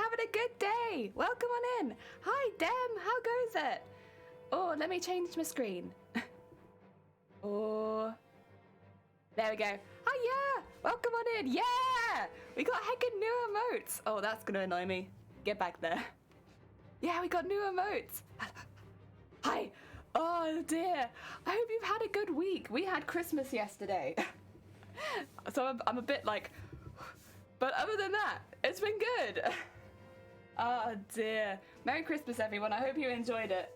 having a good day. Welcome on in. Hi, Dem. How goes it? Oh, let me change my screen. Oh, there we go. Hi, yeah. Welcome on in. Yeah. We got heckin' new emotes. Oh, that's going to annoy me. Get back there. Yeah, we got new emotes. Hi. Oh, dear. I hope you've had a good week. We had Christmas yesterday. So I'm a bit like... But other than that, it's been good. Oh dear. Merry Christmas, everyone. I hope you enjoyed it.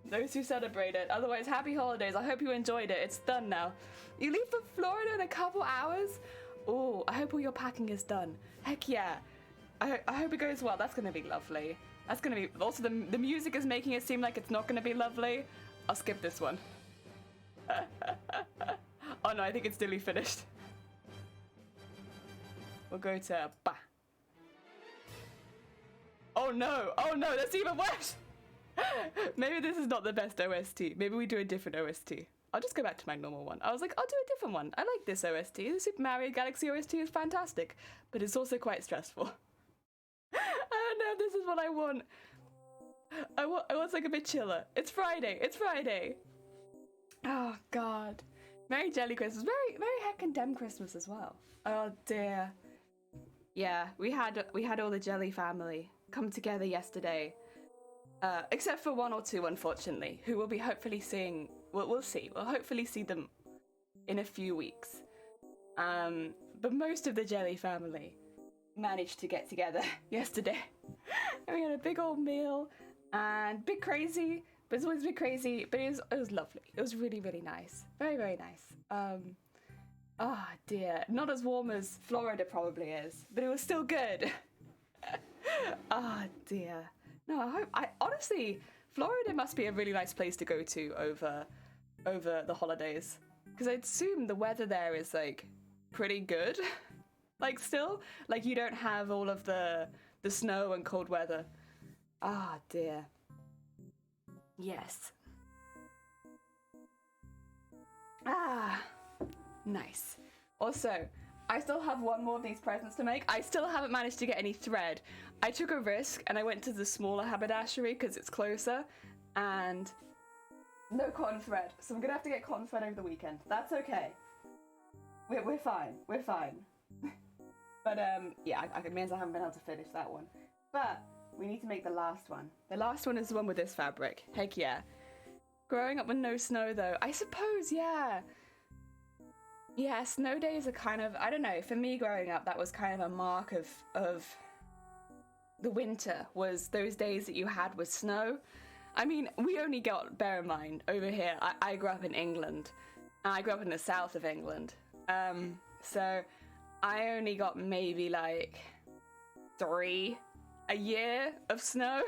Those who celebrate it. Otherwise, happy holidays. I hope you enjoyed it. It's done now. You leave for Florida in a couple hours? Oh, I hope all your packing is done. Heck yeah. I hope it goes well. That's going to be lovely. That's going to be... Also, the music is making it seem like it's not going to be lovely. I'll skip this one. Oh no, I think it's nearly finished. We'll go to ba. Oh no, that's even worse. Maybe this is not the best OST. Maybe we do a different OST. I'll just go back to my normal one. I was like, I'll do a different one. I like this OST. The Super Mario Galaxy OST is fantastic, but it's also quite stressful. I don't know if this is what I want. I want like a bit chiller. It's Friday. It's Friday. Oh God. Merry Jelly Christmas. Very heckin' Dem Christmas as well. Oh dear. Yeah, we had all the Jelly family come together yesterday, except for one or two, unfortunately, who will be hopefully seeing. We'll see. We'll hopefully see them in a few weeks. But most of the Jelly family managed to get together yesterday, and we had a big old meal and bit crazy. But it's always a bit crazy. But it was lovely. It was really nice. Very nice. Oh dear, not as warm as Florida probably is, but it was still good. Oh dear. No, I honestly, Florida must be a really nice place to go to over the holidays, because I'd assume the weather there is like pretty good. Like still, like you don't have all of the snow and cold weather. Ah dear. Yes. Ah. Nice. Also, I still have one more of these presents to make. I still haven't managed to get any thread. I took a risk and I went to the smaller haberdashery because it's closer, and no cotton thread. So I'm gonna have to get cotton thread over the weekend. That's okay. We're fine. We're fine. But yeah, it means I haven't been able to finish that one. But we need to make the last one. The last one is the one with this fabric. Heck yeah. Growing up with no snow though, I suppose, yeah. Yeah, snow days are kind of, I don't know, for me growing up, that was kind of a mark of the winter, was those days that you had with snow. I mean, we only got, bear in mind, over here, I grew up in England, and I grew up in the south of England, so I only got maybe like 3 a year of snow,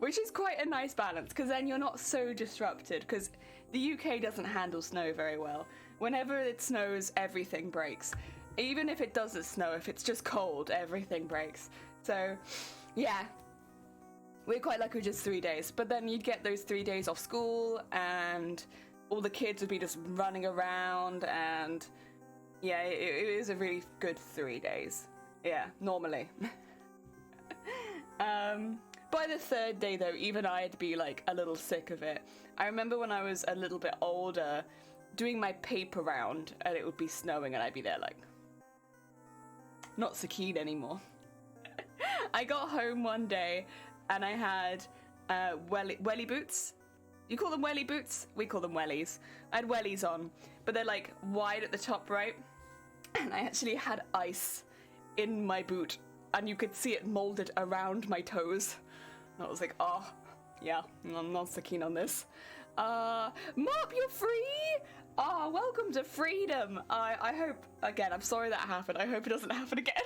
which is quite a nice balance, because then you're not so disrupted, because the UK doesn't handle snow very well. Whenever it snows, everything breaks. Even if it doesn't snow, if it's just cold, everything breaks. So, yeah, we're quite lucky with just 3 days. But then you'd get those 3 days off school, and all the kids would be just running around, and yeah, it was a really good 3 days. Yeah, normally. By the 3rd day, though, even I'd be like a little sick of it. I remember when I was a little bit older, doing my paper round, and it would be snowing, and I'd be there like, not so keen anymore. I got home one day, and I had welly boots. You call them welly boots? We call them wellies. I had wellies on, but they're like wide at the top, right? And I actually had ice in my boot, and you could see it molded around my toes. And I was like, oh, yeah, I'm not so keen on this. Mop, you're free! Oh, welcome to freedom. I hope, again, I'm sorry that happened. I hope it doesn't happen again.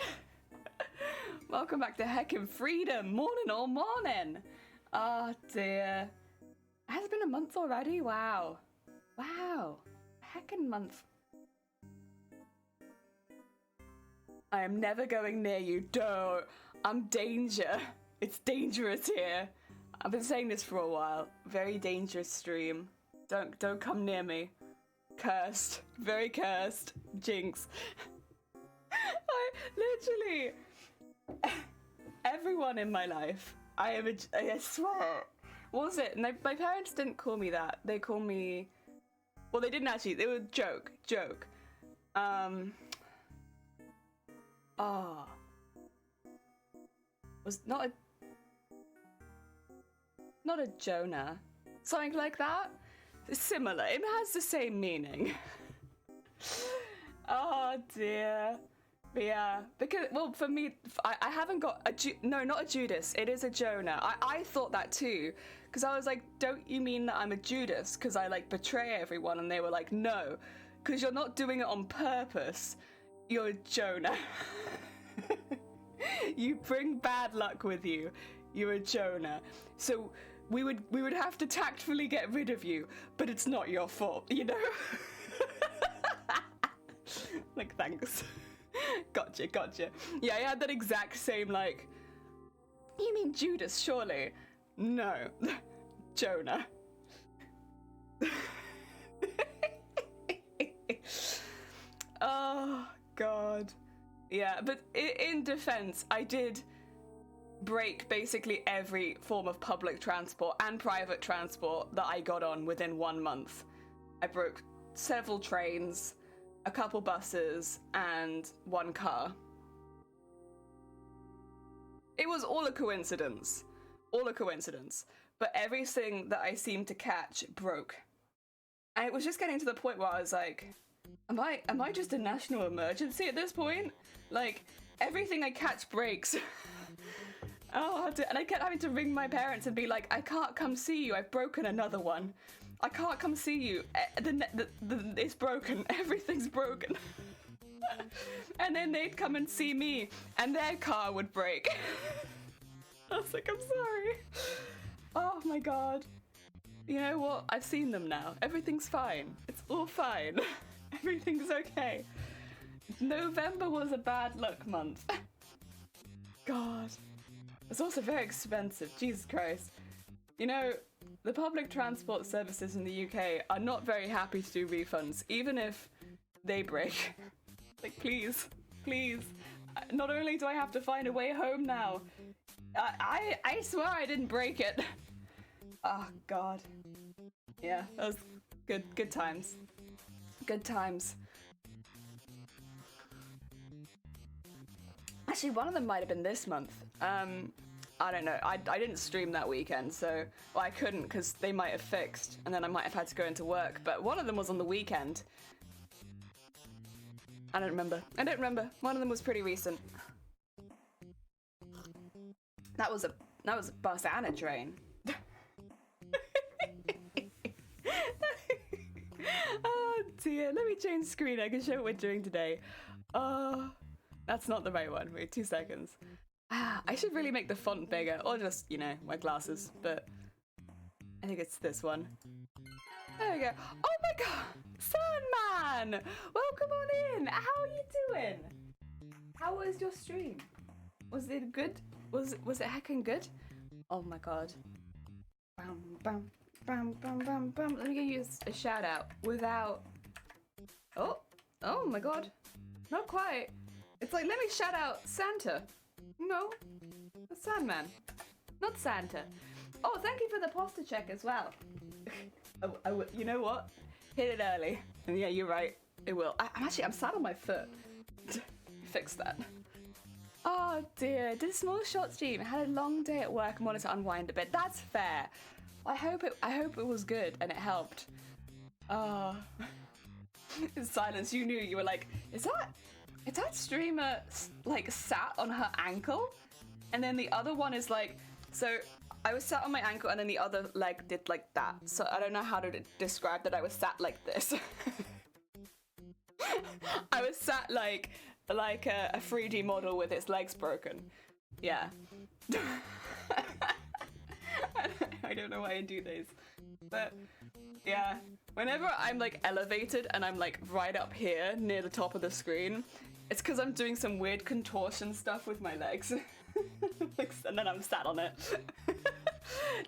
Welcome back to heckin' freedom. Morning all morning. Oh dear. Has it been a month already? Wow. Wow. Heckin' month. I am never going near you. Don't. I'm danger. It's dangerous here. I've been saying this for a while. Very dangerous stream. Don't come near me. Cursed. Very cursed. Jinx. I literally... Everyone in my life. I swear. What was it? My parents didn't call me that. They called me... Well, they didn't actually. They were joke. Was not a Jonah. Something like that? It's similar. It has the same meaning. Oh dear. But yeah, because, well, for me, I haven't got no, not a Judas. It is a Jonah. I thought that too. Because I was like, don't you mean that I'm a Judas? Because I like betray everyone. And they were like, no. Because you're not doing it on purpose. You're a Jonah. You bring bad luck with you. You're a Jonah. So we would have to tactfully get rid of you. But it's not your fault, you know? Like, thanks. Gotcha. Yeah, I had that exact same, like, you mean Judas, surely? No. Jonah. Oh, God. Yeah, but in defense, I did break basically every form of public transport and private transport that I got on within 1 month. I broke several trains, a couple buses, and 1 car. It was all a coincidence. But everything that I seemed to catch broke. And it was just getting to the point where I was like, am I just a national emergency at this point? Like, everything I catch breaks. And I kept having to ring my parents and be like, I can't come see you, I've broken another one. I can't come see you. It's broken. Everything's broken. And then they'd come and see me, and their car would break. I was like, I'm sorry. Oh my God. You know what? I've seen them now. Everything's fine. It's all fine. Everything's okay. November was a bad luck month. God. It's also very expensive. Jesus Christ. You know, the public transport services in the UK are not very happy to do refunds, even if they break. Like, please. Not only do I have to find a way home now, I swear I didn't break it. Oh, God. Yeah, that was good times. Good times. Actually, one of them might have been this month. I don't know. I didn't stream that weekend, so... Well, I couldn't because they might have fixed, and then I might have had to go into work. But one of them was on the weekend. I don't remember. One of them was pretty recent. That was a bus and a train. Oh dear. Let me change screen. I can show what we're doing today. Oh, that's not the right one. Wait 2 seconds. I should really make the font bigger, or just, you know, my glasses, but I think it's this one. There we go. Oh my God! Sandman! Welcome on in! How are you doing? How was your stream? Was it good? Was it heckin' good? Oh my God. Bam, bam, bam, bam, bam, bam. Let me give you a shout out without... Oh my God. Not quite. It's like, let me shout out Santa. No, the Sandman, not Santa. Oh, thank you for the posture check as well. You know what? Hit it early. And yeah, you're right. It will. I'm sat on my foot. Fix that. Oh dear. Did a small short stream. I had a long day at work and wanted to unwind a bit. That's fair. I hope it was good and it helped. Oh. In silence, you knew. You were like, is that streamer like sat on her ankle? And then the other one is like, so I was sat on my ankle and then the other leg did like that. So I don't know how to describe that I was sat like this. I was sat like a 3D model with its legs broken. Yeah. I don't know why I do these. But yeah, whenever I'm like elevated and I'm like right up here near the top of the screen, it's because I'm doing some weird contortion stuff with my legs. And then I'm sat on it.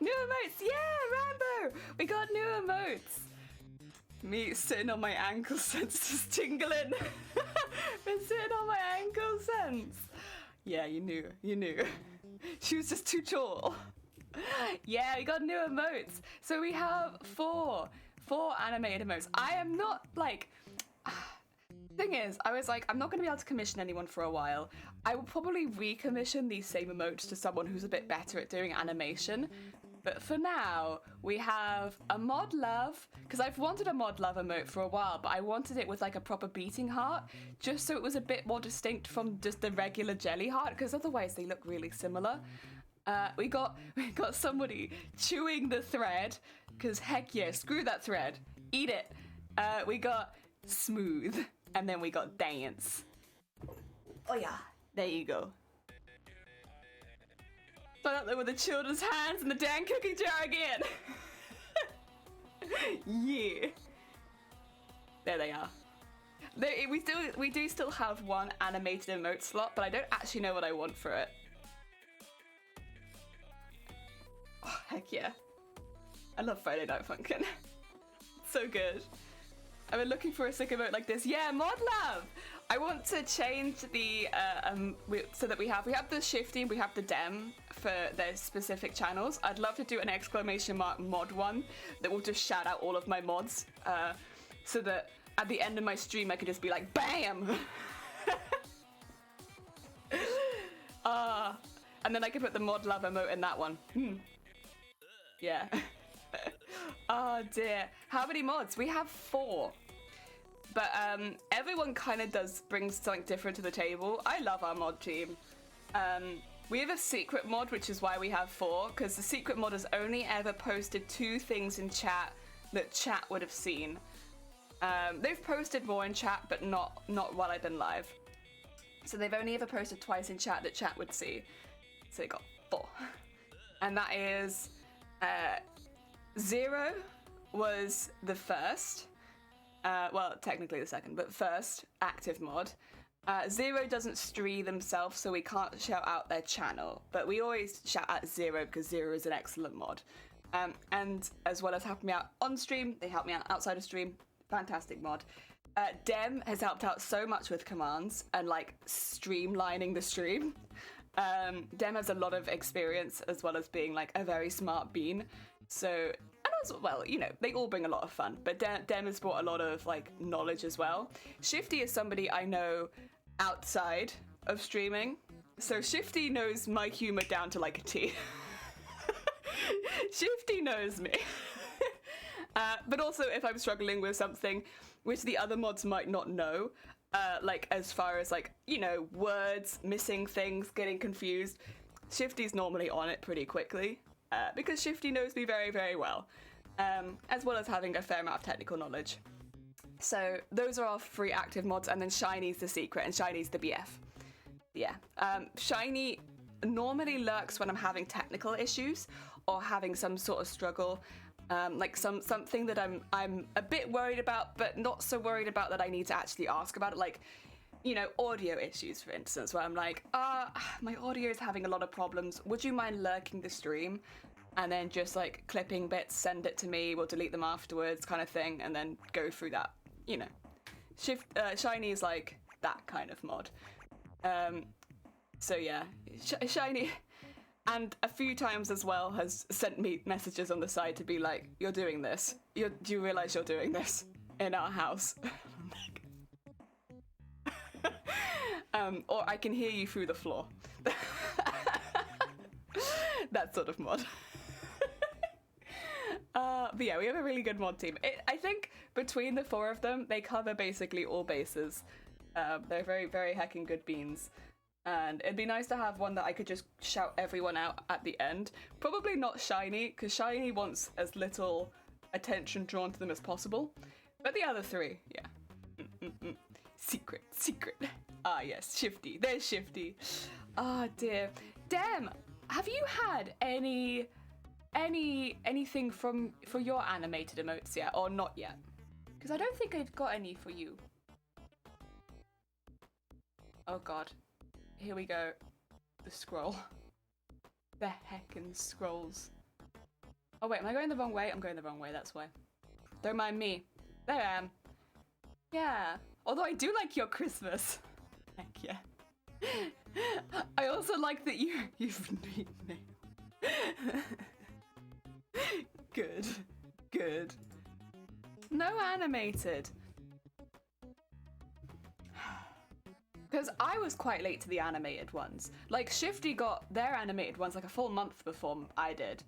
New emotes! Yeah, Rambo! We got new emotes! Me sitting on my ankle sense just tingling. Been sitting on my ankle sense. Yeah, you knew. She was just too tall. Yeah, we got new emotes. So we have four animated emotes. I am not like... Thing is, I was like, I'm not going to be able to commission anyone for a while. I will probably recommission these same emotes to someone who's a bit better at doing animation. But for now, we have a mod love, because I've wanted a mod love emote for a while, but I wanted it with like a proper beating heart, just so it was a bit more distinct from just the regular jelly heart, because otherwise they look really similar. We got somebody chewing the thread, because heck yeah, screw that thread, eat it. We got smooth, and then we got dance. Oh yeah, there you go. But up there with the children's hands and the damn cookie jar again. Yeah. There they are. We do still have one animated emote slot, but I don't actually know what I want for it. Oh, heck yeah. I love Friday Night Funkin'. So good. I've been looking for a sick emote like this. Yeah, mod love! I want to change the, so that we have the Shifty, we have the Dem for their specific channels. I'd love to do an exclamation mark mod one that will just shout out all of my mods, so that at the end of my stream I could just be like, BAM! And then I could put the mod love emote in that one. Yeah. Oh dear. How many mods? We have 4. But everyone kind of brings something different to the table. I love our mod team. We have a secret mod, which is why we have 4, because the secret mod has only ever posted 2 things in chat that chat would have seen. They've posted more in chat, but not while I've been live. So they've only ever posted twice in chat that chat would see. So they got 4. And that is 0 was the first. Well, technically the second, but first active mod. 0 doesn't stream themselves, so we can't shout out their channel, but we always shout out 0 because 0 is an excellent mod. And as well as helping me out on stream, they help me out outside of stream. Fantastic mod. Dem has helped out so much with commands and like streamlining the stream. Dem has a lot of experience as well as being like a very smart bean. So, and also, well, you know, they all bring a lot of fun, but Dem has brought a lot of like knowledge as well. Shifty is somebody I know outside of streaming. So Shifty knows my humor down to like a T. Shifty knows me. But also if I'm struggling with something which the other mods might not know, like as far as like, you know, words, missing things, getting confused, Shifty's normally on it pretty quickly, because Shifty knows me very, very well, as well as having a fair amount of technical knowledge. So those are our 3 active mods, and then Shiny's the secret, and Shiny's the BF. Yeah. Shiny normally lurks when I'm having technical issues or having some sort of struggle, like something that I'm a bit worried about, but not so worried about that I need to actually ask about it. Like, you know, audio issues, for instance, where I'm like, my audio is having a lot of problems. Would you mind lurking the stream? And then just like clipping bits, send it to me, we'll delete them afterwards, kind of thing, and then go through that, you know. Shiny is like that kind of mod. So yeah, Shiny, and a few times as well has sent me messages on the side to be like, you're doing this. Do you realize you're doing this in our house? Or I can hear you through the floor. That sort of mod. But yeah, we have a really good mod team. I think between the 4 of them, they cover basically all bases. They're very, very heckin' good beans. And it'd be nice to have one that I could just shout everyone out at the end. Probably not Shiny, because Shiny wants as little attention drawn to them as possible. But the other 3, yeah. Secret. Ah yes, Shifty. There's Shifty. Ah dear. Dem, have you had anything for your animated emotes yet, or not yet? Because I don't think I've got any for you. Oh god. Here we go. The scroll. The heckin' scrolls. Oh wait, am I going the wrong way? I'm going the wrong way, that's why. Don't mind me. There I am. Yeah. Although I do like your Christmas. Heck yeah. I also like that you've named. Good, good. No animated. Because I was quite late to the animated ones. Like, Shifty got their animated ones like a full month before I did.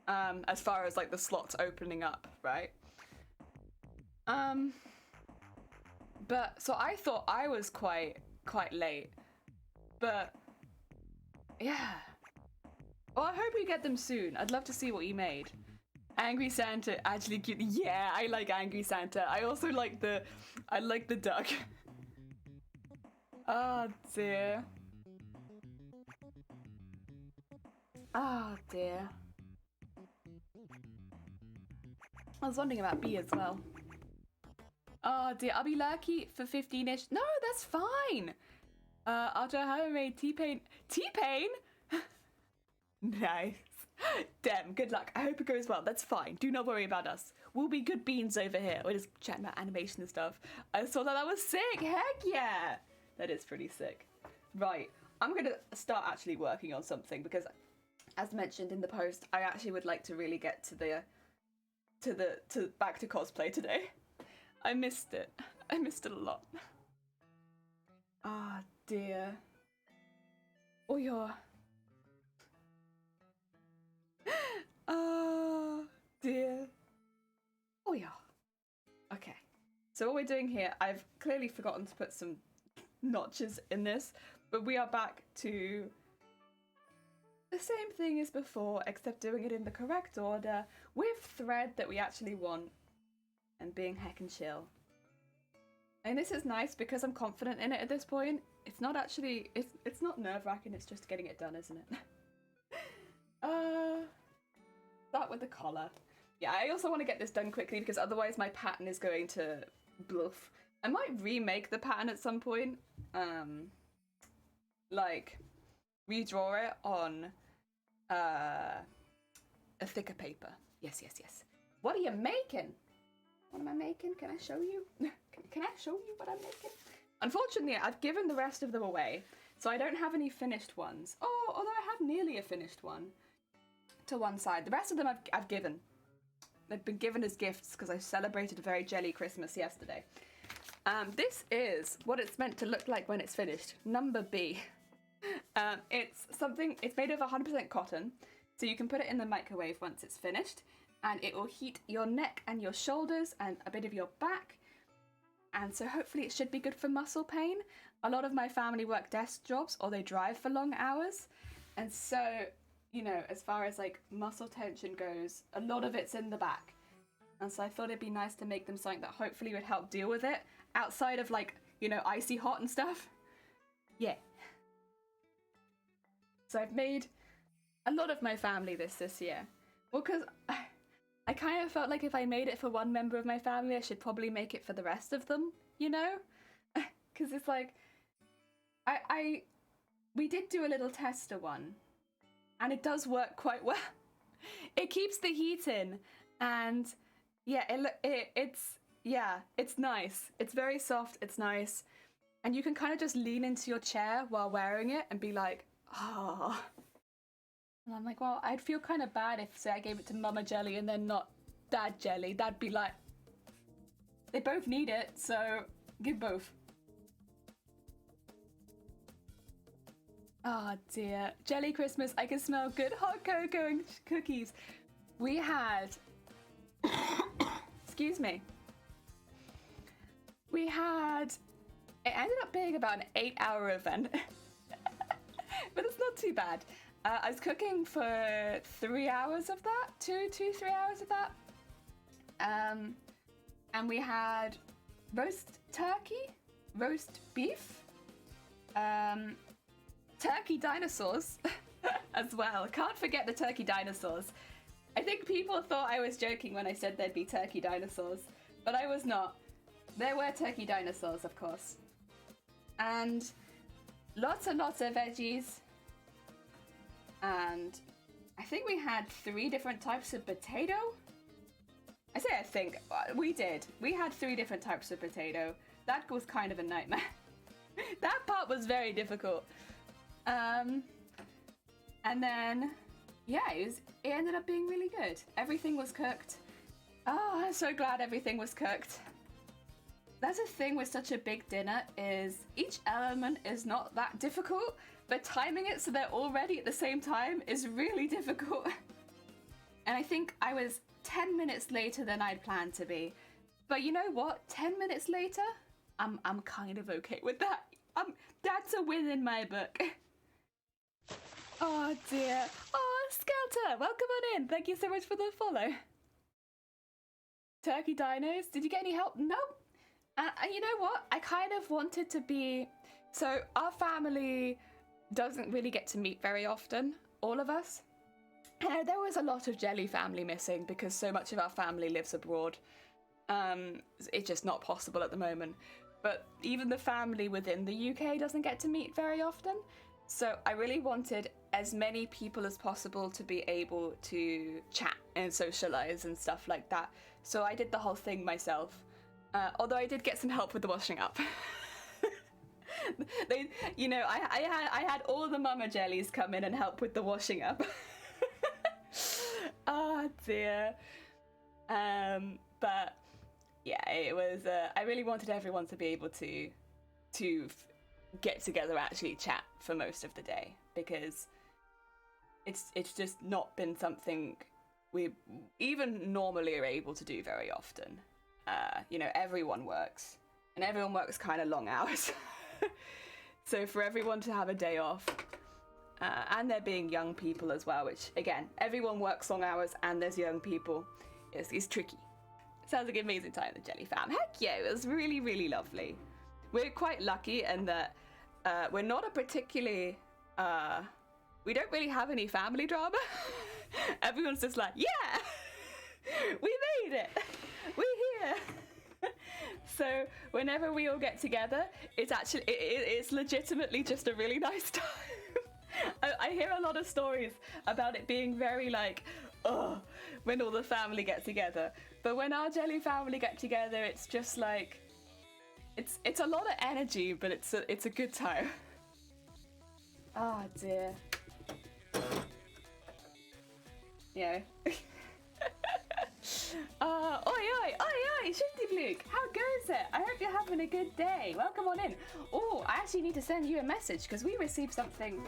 As far as like the slots opening up, right? But so I thought I was quite late. But yeah. Well, I hope you get them soon. I'd love to see what you made. Angry Santa, actually cute. Yeah, I like Angry Santa. I also like the duck. Oh dear. Oh dear. I was wondering about B as well. Oh dear, I'll be lucky for 15-ish. No, that's fine. After having made T-Pain. T-Pain? Nice. Damn, good luck. I hope it goes well. That's fine. Do not worry about us. We'll be good beans over here. We're just chatting about animation and stuff. I saw that was sick. Heck yeah. That is pretty sick. Right. I'm going to start actually working on something because, as mentioned in the post, I actually would like to really get back to cosplay today. I missed it. I missed it a lot. Ah, dear. Oh, yeah. Oh, dear. Oh, yeah. Okay. So what we're doing here, I've clearly forgotten to put some notches in this, but we are back to the same thing as before, except doing it in the correct order, with thread that we actually want, and being heckin' chill. And this is nice because I'm confident in it at this point. It's not actually, it's not nerve-wracking, it's just getting it done, isn't it? Start with the collar. Yeah, I also want to get this done quickly because otherwise my pattern is going to bluff. I might remake the pattern at some point. Like, redraw it on a thicker paper. Yes, yes, yes. What are you making? What am I making? Can I show you? Can I show you what I'm making? Unfortunately, I've given the rest of them away, so I don't have any finished ones. Oh, although I have nearly a finished one to one side. The rest of them I've given. They've been given as gifts because I celebrated a very jelly Christmas yesterday. This is what it's meant to look like when it's finished. Number B. It's made of 100% cotton, so you can put it in the microwave once it's finished, and it will heat your neck and your shoulders and a bit of your back, and so hopefully it should be good for muscle pain. A lot of my family work desk jobs or they drive for long hours, and so, you know, as far as like muscle tension goes, a lot of it's in the back, and so I thought it'd be nice to make them something that hopefully would help deal with it outside of, like, you know, icy hot and stuff. Yeah. So I've made a lot of my family this year. Well, because I kind of felt like if I made it for one member of my family, I should probably make it for the rest of them, you know? Because it's like, we did do a little tester one, and it does work quite well. It keeps the heat in, and yeah, it's nice. It's very soft, it's nice, and you can kind of just lean into your chair while wearing it and be like, oh. And I'm like, well, I'd feel kind of bad if, say, I gave it to Mama Jelly and then not Dad Jelly. That'd be like, they both need it, so give both. Oh dear. Jelly Christmas, I can smell good hot cocoa and cookies. We had, excuse me. We had, it ended up being about an 8-hour event, but it's not too bad. I was cooking for 3 hours of that, 3 hours of that. And we had roast turkey, roast beef, turkey dinosaurs as well. Can't forget the turkey dinosaurs. I think people thought I was joking when I said there'd be turkey dinosaurs, but I was not. There were turkey dinosaurs, of course. And lots and lots of veggies. And I think we had 3 different types of potato. I say I think. We did. We had 3 different types of potato. That was kind of a nightmare. That part was very difficult. And then, yeah, it ended up being really good. Everything was cooked. Oh, I'm so glad everything was cooked. That's the thing with such a big dinner, is each element is not that difficult, but timing it so they're all ready at the same time is really difficult. And I think I was 10 minutes later than I'd planned to be. But you know what? 10 minutes later, I'm kind of okay with that. That's a win in my book. Oh dear. Oh, Skelter, welcome on in. Thank you so much for the follow. Turkey dinos, did you get any help? No. And you know what? I kind of wanted to be... So our family doesn't really get to meet very often, all of us. And there was a lot of Jelly family missing because so much of our family lives abroad. It's just not possible at the moment. But even the family within the UK doesn't get to meet very often. So I really wanted as many people as possible to be able to chat and socialize and stuff like that. So I did the whole thing myself. Although I did get some help with the washing up. I had all the mama jellies come in and help with the washing up. Oh dear. But yeah, it was. I really wanted everyone to be able to get together, actually chat for most of the day, because it's just not been something we even normally are able to do very often. Everyone works, and everyone works kind of long hours. So for everyone to have a day off, and there being young people as well, which again, everyone works long hours and there's young people, it's tricky. Sounds like an amazing time, the Jelly fam. Heck yeah, it was really, really lovely. We're quite lucky in that we're not a particularly, we don't really have any family drama. Everyone's just like, yeah, we made it, we're here. So whenever we all get together, it's legitimately just a really nice time. I hear a lot of stories about it being very like, oh, when all the family get together. But when our Jelly family get together, it's just like, it's a lot of energy, but it's a good time. Oh dear. Yeah. Oi, Shifty Fluke, how goes it? I hope you're having a good day. Welcome on in. Oh, I actually need to send you a message because we received something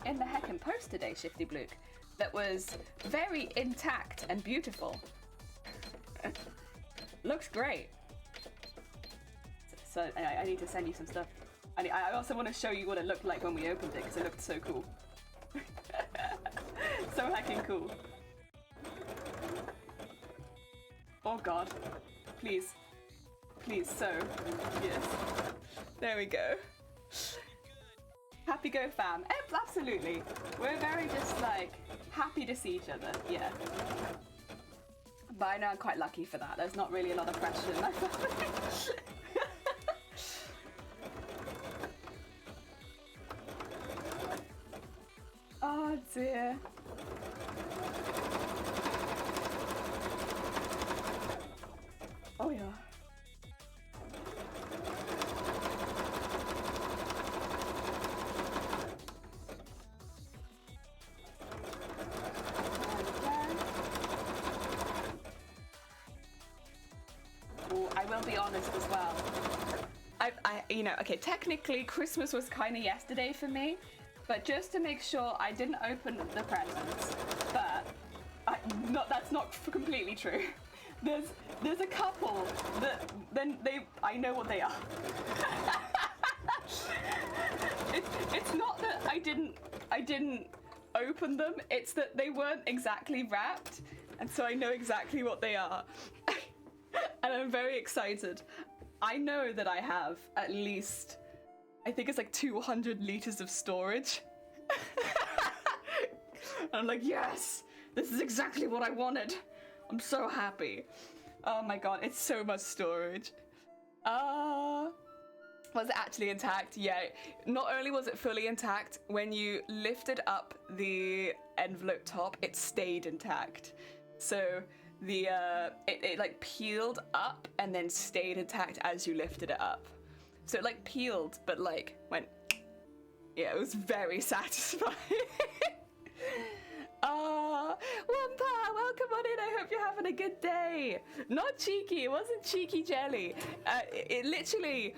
in the heckin' post today, Shifty Fluke, that was very intact and beautiful. Looks great. So I need to send you some stuff. I also want to show you what it looked like when we opened it because it looked so cool. So heckin' cool. Oh god. Please. Please, so. Yes. There we go. Happy go fam. Absolutely. We're very just like happy to see each other. Yeah. But I know I'm quite lucky for that. There's not really a lot of pressure in my family. Oh dear. Oh yeah. Oh, I will be honest as well. Okay, technically Christmas was kind of yesterday for me, but just to make sure I didn't open the presents. But that's not completely true. There's a couple that I know what they are. It's not that I didn't open them, it's that they weren't exactly wrapped, and so I know exactly what they are. And I'm very excited. I know that I have at least, I think it's like 200 liters of storage. And I'm like, yes, this is exactly what I wanted. I'm so happy. Oh my god, it's so much storage. Was it actually intact? Yeah. Not only was it fully intact, when you lifted up the envelope top, it stayed intact. So the it like peeled up and then stayed intact as you lifted it up. So it like peeled, but like went Yeah, it was very satisfying. Wampa, welcome on in. I hope you're having a good day. Not cheeky. It wasn't cheeky jelly. It literally...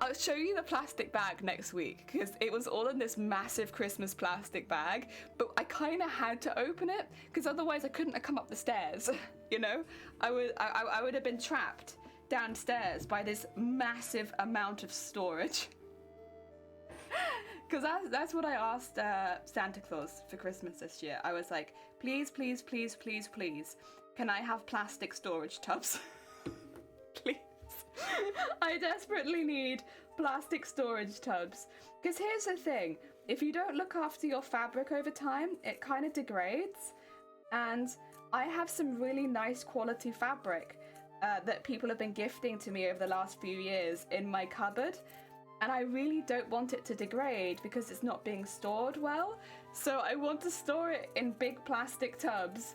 I'll show you the plastic bag next week because it was all in this massive Christmas plastic bag, but I kind of had to open it because otherwise I couldn't have come up the stairs. You know, I would have been trapped downstairs by this massive amount of storage. Because that's what I asked Santa Claus for Christmas this year. I was like, please, please, please, please, please, can I have plastic storage tubs? Please. I desperately need plastic storage tubs. Because here's the thing, if you don't look after your fabric over time, it kind of degrades. And I have some really nice quality fabric that people have been gifting to me over the last few years in my cupboard. And I really don't want it to degrade because it's not being stored well. So I want to store it in big plastic tubs.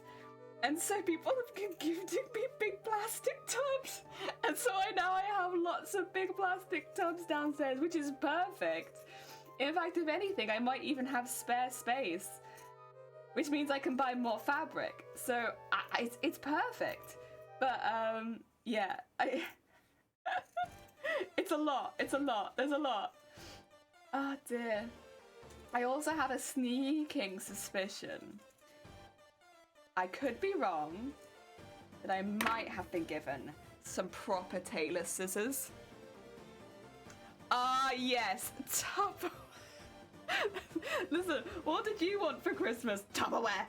And so people have been gifting me big plastic tubs. And so now I have lots of big plastic tubs downstairs, which is perfect. In fact, if anything, I might even have spare space, which means I can buy more fabric. So it's perfect. But yeah, it's a lot. It's a lot. There's a lot. Oh dear. I also have a sneaking suspicion. I could be wrong, but I might have been given some proper tailor scissors. Ah, yes, Tupperware. Listen, what did you want for Christmas? Tupperware.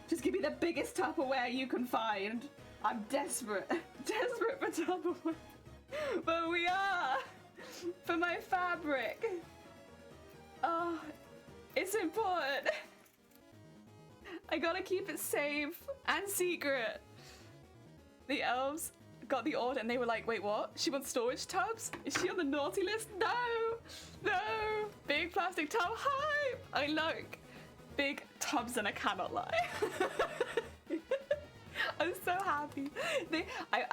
Just give me the biggest Tupperware you can find. I'm desperate, desperate for Tupperware. But we are for my fabric. Oh, it's important. I gotta keep it safe and secret. The elves got the order and they were like, wait, what? She wants storage tubs? Is she on the naughty list? No! No! Big plastic tub hype! I like big tubs and I cannot lie. I'm so happy.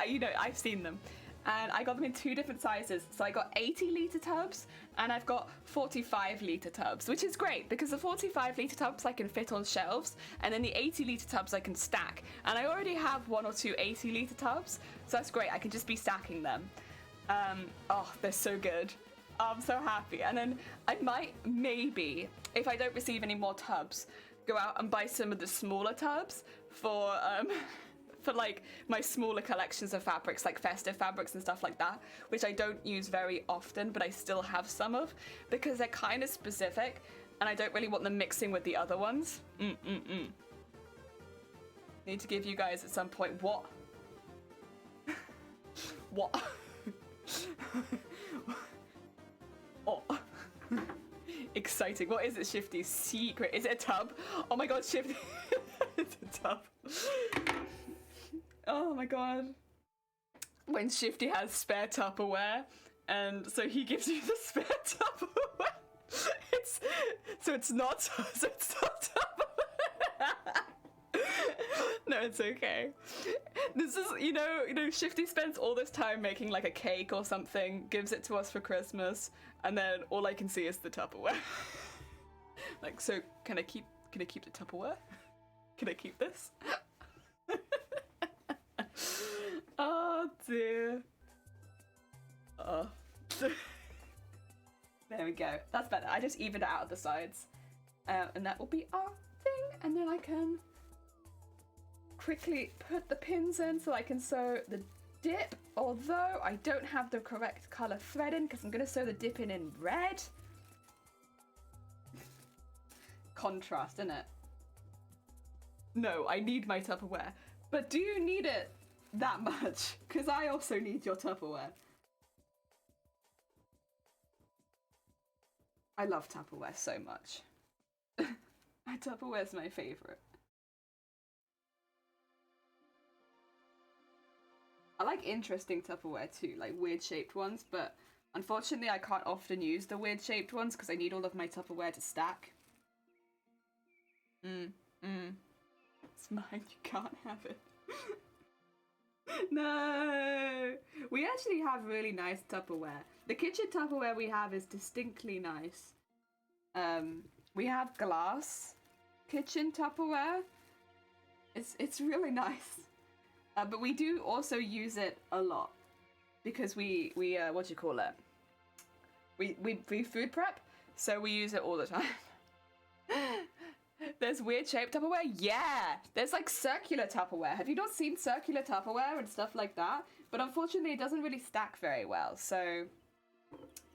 You know, I've seen them. And I got them in 2 different sizes. So I got 80-litre tubs and I've got 45-litre tubs, which is great because the 45-litre tubs I can fit on shelves and then the 80-litre tubs I can stack. And I already have 1 or 2 80-litre tubs, so that's great. I can just be stacking them. Oh, they're so good. I'm so happy. And then I might, maybe, if I don't receive any more tubs, go out and buy some of the smaller tubs for like my smaller collections of fabrics, like festive fabrics and stuff like that, which I don't use very often, but I still have some of, because they're kind of specific, and I don't really want them mixing with the other ones. Need to give you guys at some point, what? What? Oh. Exciting. What is it, Shifty? Secret. Is it a tub? Oh my god, Shifty. It's a tub. Oh my god. When Shifty has spare Tupperware, and so he gives you the spare Tupperware. It's not Tupperware. No, it's okay. This is, you know, Shifty spends all this time making like a cake or something, gives it to us for Christmas, and then all I can see is the Tupperware. Like, so can I keep the Tupperware? Can I keep this? Oh dear. Oh. There we go. That's better. I just evened it out of the sides. And that will be our thing. And then I can quickly put the pins in so I can sew the dip. Although I don't have the correct colour thread in because I'm going to sew the dip in red. Contrast, innit? No, I need my Tupperware. But do you need it that much? Because I also need your Tupperware. I love Tupperware so much. Tupperware's my favourite. I like interesting Tupperware too, like weird shaped ones, but unfortunately I can't often use the weird shaped ones because I need all of my Tupperware to stack. It's mine, you can't have it. No! We actually have really nice Tupperware. The kitchen Tupperware we have is distinctly nice. We have glass kitchen Tupperware. It's really nice. But we do also use it a lot because we what do you call it? We food prep, so we use it all the time. There's weird shaped Tupperware. Yeah, there's like circular Tupperware. Have you not seen circular Tupperware and stuff like that? But unfortunately, it doesn't really stack very well. So,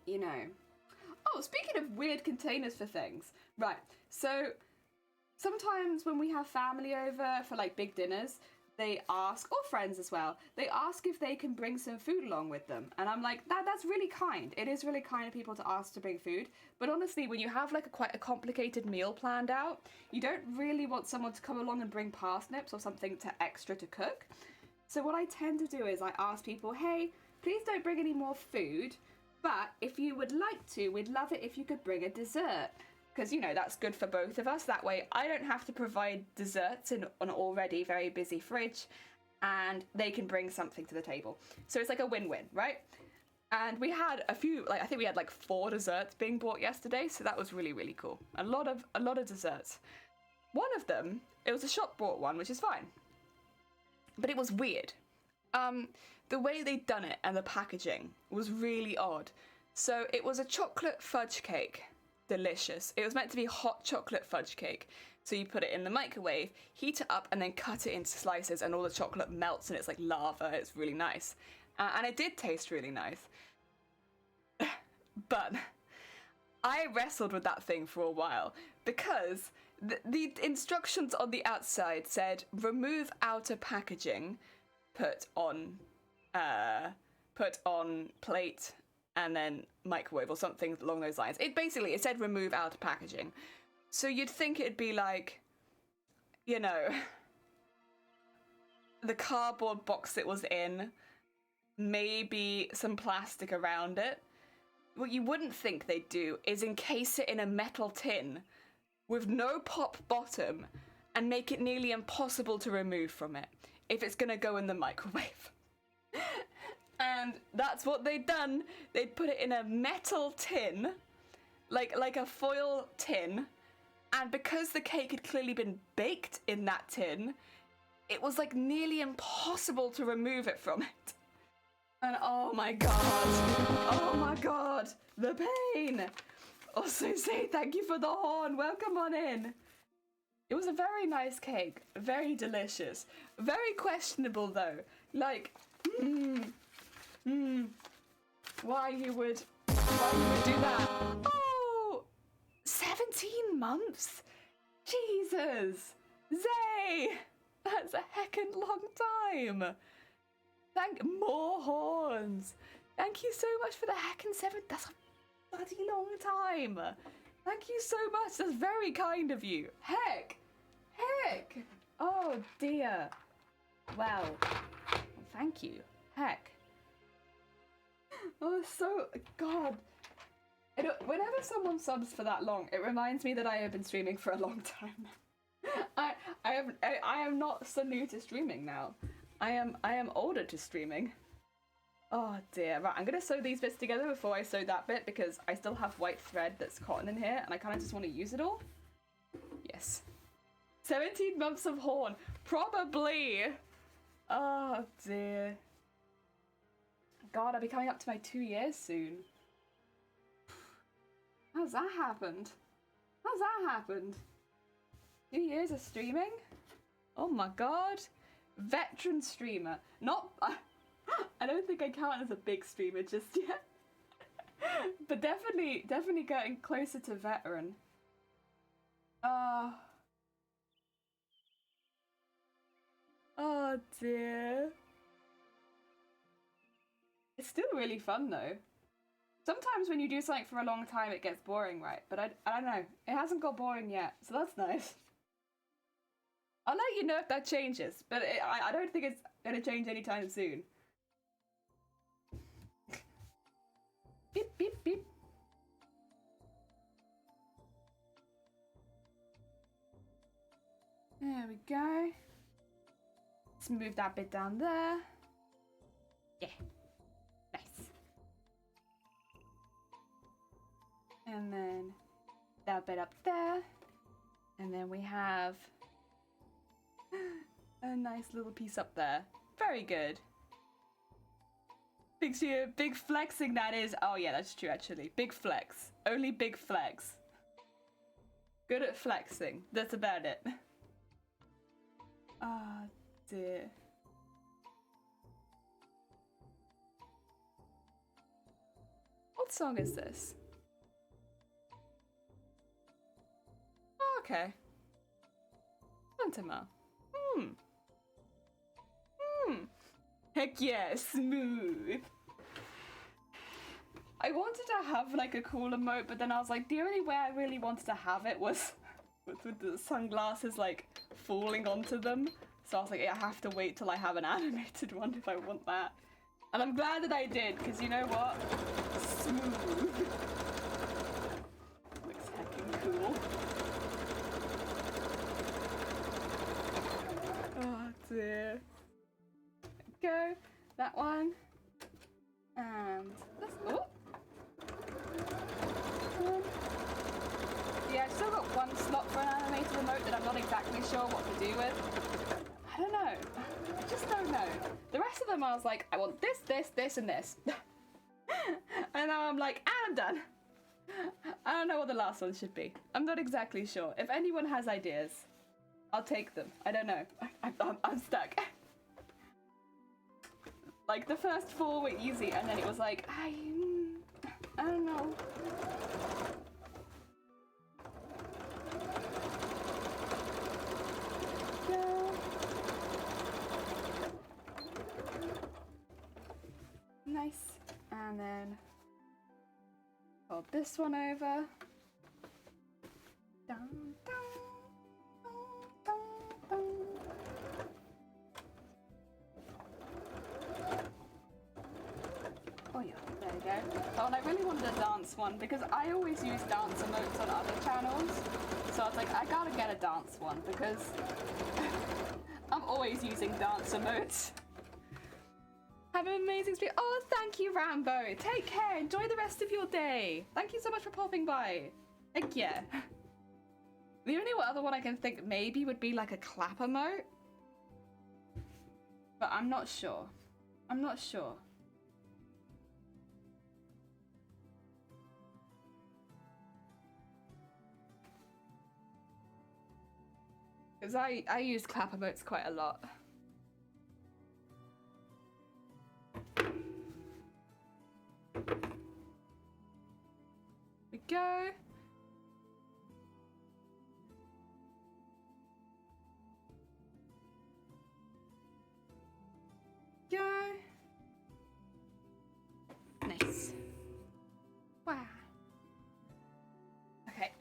you know. Oh, speaking of weird containers for things, right? So sometimes when we have family over for like big dinners, they ask, or friends as well, they ask if they can bring some food along with them. And I'm like, that's really kind. It is really kind of people to ask to bring food. But honestly, when you have like quite a complicated meal planned out, you don't really want someone to come along and bring parsnips or something extra to cook. So what I tend to do is I ask people, hey, please don't bring any more food, but if you would like to, we'd love it if you could bring a dessert. Because, you know, that's good for both of us. That way I don't have to provide desserts in an already very busy fridge, and they can bring something to the table. So it's like a win-win, right? And we had a few, like I think we had like 4 desserts being bought yesterday, so that was really, really cool. A lot of desserts. One of them, it was a shop bought one, which is fine. But it was weird. The way they'd done it and the packaging was really odd. So it was a chocolate fudge cake. Delicious. It was meant to be hot chocolate fudge cake. So you put it in the microwave, heat it up, and then cut it into slices, and all the chocolate melts and it's like lava. It's really nice. And it did taste really nice. But I wrestled with that thing for a while because the instructions on the outside said remove outer packaging, put on plate, and then microwave or something along those lines. It said remove outer packaging. So you'd think it'd be like, you know, the cardboard box it was in, maybe some plastic around it. What you wouldn't think they'd do is encase it in a metal tin with no pop bottom and make it nearly impossible to remove from it if it's gonna go in the microwave. And that's what they'd done. They'd put it in a metal tin, like a foil tin, and because the cake had clearly been baked in that tin, it was like nearly impossible to remove it from it. And oh my god, the pain. Also say thank you for the horn, welcome on in. It was a very nice cake, very delicious, very questionable though, like, why you would do that. Oh, 17 months? Jesus, Zay, that's a heckin' long time. More horns. Thank you so much for the heckin' 7, that's a bloody long time. Thank you so much, that's very kind of you. Heck. Oh dear. Well, thank you. Heck. Oh, so, God. Whenever someone subs for that long, it reminds me that I have been streaming for a long time. I am not so new to streaming now. I am older to streaming. Oh dear. Right, I'm gonna sew these bits together before I sew that bit because I still have white thread that's cotton in here and I kind of just want to use it all. Yes. 17 months of horn. Probably. Oh dear. God, I'll be coming up to my 2 years soon. How's that happened? 2 years of streaming? Oh my god. Veteran streamer. Not... I don't think I count as a big streamer just yet. But definitely getting closer to veteran. Oh dear. It's still really fun though. Sometimes when you do something for a long time it gets boring, right? But I don't know. It hasn't got boring yet, so that's nice. I'll let you know if that changes, but I don't think it's gonna change anytime soon. Beep, beep, beep. There we go. Let's move that bit down there. Yeah. Nice. And then a bit up there. And then we have a nice little piece up there. Very good. Big flexing that is. Oh yeah, that's true actually. Big flex. Only big flex. Good at flexing. That's about it. Ah, oh, dear. What song is this? Oh, okay. Fantima. Heck yeah, smooth. I wanted to have like a cool emote, but then I was like, the only way I really wanted to have it was with the sunglasses like falling onto them. So I was like, yeah, I have to wait till I have an animated one if I want that. And I'm glad that I did, because you know what? Smooth. Looks heckin' cool. Oh dear. Go. That one. And this. Oh. Yeah, I've still got one slot for an animated emote that I'm not exactly sure what to do with. I don't know. I just don't know. The rest of them I was like, I want this, this, this, and this. And now I'm like, and I'm done. I don't know what the last one should be. I'm not exactly sure. If anyone has ideas, I'll take them. I don't know. I'm stuck. Like, the first 4 were easy, and then it was like, I don't know. Yeah. Nice. And then fold this one over. Dun, dun, dun, dun. Oh yeah, there we go. Oh, and I really wanted a dance one because I always use dance emotes on other channels. So I was like, I gotta get a dance one because I'm always using dance emotes. Have an amazing stream. Oh, thank you, Rambo. Take care. Enjoy the rest of your day. Thank you so much for popping by. Heck yeah. The only other one I can think maybe would be like a clap emote. But I'm not sure. I'm not sure. Because I use clap emotes quite a lot. We go. Go. Nice. Wow. Okay,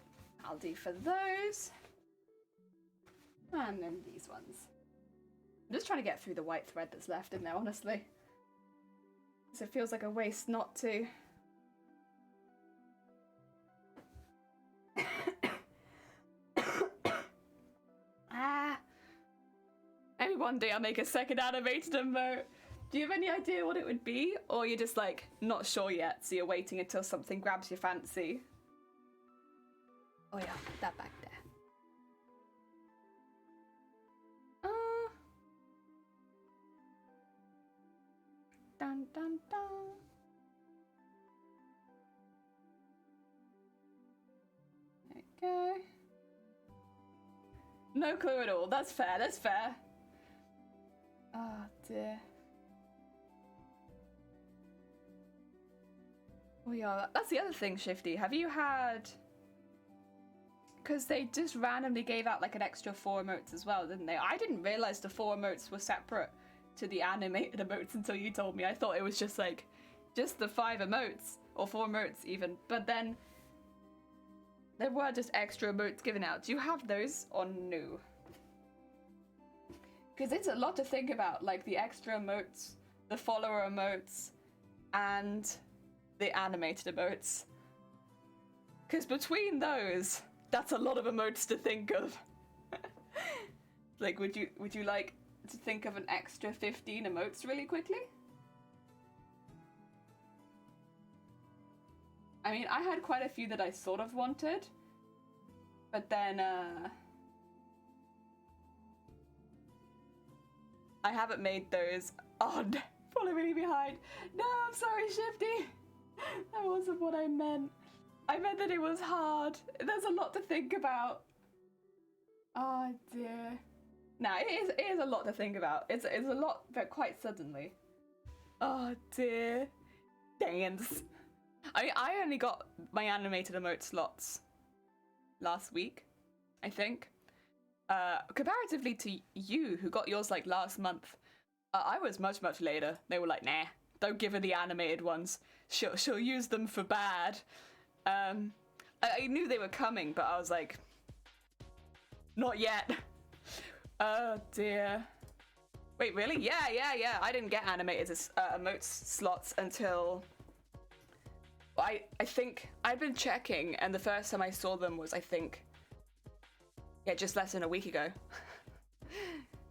I'll do for those. And then these ones. I'm just trying to get through the white thread that's left in there, honestly. Because it feels like a waste not to. Maybe one day I'll make a second animated emote. Do you have any idea what it would be? Or you're just like, not sure yet, so you're waiting until something grabs your fancy? Oh yeah, that back there. Dun dun dun. There we go. No clue at all. That's fair, that's fair. Oh dear. Oh yeah, that's the other thing, Shifty. Have you had... Because they just randomly gave out like an extra 4 emotes as well, didn't they? I didn't realise the 4 emotes were separate to the animated emotes until you told me. I thought it was just like, just the 5 emotes, or 4 emotes even. But then, there were just extra emotes given out. Do you have those or no? Because it's a lot to think about, like the extra emotes, the follower emotes, and the animated emotes. Because between those, that's a lot of emotes to think of. Like, would you like to think of an extra 15 emotes really quickly? I mean, I had quite a few that I sort of wanted, But then I haven't made those. Oh no, falling really behind. No, I'm sorry, Shifty. That wasn't what I meant. I meant that it was hard. There's a lot to think about. Oh dear. Nah, it is a lot to think about. It's a lot, but quite suddenly. Oh dear. Dance. I only got my animated emote slots last week, I think. Comparatively to you, who got yours like last month, I was much later. They were like, nah, don't give her the animated ones. She'll use them for bad. I knew they were coming, but I was like, not yet. Oh dear. Wait, really? Yeah. I didn't get animated emotes slots until I think I've been checking, and the first time I saw them was, I think, yeah, just less than a week ago.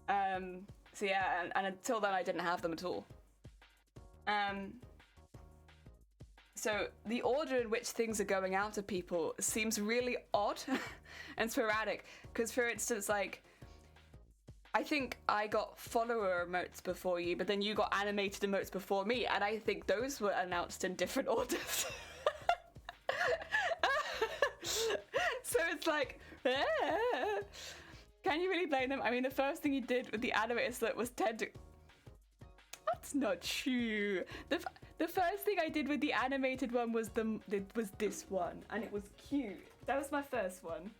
So yeah, and until then I didn't have them at all. So the order in which things are going out to people seems really odd and sporadic. Because for instance, like, I think I got follower emotes before you, but then you got animated emotes before me, and I think those were announced in different orders. So it's like, can you really blame them? I mean, the first thing you did with the animated slot was That's not true. The first thing I did with the animated one was this one, and it was cute. That was my first one.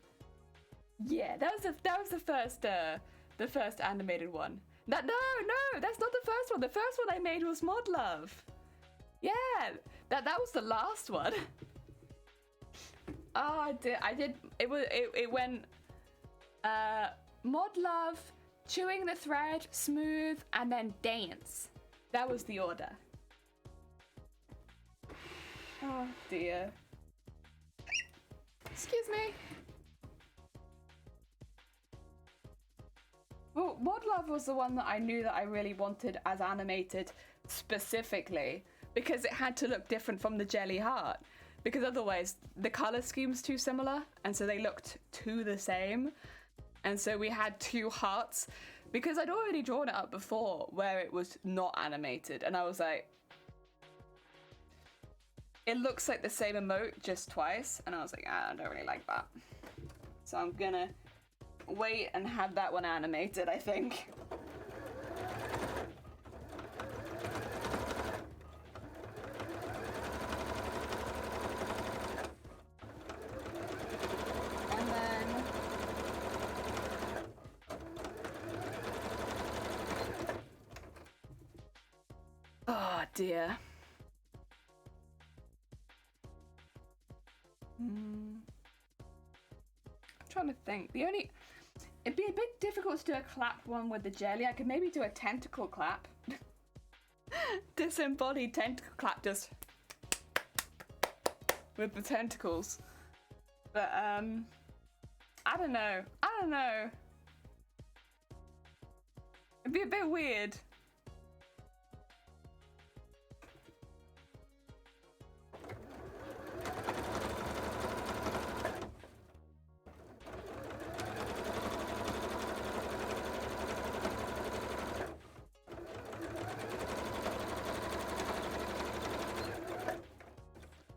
Yeah, that was the first animated one. No, that's not the first one. The first one I made was Mod Love. Yeah, that was the last one. Oh, I did. It went Mod Love, Chewing the Thread, Smooth, and then Dance. That was the order. Oh dear. Excuse me. Well, Mod Love was the one that I knew that I really wanted as animated specifically, because it had to look different from the Jelly Heart. Because otherwise, the color scheme's too similar, and so they looked too the same. And so we had two hearts, because I'd already drawn it up before where it was not animated, and I was like, it looks like the same emote just twice, and I was like, I don't really like that. So I'm gonna wait and have that one animated, I think. And then oh dear. I'm trying to think. It'd be a bit difficult to do a clap one with the jelly. I could maybe do a tentacle clap. Disembodied tentacle clap, just with the tentacles. But I don't know. It'd be a bit weird.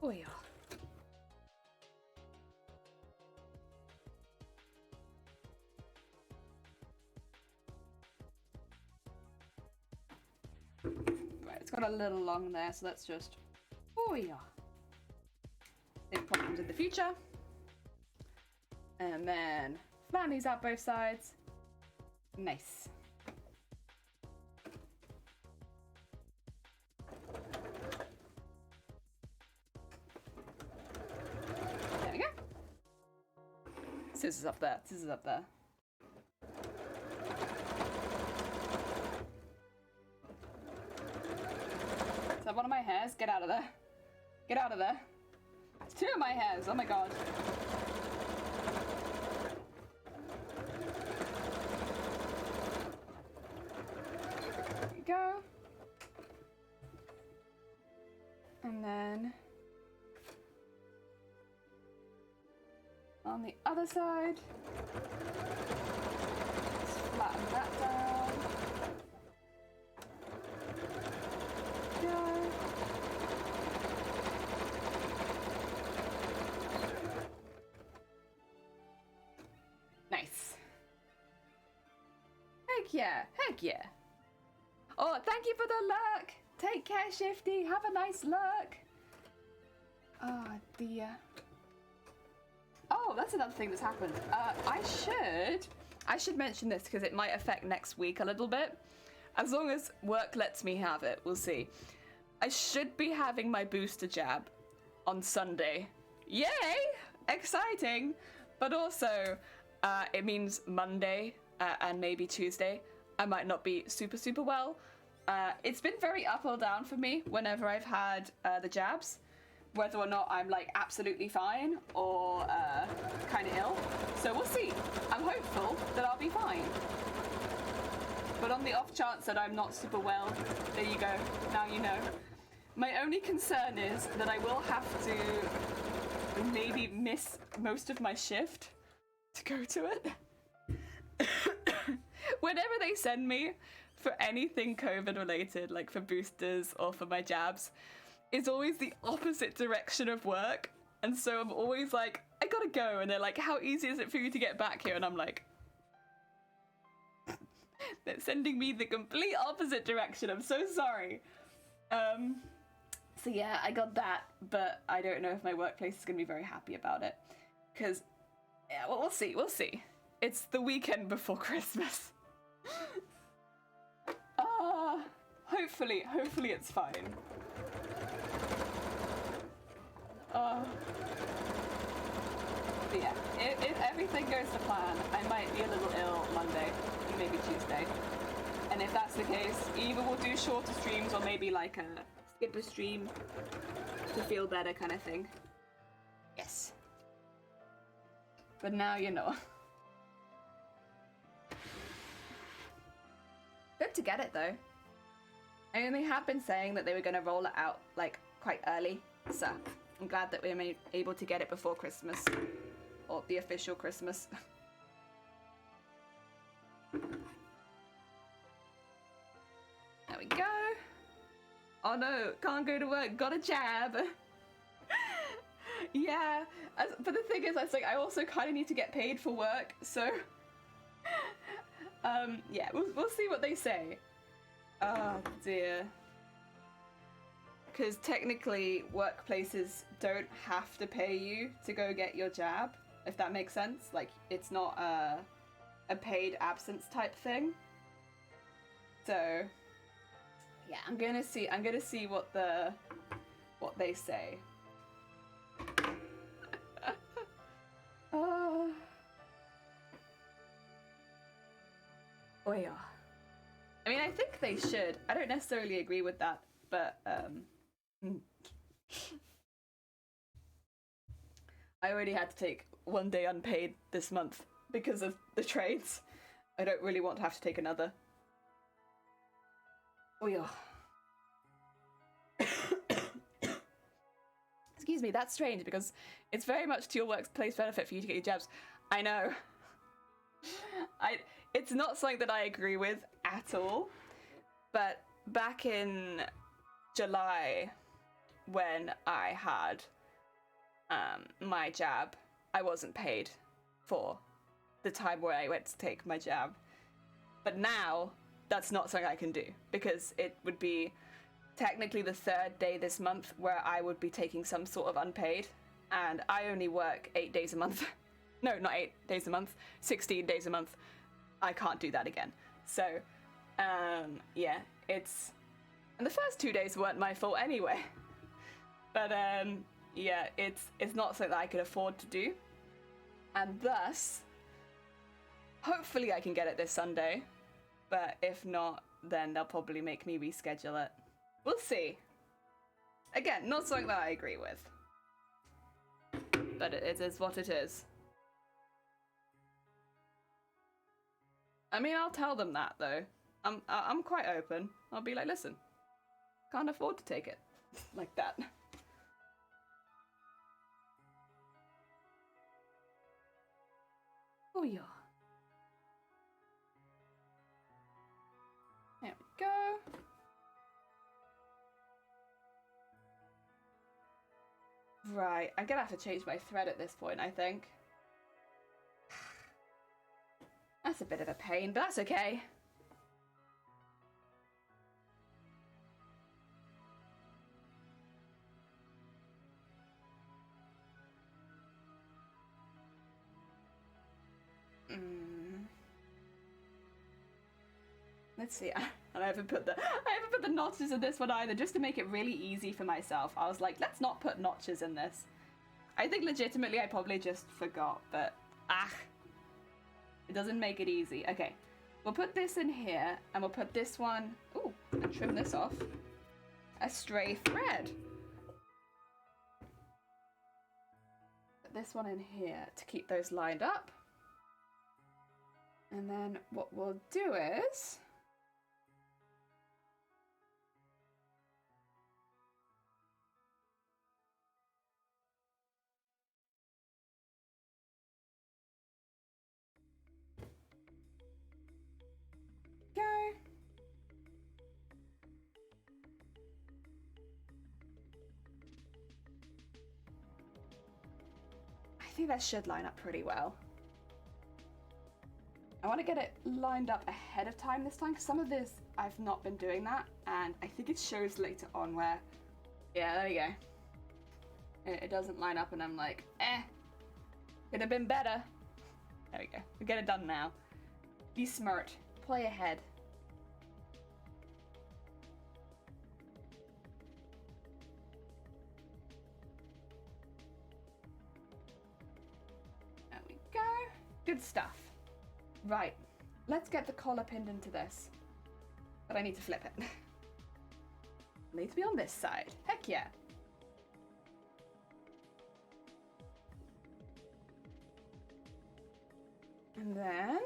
Oh yeah. Right, it's got a little long there, so let's just, oh yeah. Same problems in the future. And then flatten these out both sides. Nice. There we go. Scissors up there, scissors up there. Is that one of my hairs? Get out of there. Get out of there. It's two of my hairs, oh my god. There we go. And then On the other side, just flatten that down. Go. Nice. Heck yeah, heck yeah. Oh, thank you for the lurk. Take care, Shifty. Have a nice lurk. Oh dear. Oh, that's another thing that's happened. I should mention this because it might affect next week a little bit. As long as work lets me have it, we'll see. I should be having my booster jab on Sunday. Yay! Exciting! But also, it means Monday and maybe Tuesday, I might not be super well. It's been very up or down for me whenever I've had the jabs, whether or not I'm like absolutely fine or kind of ill. So we'll see. I'm hopeful that I'll be fine. But on the off chance that I'm not super well, there you go. Now you know. My only concern is that I will have to maybe miss most of my shift to go to it. Whenever they send me for anything COVID related, like for boosters or for my jabs, it's always the opposite direction of work. And so I'm always like, I gotta go. And they're like, how easy is it for you to get back here? And I'm like, they're sending me the complete opposite direction. I'm so sorry. So yeah, I got that, but I don't know if my workplace is gonna be very happy about it. Because, yeah, well, we'll see, we'll see. It's the weekend before Christmas. Hopefully it's fine. But yeah, if everything goes to plan, I might be a little ill Monday, maybe Tuesday. And if that's the case, either we'll do shorter streams or maybe like a skip a stream to feel better kind of thing. Yes. But now you know. Good to get it though. I mean, they have been saying that they were going to roll it out like quite early, so I'm glad that we were able to get it before Christmas, or the official Christmas. There we go. Oh no, can't go to work, got a jab. Yeah, but the thing is, it's like I also kind of need to get paid for work, so yeah, we'll see what they say. Oh dear. Because technically workplaces don't have to pay you to go get your jab, if that makes sense. Like, it's not a paid absence type thing. So yeah, I'm gonna see what they say. Oh yeah. I mean, I think they should. I don't necessarily agree with that, but I already had to take one day unpaid this month because of the trades. I don't really want to have to take another. Oh yeah. Excuse me, that's strange because it's very much to your workplace benefit for you to get your jabs. I know. It's not something that I agree with at all, but back in July when I had my jab, I wasn't paid for the time where I went to take my jab. But now that's not something I can do because it would be technically the third day this month where I would be taking some sort of unpaid, and I only work 8 days a month. No, not 8 days a month, 16 days a month. I can't do that again. So, yeah, it's... And the first 2 days weren't my fault anyway. But, yeah, it's not something that I could afford to do. And thus, hopefully I can get it this Sunday. But if not, then they'll probably make me reschedule it. We'll see. Again, not something that I agree with. But it is what it is. I mean, I'll tell them that though. I'm quite open. I'll be like, listen, can't afford to take it like that. Oh yeah. There we go. Right, I'm gonna have to change my thread at this point, I think. That's a bit of a pain, but that's okay. Let's see. I haven't put the notches in this one either, just to make it really easy for myself. I was like, let's not put notches in this. I think legitimately I probably just forgot, but it doesn't make it easy. Okay, we'll put this in here, and we'll put this one. Ooh, and trim this off. A stray thread. Put this one in here to keep those lined up. And then what we'll do is go. I think that should line up pretty well. I want to get it lined up ahead of time this time, because some of this I've not been doing that, and I think it shows later on where, yeah, there you go. It doesn't line up and I'm like, could have been better. There we go. We get it done now. Be smart. Play ahead. There we go. Good stuff. Right. Let's get the collar pinned into this. But I need to flip it. It needs to be on this side. Heck yeah. And then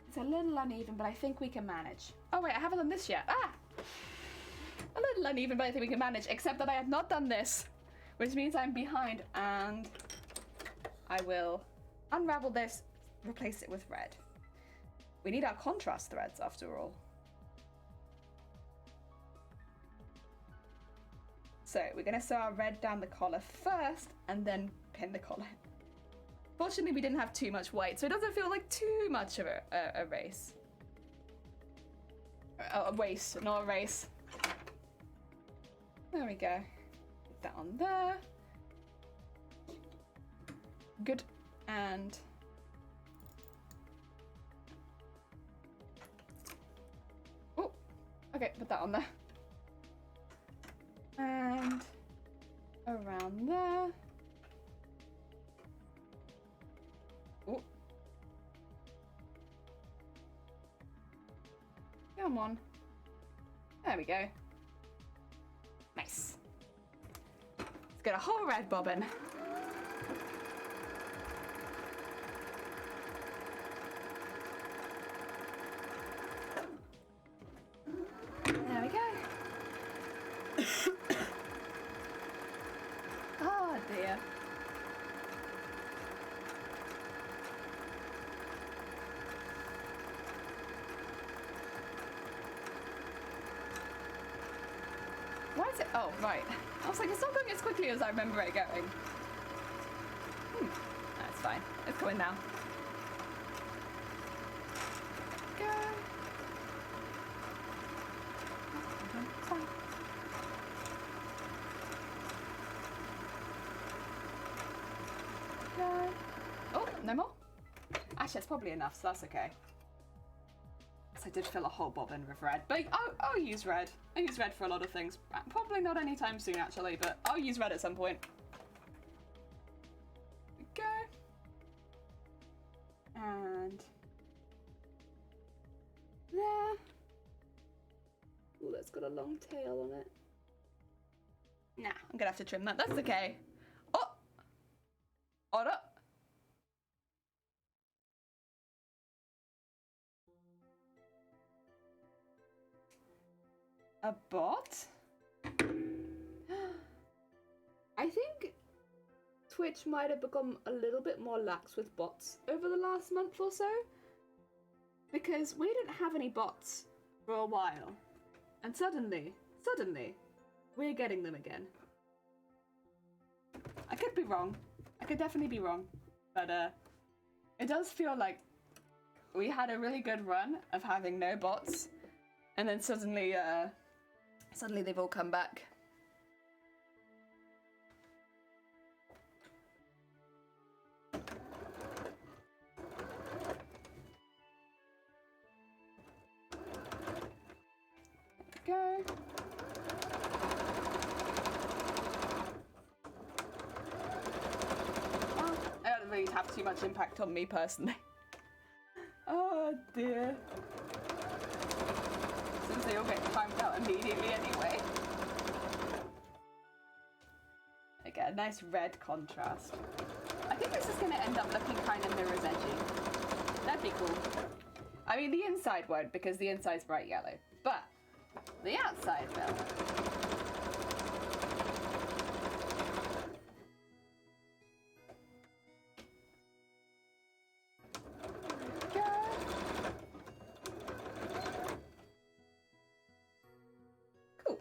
it's a little uneven, but I think we can manage. Oh wait, I haven't done this yet. A little uneven, but I think we can manage, except that I have not done this, which means I'm behind, and I will unravel this, replace it with red. We need our contrast threads after all. So we're gonna sew our red down the collar first and then pin the collar. Fortunately, we didn't have too much white, so it doesn't feel like too much of a race. A waste, not a race. There we go. Put that on there. Good. And oh, okay, put that on there. And around there. Oh. Come on. There we go. Nice. Let's get a whole red bobbin. There we go. Oh dear. Why is it? Oh, right. I was like, it's not going as quickly as I remember it going. That's fine. It's going now. Go. Go. Oh, no more? Actually, it's probably enough, so that's okay. I did fill a whole bobbin with red, but I'll use red. I use red for a lot of things. Probably not anytime soon, actually, but I'll use red at some point. Okay. And got a long tail on it. Nah, I'm gonna have to trim that. That's okay. Oh! Hold up. A bot? I think Twitch might have become a little bit more lax with bots over the last month or so. Because we didn't have any bots for a while. And suddenly, we're getting them again. I could be wrong. I could definitely be wrong. But it does feel like we had a really good run of having no bots. And then suddenly they've all come back. Go. Oh, I don't really have too much impact on me personally. Oh dear. Since they all get timed out immediately anyway. Again, nice red contrast. I think this is going to end up looking kind of mirror's edgy. That'd be cool. I mean, the inside won't because the inside's bright yellow, but the outside will. Cool.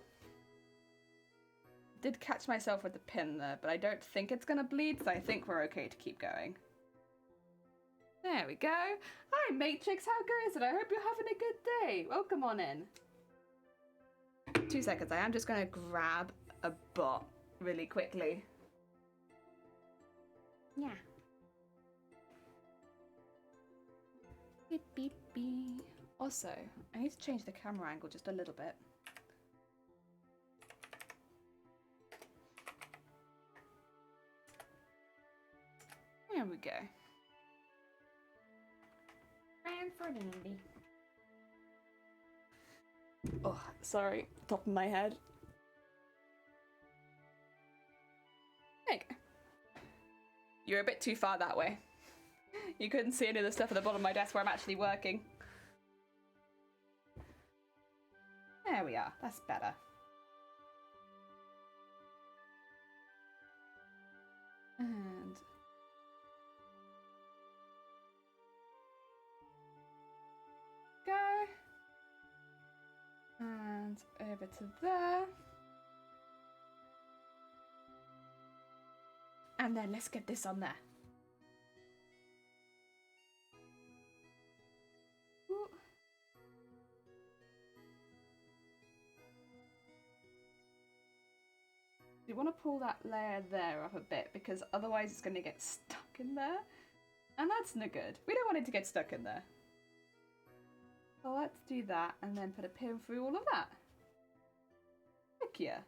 Did catch myself with the pin there, but I don't think it's gonna bleed, so I think we're okay to keep going. There we go. Hi, Matrix. How goes it? I hope you're having a good day. Welcome on in. 2 seconds. I am just going to grab a bot really quickly. Yeah. Beep, beep, beep. Also, I need to change the camera angle just a little bit. There we go. Oh, sorry, top of my head. There you go. You're a bit too far that way. You couldn't see any of the stuff at the bottom of my desk where I'm actually working. There we are, that's better. And go. And over to there. And then let's get this on there. Ooh. You want to pull that layer there up a bit because otherwise it's going to get stuck in there. And that's no good. We don't want it to get stuck in there. So let's do that and then put a pin through all of that. Heck yeah.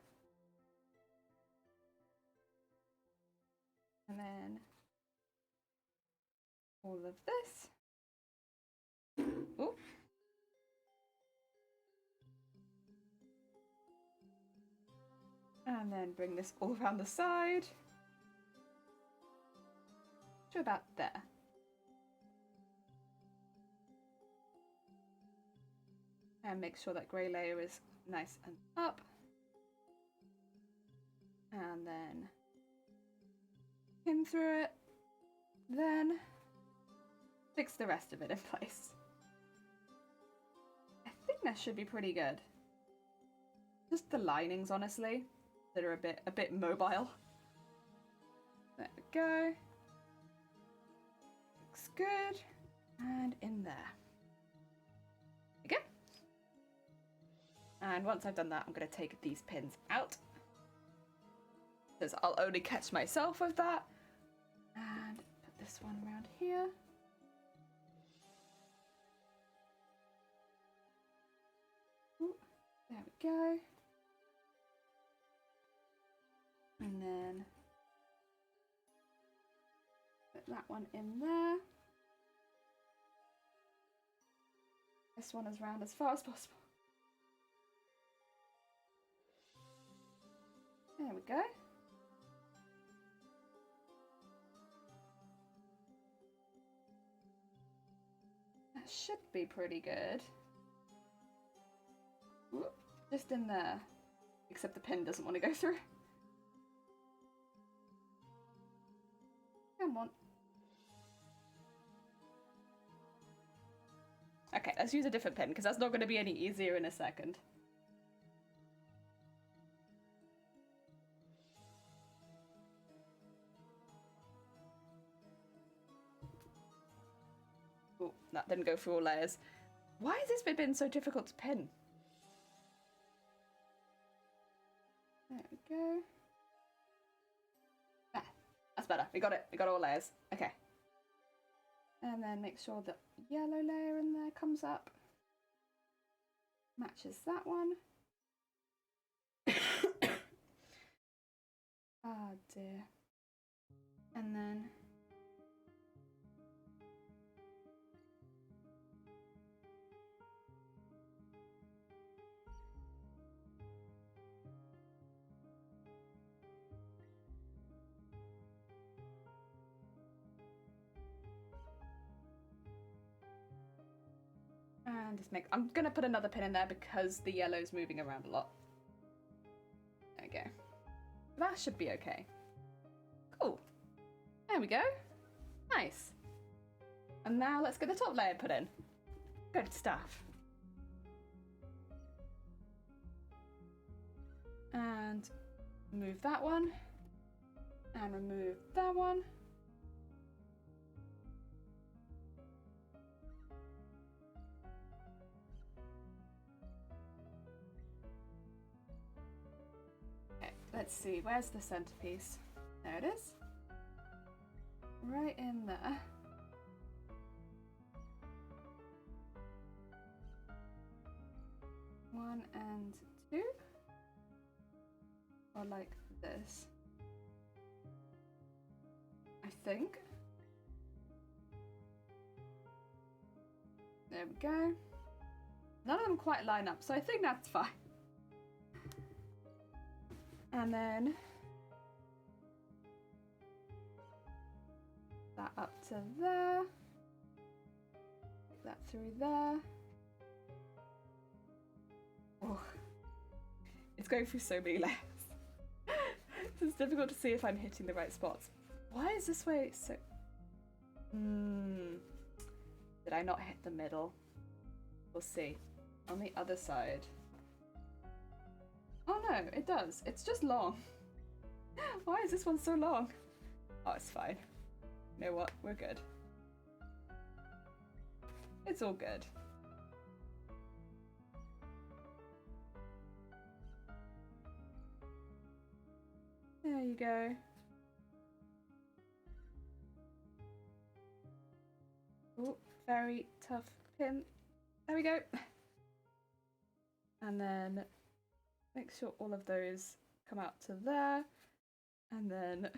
And then all of this. Ooh. And then bring this all around the side. To about there. And make sure that grey layer is nice and up. And then pin through it. Then fix the rest of it in place. I think that should be pretty good. Just the linings, honestly, that are a bit mobile. There we go. Looks good. And in there. There we go. And once I've done that, I'm going to take these pins out. Because I'll only catch myself with that. And put this one around here. Ooh, there we go. And then put that one in there. This one as round as far as possible. There we go. That should be pretty good. Whoop, just in there. Except the pin doesn't want to go through. Come on. Okay, let's use a different pin, because that's not going to be any easier in a second. Oh, that didn't go through all layers. Why has this bit been so difficult to pin? There we go. Ah, that's better. We got it. We got all layers. Okay. And then make sure the yellow layer in there comes up. Matches that one. Oh dear. And then just make, I'm gonna put another pin in there because the yellow's moving around a lot. There we go. That should be okay. Cool. There we go. Nice. And now let's get the top layer put in. Good stuff. And move that one. And remove that one. Okay, let's see, where's the centerpiece? There it is. Right in there. One and two. Or like this. I think. There we go. None of them quite line up, so I think that's fine. And then that up to there. Take that through there. Oh, it's going through so many layers. It's difficult to see if I'm hitting the right spots. Why is this way so... Did I not hit the middle? We'll see. On the other side. Oh no, it does. It's just long. Why is this one so long? Oh, it's fine. You know what? We're good. It's all good. There you go. Oh, very tough pin. There we go. And then make sure all of those come out to there. And then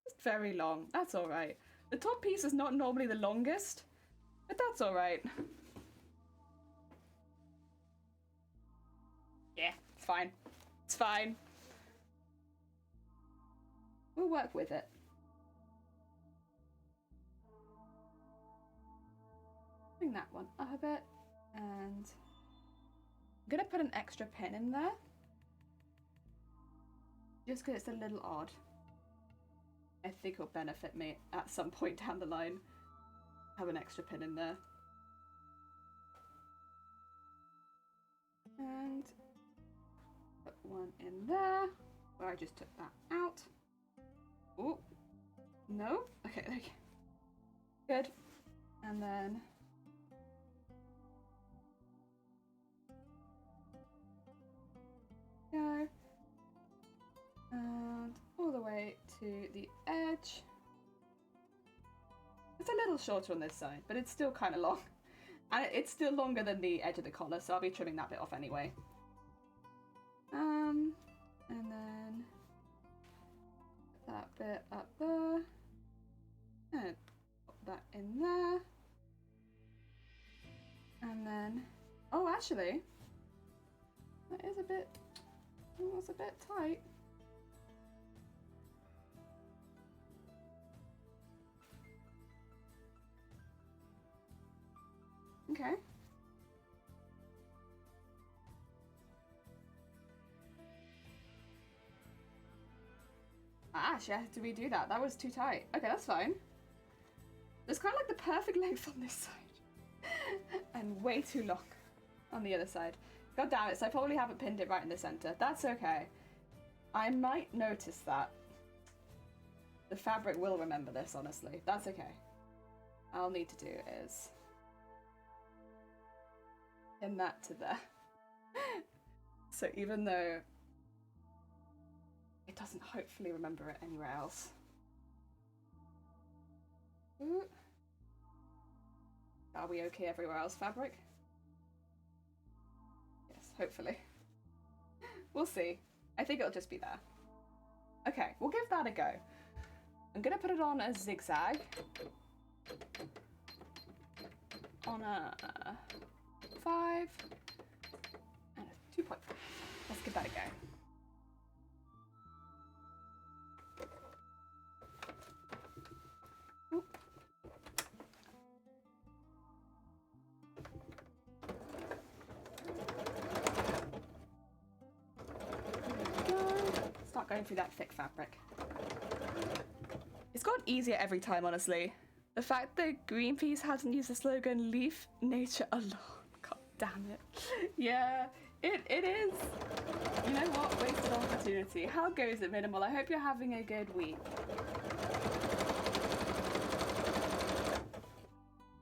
it's very long. That's all right. The top piece is not normally the longest, but that's all right. Yeah, it's fine. It's fine. We'll work with it. Bring that one up a bit, and I'm gonna put an extra pin in there. Just because it's a little odd. I think it'll benefit me at some point down the line. Have an extra pin in there. And put one in there, where I just took that out. Oh, no? Okay, there you go. Good. And then go. And all the way to the edge. It's a little shorter on this side, but it's still kind of long. And it's still longer than the edge of the collar, so I'll be trimming that bit off anyway. And then put that bit up there. And put that in there. And then, oh, actually, that is a bit, oh, that's a bit tight. Okay. Ah, she has to redo that. That was too tight. Okay, that's fine. There's kind of like the perfect length on this side. And way too long on the other side. God damn it, so I probably haven't pinned it right in the center. That's okay. I might notice that. The fabric will remember this, honestly. That's okay. All I'll need to do is pin that to there. So even though it doesn't hopefully remember it anywhere else. Ooh. Are we okay everywhere else, fabric? Yes, hopefully. We'll see. I think it'll just be there. Okay, we'll give that a go. I'm gonna put it on a zigzag. On a 5 and a 2.5. Let's give that a go. Start going through that thick fabric. It's gotten easier every time, honestly. The fact that Greenpeace hasn't used the slogan "Leave nature alone." God damn it. Yeah, it is. You know what? Wasted opportunity. How goes it, Minimal? I hope you're having a good week.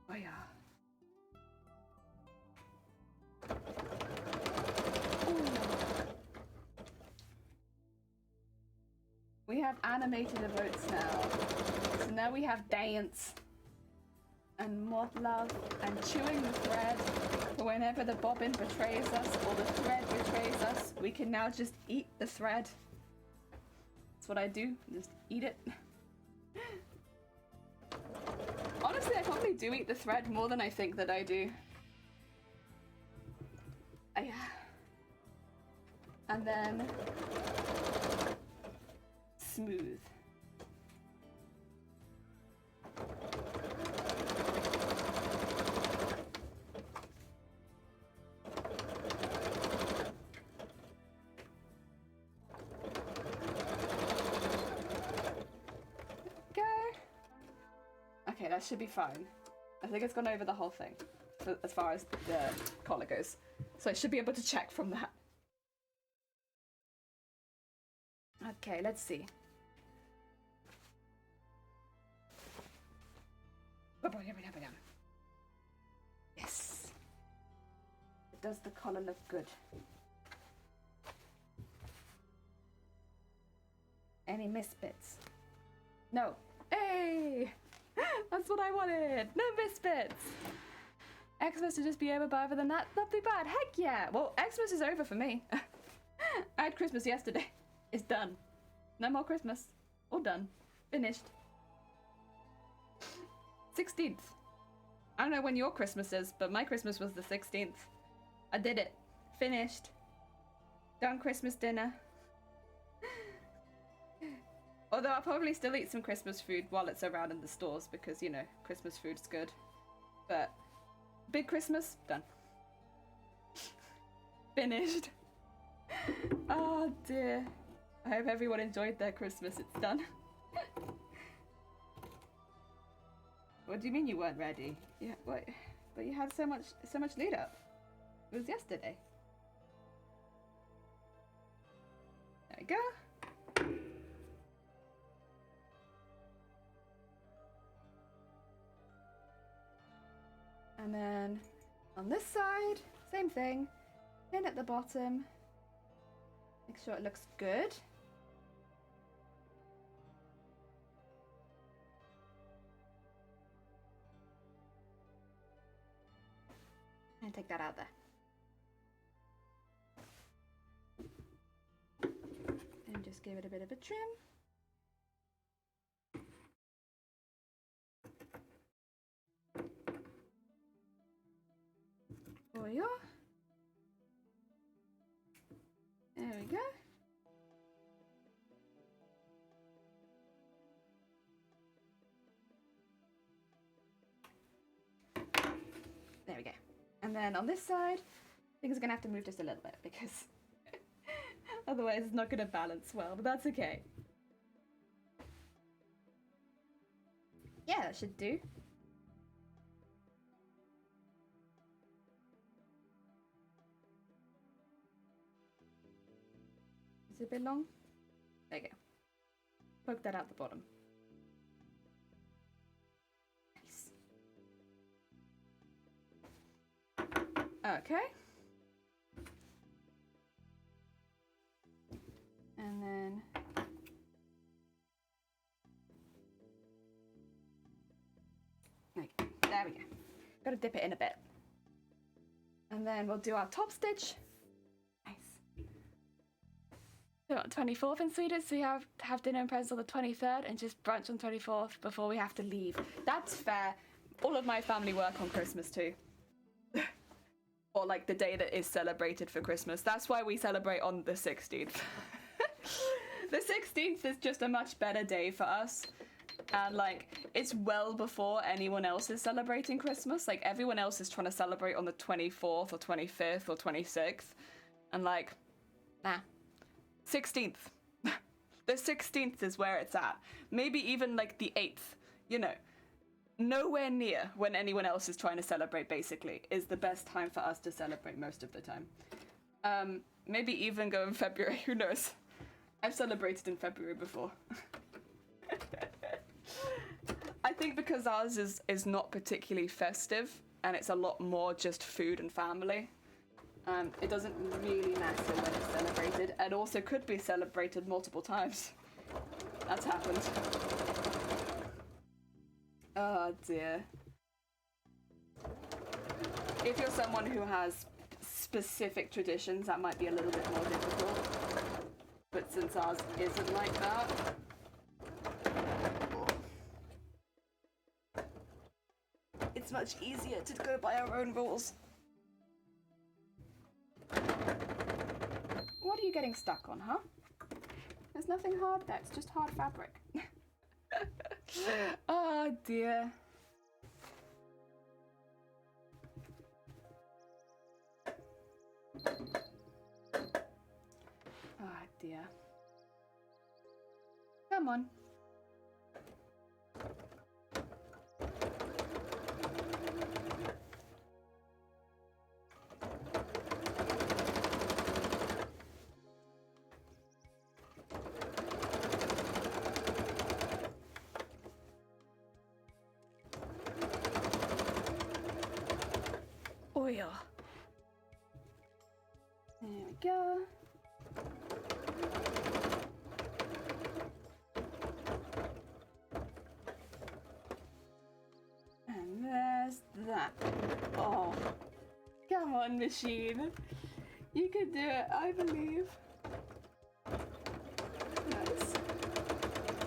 Oh yeah. We have animated emotes now. So now we have dance and mod love and chewing the thread. For whenever the bobbin betrays us or the thread betrays us, we can now just eat the thread. That's what I do, just eat it. Honestly, I probably do eat the thread more than I think that I do. Yeah. And then smooth. Go. Okay, that should be fine. I think it's gone over the whole thing, as far as the collar goes. So I should be able to check from that. Okay, let's see. Yes. Does the collar look good? Any misfits? No. Hey! That's what I wanted! No misfits! Xmas to just be over, but other than that, not too bad. Heck yeah! Well, Xmas is over for me. I had Christmas yesterday. It's done. No more Christmas. All done. Finished. 16th. I don't know when your Christmas is, but my Christmas was the 16th. I did it. Finished. Done Christmas dinner. Although I'll probably still eat some Christmas food while it's around in the stores because, you know, Christmas food's good. But big Christmas, done. Finished. Oh dear. I hope everyone enjoyed their Christmas. It's done. What do you mean you weren't ready? Yeah, what? But you had so much lead up. It was yesterday. There we go. And then on this side, same thing. Pin at the bottom. Make sure it looks good. And take that out there. And just give it a bit of a trim. There we go. There we go. There we go. And then on this side, things are gonna have to move just a little bit because otherwise it's not gonna balance well, but that's okay. Yeah, that should do. Is it a bit long? There you go. Poke that out the bottom. Nice. Okay. And then okay, there we go. Gotta dip it in a bit. And then we'll do our top stitch. Nice. So on 24th in Sweden, so we have dinner and presents on the 23rd and just brunch on 24th before we have to leave. That's fair. All of my family work on Christmas too. Or like the day that is celebrated for Christmas. That's why we celebrate on the 16th. The 16th is just a much better day for us. And like, it's well before anyone else is celebrating Christmas. Like, everyone else is trying to celebrate on the 24th or 25th or 26th. And like, nah. 16th. The 16th is where it's at. Maybe even like the 8th, you know. Nowhere near when anyone else is trying to celebrate, basically, is the best time for us to celebrate most of the time. Maybe even go in February, who knows? I've celebrated in February before. I think because ours is not particularly festive, and it's a lot more just food and family. It doesn't really matter when it's celebrated, and also could be celebrated multiple times. That's happened. Oh dear. If you're someone who has specific traditions, that might be a little bit more difficult. But since ours isn't like that, it's much easier to go by our own rules. What are you getting stuck on, huh? There's nothing hard there, it's just hard fabric. Oh dear. Oh dear. Come on. Oh yeah. There we go. And there's that. Oh, come on, machine. You can do it, I believe. Nice.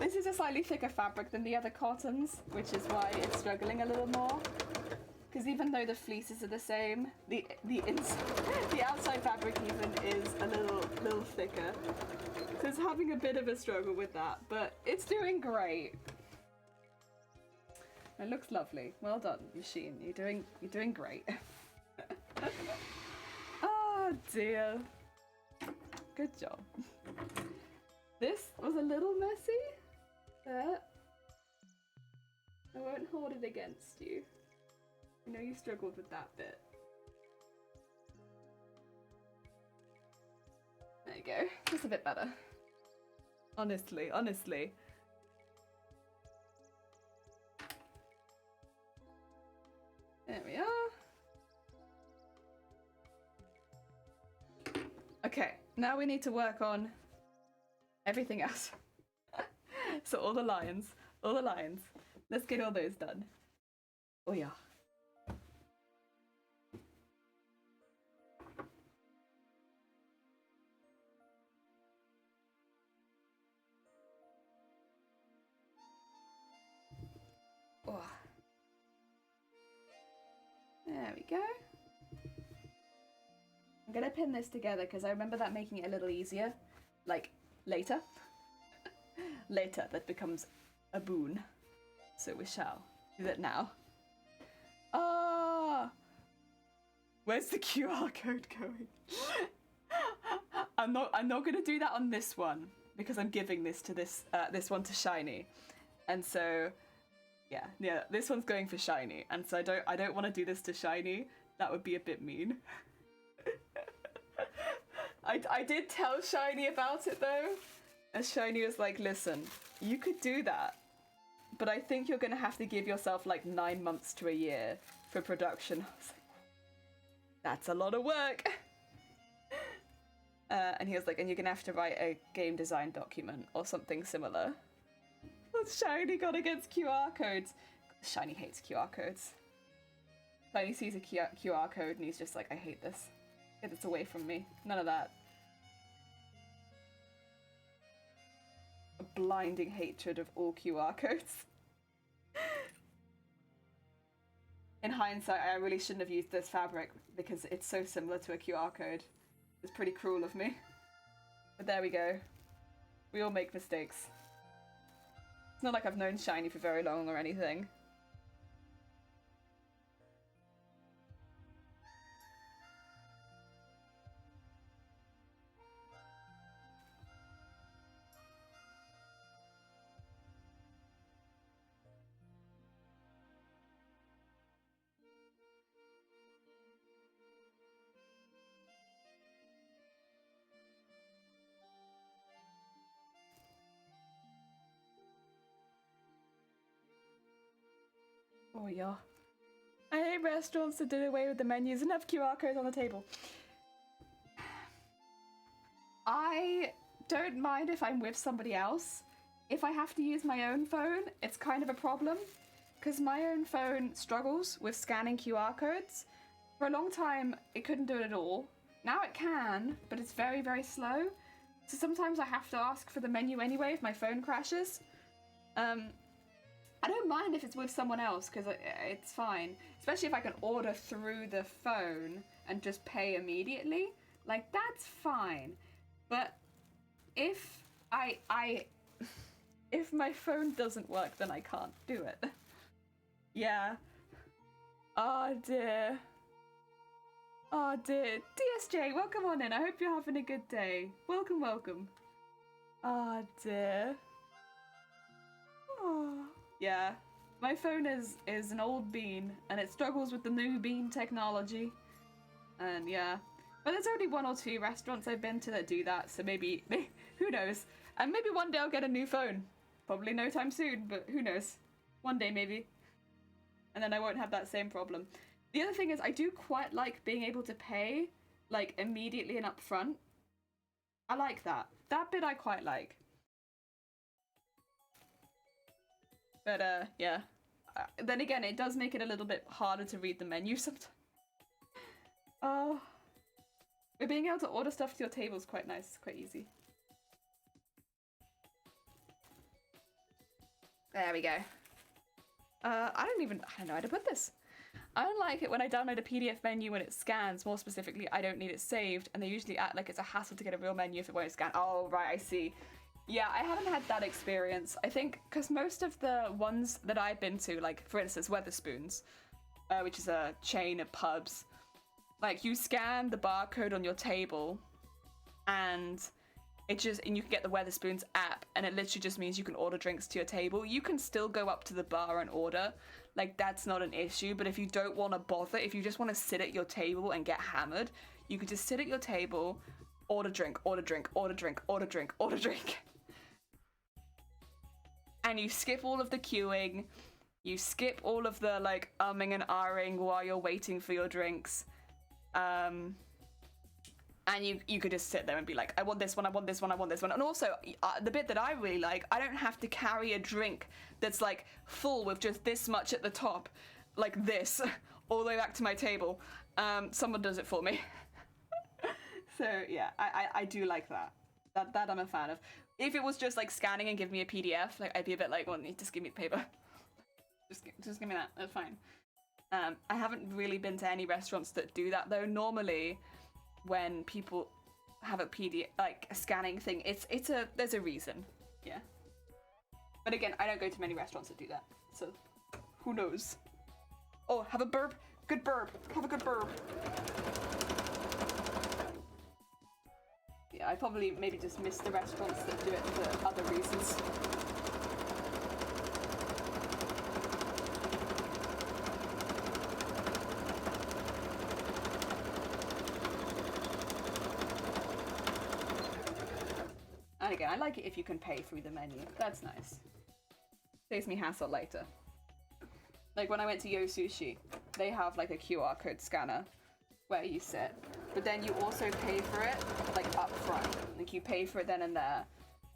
This is a slightly thicker fabric than the other cottons, which is why it's struggling a little more. Because even though the fleeces are the same, the outside fabric even is a little thicker. So it's having a bit of a struggle with that, but it's doing great. It looks lovely. Well done, machine. You're doing great. Oh dear. Good job. This was a little messy, but I won't hold it against you. I know you struggled with that bit. There you go. Just a bit better. Honestly. There we are. Okay, now we need to work on everything else. So all the lines. Let's get all those done. Oh yeah. Oh. There we go. I'm gonna pin this together because I remember that making it a little easier. Like, later. Later, that becomes a boon. So we shall do that now. Ah! Where's the QR code going? I'm not gonna do that on this one because I'm giving this to this one to Shiny, and so yeah, this one's going for Shiny, and so I don't want to do this to Shiny. That would be a bit mean. I did tell Shiny about it though, and Shiny was like, listen, you could do that, but I think you're gonna have to give yourself like 9 months to a year for production. I was like, that's a lot of work. And he was like, and you're gonna have to write a game design document or something similar. What's Shiny got against QR codes? Shiny hates QR codes. Shiny sees a QR code and he's just like, I hate this. Get this away from me. None of that. A blinding hatred of all QR codes. In hindsight, I really shouldn't have used this fabric because it's so similar to a QR code. It's pretty cruel of me. But there we go. We all make mistakes. It's not like I've known Shiny for very long or anything. Oh yeah. I hate restaurants that did away with the menus and have QR codes on the table. I don't mind if I'm with somebody else. If I have to use my own phone, it's kind of a problem because my own phone struggles with scanning QR codes. For a long time, it couldn't do it at all. Now it can, but it's very, very slow. So sometimes I have to ask for the menu anyway if my phone crashes. I don't mind if it's with someone else because it's fine, especially if I can order through the phone and just pay immediately. Like, that's fine. But if if my phone doesn't work, then I can't do it. Yeah. Oh dear. Oh dear. DSJ, welcome on in. I hope you're having a good day. Welcome, welcome. Oh dear. Oh. Yeah, my phone is an old bean, and it struggles with the new bean technology. And yeah, but there's only 1 or 2 restaurants I've been to that do that, so maybe who knows? And maybe one day I'll get a new phone. Probably no time soon, but who knows? One day maybe. And then I won't have that same problem. The other thing is I do quite like being able to pay, like, immediately and upfront. I like that. That bit I quite like. But yeah. Then again, it does make it a little bit harder to read the menu sometimes. Oh. But being able to order stuff to your table is quite nice. It's quite easy. There we go. I don't know how to put this. I don't like it when I download a PDF menu when it scans. More specifically, I don't need it saved, and they usually act like it's a hassle to get a real menu if it won't scan. Oh, right, I see. Yeah, I haven't had that experience. I think because most of the ones that I've been to, like for instance Weatherspoons, which is a chain of pubs, like you scan the barcode on your table, and you can get the Weatherspoons app, and it literally just means you can order drinks to your table. You can still go up to the bar and order, like that's not an issue. But if you don't want to bother, if you just want to sit at your table and get hammered, you could just sit at your table, order drink, order drink, order drink, order drink, order drink. And you skip all of the queuing, you skip all of the like umming and ahhing while you're waiting for your drinks, and you could just sit there and be like, I want this one, I want this one, I want this one. And also, the bit that I really like, I don't have to carry a drink that's like full with just this much at the top, like this, all the way back to my table. Someone does it for me. So yeah, I do like that. That I'm a fan of. If it was just like scanning and give me a PDF, like I'd be a bit like, well, just give me the paper. Just give me that. That's fine. I haven't really been to any restaurants that do that though. Normally, when people have a PDF, like a scanning thing, there's a reason. Yeah. But again, I don't go to many restaurants that do that, so who knows? Oh, have a burp. Good burp. Have a good burp. Yeah, I probably maybe just missed the restaurants that do it for other reasons. And again, I like it if you can pay through the menu. That's nice. Saves me hassle later. Like when I went to Yo Sushi, they have like a QR code scanner where you sit, but then you also pay for it like up front. Like you pay for it then and there,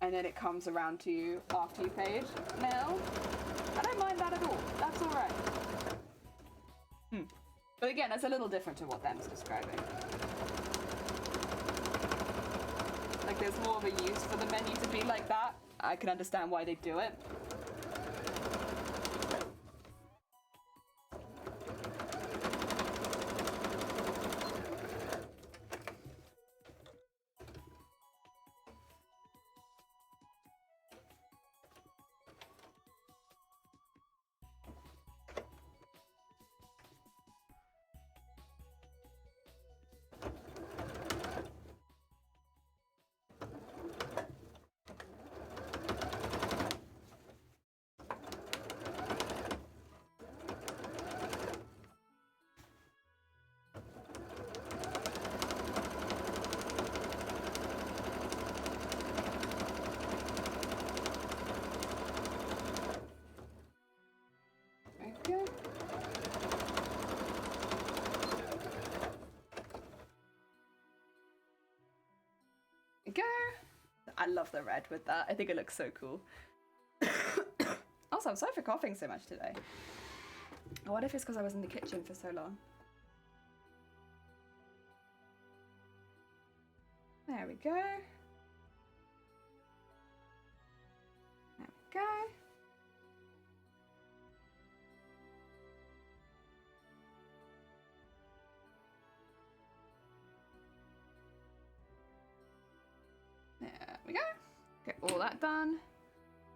and then it comes around to you after you paid. Now, I don't mind that at all. That's all right. But again, that's a little different to what Them's describing. Like there's more of a use for the menu to be like that. I can understand why they do it. Go. I love the red with that. I think it looks so cool. Also, I'm sorry for coughing so much today. I wonder if it's because I was in the kitchen for so long. There we go. There we go. There we go. Get all that done.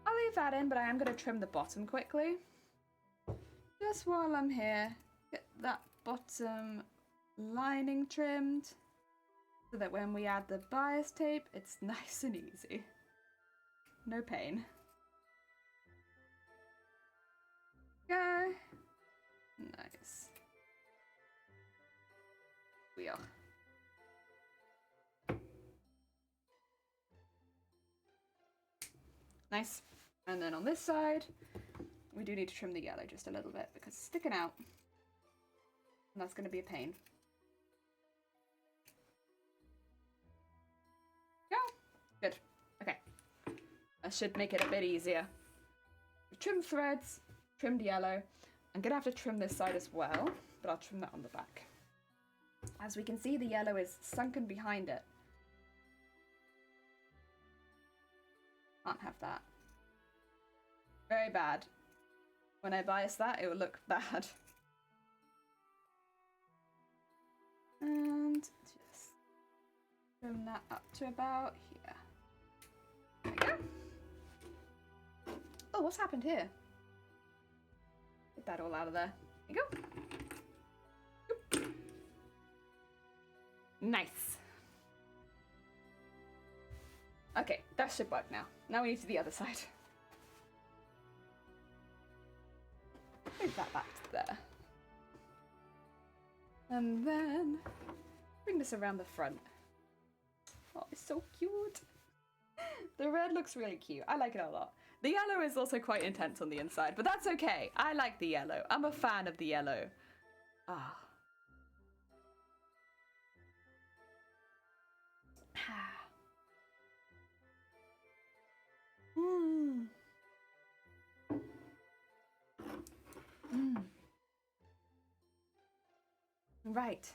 I'll leave that in, but I am going to trim the bottom quickly. Just while I'm here, get that bottom lining trimmed so that when we add the bias tape, it's nice and easy. No pain. Go. Nice. We are. Nice. And then on this side, we do need to trim the yellow just a little bit because it's sticking out. And that's going to be a pain. Go. Good. Okay. That should make it a bit easier. We've trimmed threads, trimmed yellow. I'm going to have to trim this side as well, but I'll trim that on the back. As we can see, the yellow is sunken behind it. Can't have that. Very bad. When I bias that, it will look bad. And just trim that up to about here. There we go. Oh, what's happened here? Get that all out of there. There you go. Oop. Nice. Okay, that should work now. Now we need to the other side. Move that back to there. And then bring this around the front. Oh, it's so cute. The red looks really cute. I like it a lot. The yellow is also quite intense on the inside, but that's okay. I like the yellow. I'm a fan of the yellow. Ah. Mm. Mm. Right.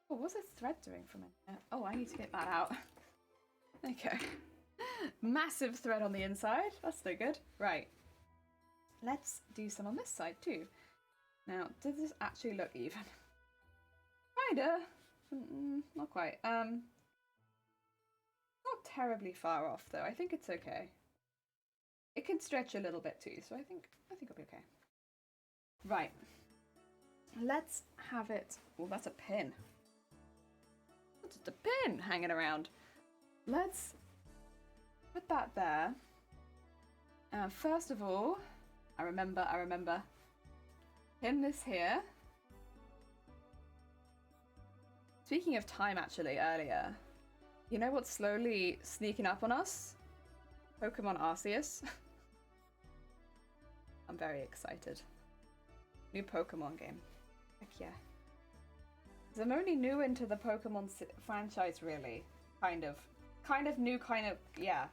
Oh, what's this thread doing from in there? Oh, I need to get that out. Okay. Massive thread on the inside. That's no good. Right. Let's do some on this side too. Now, does this actually look even? Kinda. Not quite. Not terribly far off though. I think it's okay. It can stretch a little bit too, so I think it'll be okay. Right. Let's have it. Oh, that's a pin. just a pin hanging around. Let's put that there. First of all, I remember. Pin this here. Speaking of time, actually, earlier, you know what's slowly sneaking up on us? Pokemon Arceus. I'm very excited. New Pokemon game. Heck yeah. 'Cause I'm only new into the Pokemon franchise, really. Kind of new, yeah.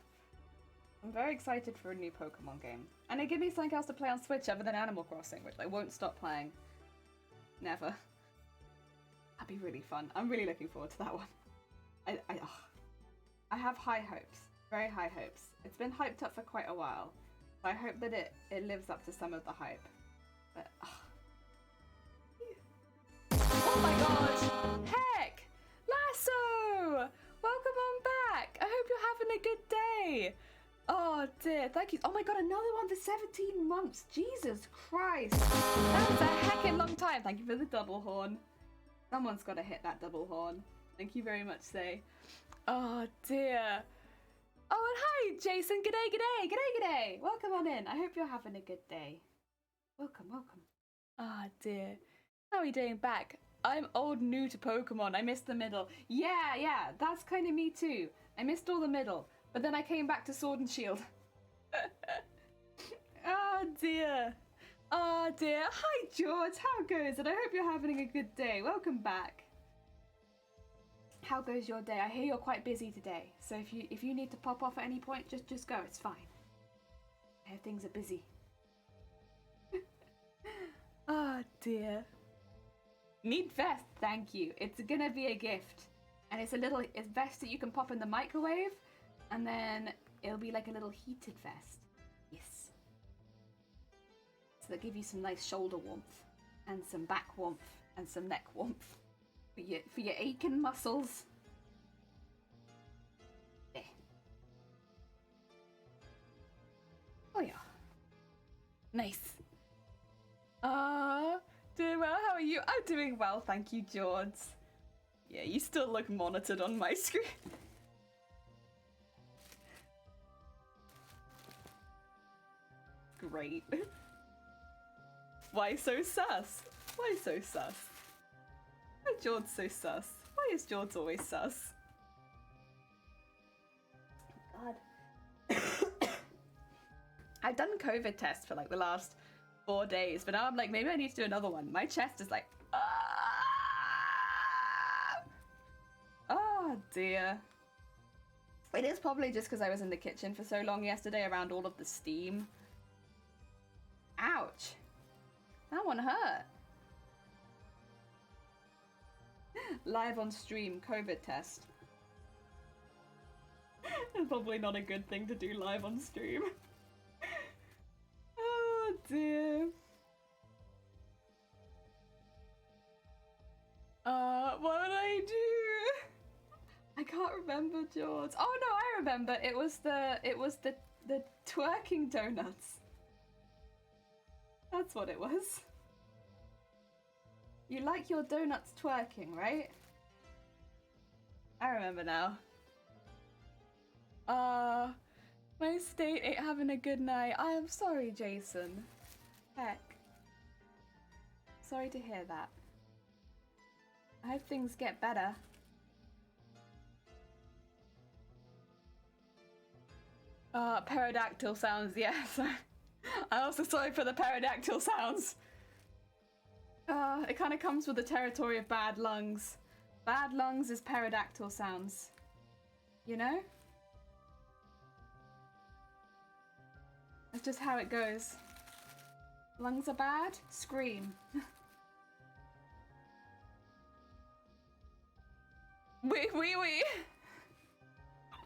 I'm very excited for a new Pokemon game. And it give me something else to play on Switch other than Animal Crossing, which I won't stop playing. Never. That'd be really fun. I'm really looking forward to that one. I have high hopes. Very high hopes. It's been hyped up for quite a while. So I hope that it lives up to some of the hype. But, oh my god! Heck! Lasso! Welcome on back! I hope you're having a good day! Oh dear, thank you. Oh my god, another one for 17 months! Jesus Christ! That's a heckin' long time. Thank you for the double horn. Someone's got to hit that double horn. Thank you very much, Say. Oh dear. Oh, and hi, Jason. G'day. Welcome on in. I hope you're having a good day. Welcome. Ah, dear. How are you doing back? I'm old new to Pokemon. I missed the middle. Yeah, that's kind of me too. I missed all the middle, but then I came back to Sword and Shield. Oh, dear. Hi, George. How goes it? I hope you're having a good day. Welcome back. How goes your day? I hear you're quite busy today, so if you need to pop off at any point, just go. It's fine. I hear things are busy. Oh dear. Need vest, thank you. It's gonna be a gift, and it's vest that you can pop in the microwave, and then it'll be like a little heated vest. Yes. So that give you some nice shoulder warmth, and some back warmth, and some neck warmth. For your aching muscles. There. Oh yeah. Nice. Doing well, how are you? I'm doing well, thank you, George. Yeah, you still look monitored on my screen. Great. Why so sus? Why so sus? Why is George so sus? Why is George always sus? God. I've done COVID tests for like the last 4 days, but now I'm like, maybe I need to do another one. My chest is like, ah! Oh dear. It is probably just because I was in the kitchen for so long yesterday around all of the steam. Ouch. That one hurt. Live on stream, COVID test. Probably not a good thing to do live on stream. Oh dear. What did I do? I can't remember, George. Oh no, I remember. It was the twerking donuts. That's what it was. You like your donuts twerking, right? I remember now. My state ain't having a good night. I am sorry, Jason. Heck. Sorry to hear that. I hope things get better. Pterodactyl sounds, yes. I'm also sorry for the pterodactyl sounds. It kind of comes with the territory of bad lungs. Bad lungs is pterodactyl sounds. You know? That's just how it goes. Lungs are bad? Scream. Wee.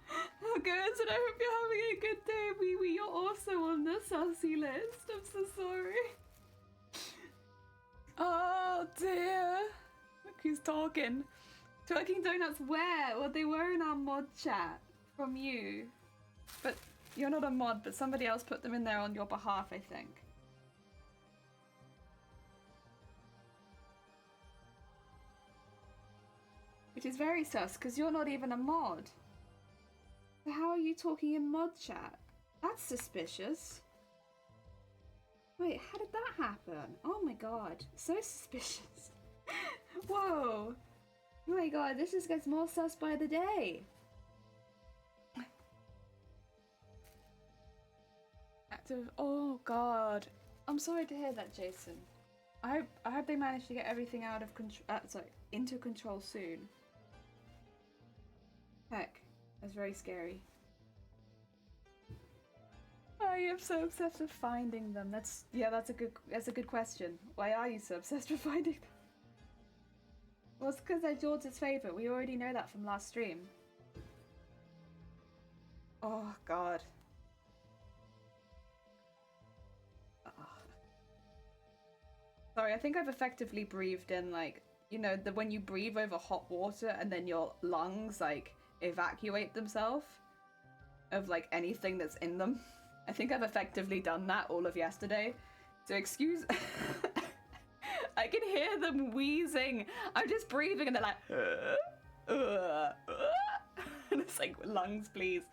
How goes it? I hope you're having a good day. Wee, you're also on the sassy list. I'm so sorry. Oh dear. Look who's talking. Twerking donuts where? Well, they were in our mod chat from you. But you're not a mod, but somebody else put them in there on your behalf, I think. Which is very sus, because you're not even a mod. So how are you talking in mod chat? That's suspicious. Wait, how did that happen? Oh my god, so suspicious. Whoa. Oh my god, this just gets more sus by the day. Active. Oh god. I'm sorry to hear that, Jason. I hope they manage to get everything out of control. Into control soon. Heck, that's very scary. Why are you so obsessed with finding them? That's a good question. Why are you so obsessed with finding them? Well, it's because they're George's favorite. We already know that from last stream. Oh god. Sorry, I think I've effectively breathed in, like, you know, when you breathe over hot water and then your lungs, like, evacuate themselves of, like, anything that's in them. I think I've effectively done that all of yesterday. So excuse... I can hear them wheezing. I'm just breathing and they're like... And it's like, lungs, please.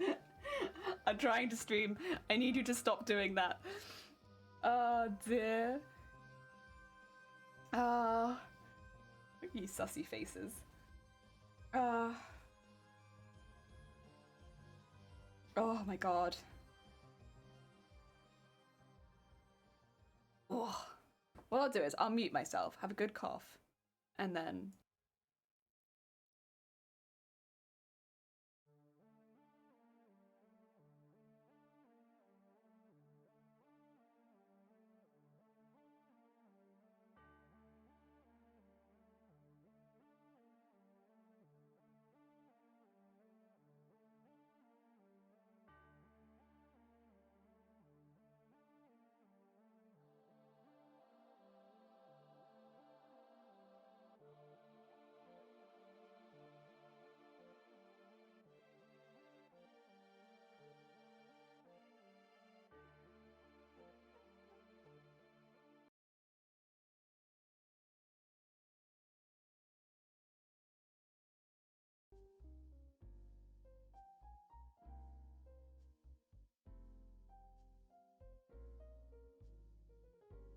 I'm trying to stream. I need you to stop doing that. Oh, dear. You sussy faces. Oh my god. Oh. What I'll do is I'll mute myself, have a good cough, and then...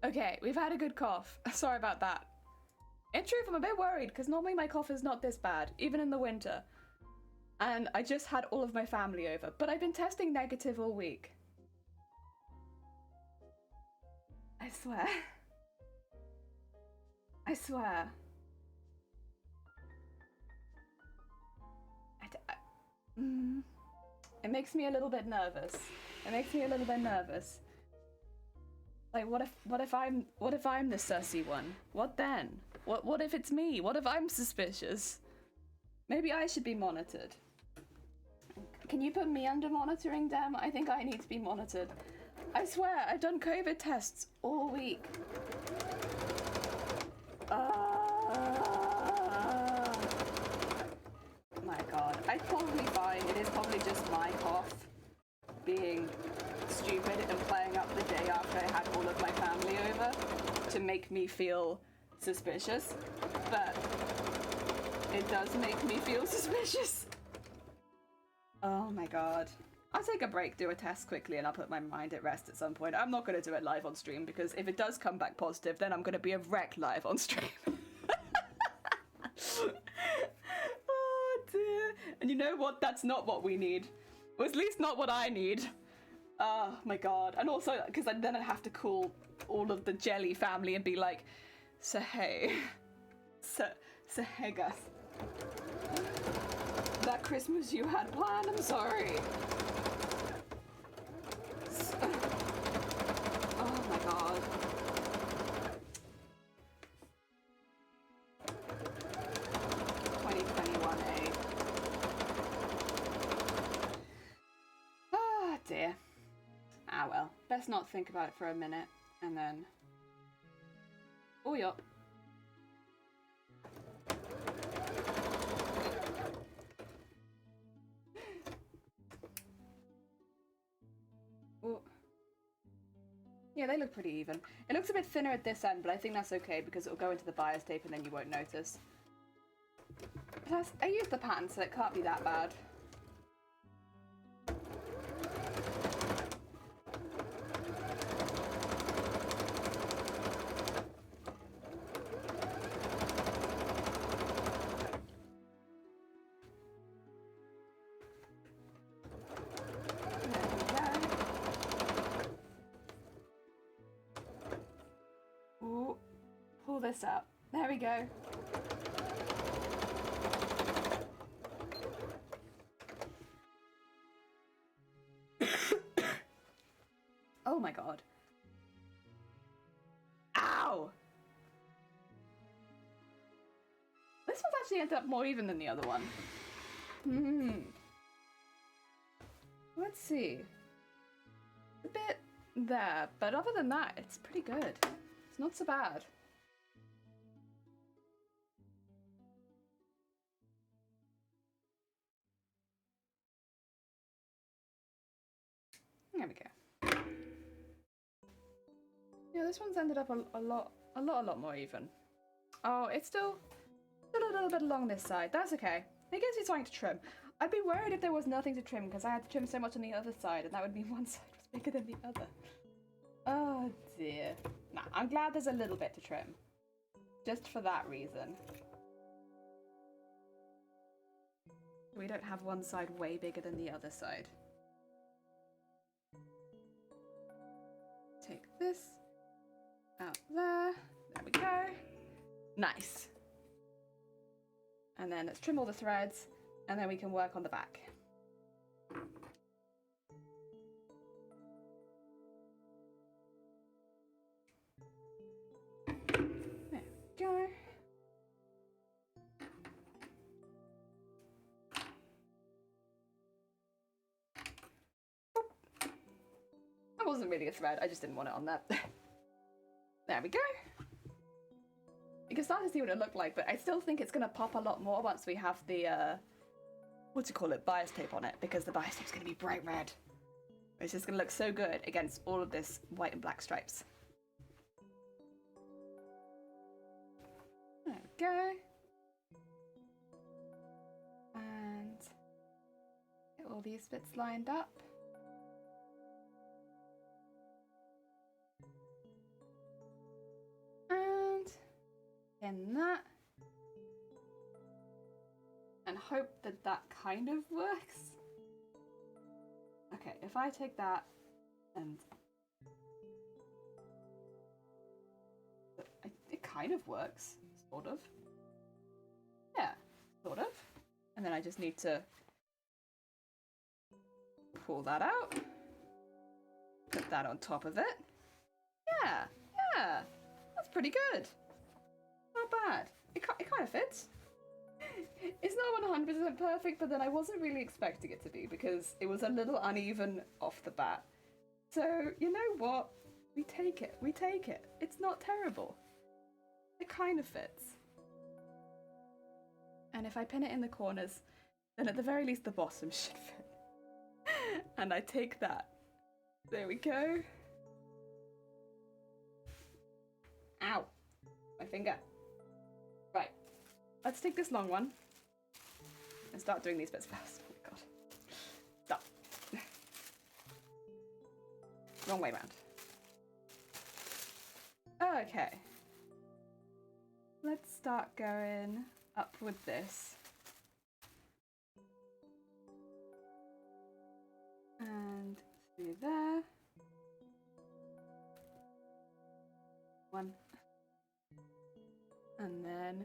Okay, we've had a good cough. Sorry about that. In truth, I'm a bit worried, because normally my cough is not this bad, even in the winter. And I just had all of my family over, but I've been testing negative all week. I swear. I swear. It makes me a little bit nervous. It makes me a little bit nervous. Like, what if I'm the sussy one? What then? What if it's me? What if I'm suspicious? Maybe I should be monitored. Can you put me under monitoring, Dem? I think I need to be monitored. I swear, I've done COVID tests all week. My god. It's probably fine. It is probably just my cough being stupid and playing up the day after I had all of my family over to make me feel suspicious. But it does make me feel suspicious. Oh my god. I'll take a break, do a test quickly, and I'll put my mind at rest at some point. I'm not going to do it live on stream, because if it does come back positive, then I'm going to be a wreck live on stream. Oh dear. And you know what? That's not what we need. Or at least not what I need. Oh my god. And also, because then I'd have to call all of the Jelly family and be like, so hey. So hey guys. That Christmas you had planned, I'm sorry. Oh my god. Ah, dear. Ah well, best not think about it for a minute, and then... Oh, yup. Oh. Yeah, they look pretty even. It looks a bit thinner at this end, but I think that's okay because it'll go into the bias tape and then you won't notice. Plus, I used the pattern, so it can't be that bad. Ooh, pull this up. There we go. Oh my god. Ow! This one's actually ended up more even than the other one. Let's see. A bit there, but other than that, it's pretty good. It's not so bad. There we go. Yeah, this one's ended up a lot more even. Oh, it's still a little bit along this side. That's okay. It gives you something to trim. I'd be worried if there was nothing to trim because I had to trim so much on the other side, and that would mean one side was bigger than the other. Oh dear. Nah, I'm glad there's a little bit to trim. Just for that reason. We don't have one side way bigger than the other side. Take this out there. There we go. Nice. And then let's trim all the threads, and then we can work on the back. There we go. That wasn't really a thread, I just didn't want it on there. There we go. You can start to see what it looked like, but I still think it's going to pop a lot more once we have the, bias tape on it, because the bias tape's going to be bright red. It's just going to look so good against all of this white and black stripes. There we go. And get all these bits lined up. And in that. And hope that that kind of works. Okay, if I take that and it kind of works, sort of. Yeah, sort of. And then I just need to pull that out, put that on top of it. Yeah, that's pretty good. Not bad. It kind of fits. It's not 100% perfect, but then I wasn't really expecting it to be because it was a little uneven off the bat. So, you know what? We take it. We take it. It's not terrible. It kind of fits. And if I pin it in the corners, then at the very least the bottom should fit. And I take that. There we go. Ow. My finger. Right. Let's take this long one and start doing these bits first. Oh my god. Stop. Wrong way round. Okay. Let's start going up with this. And through there. One. And then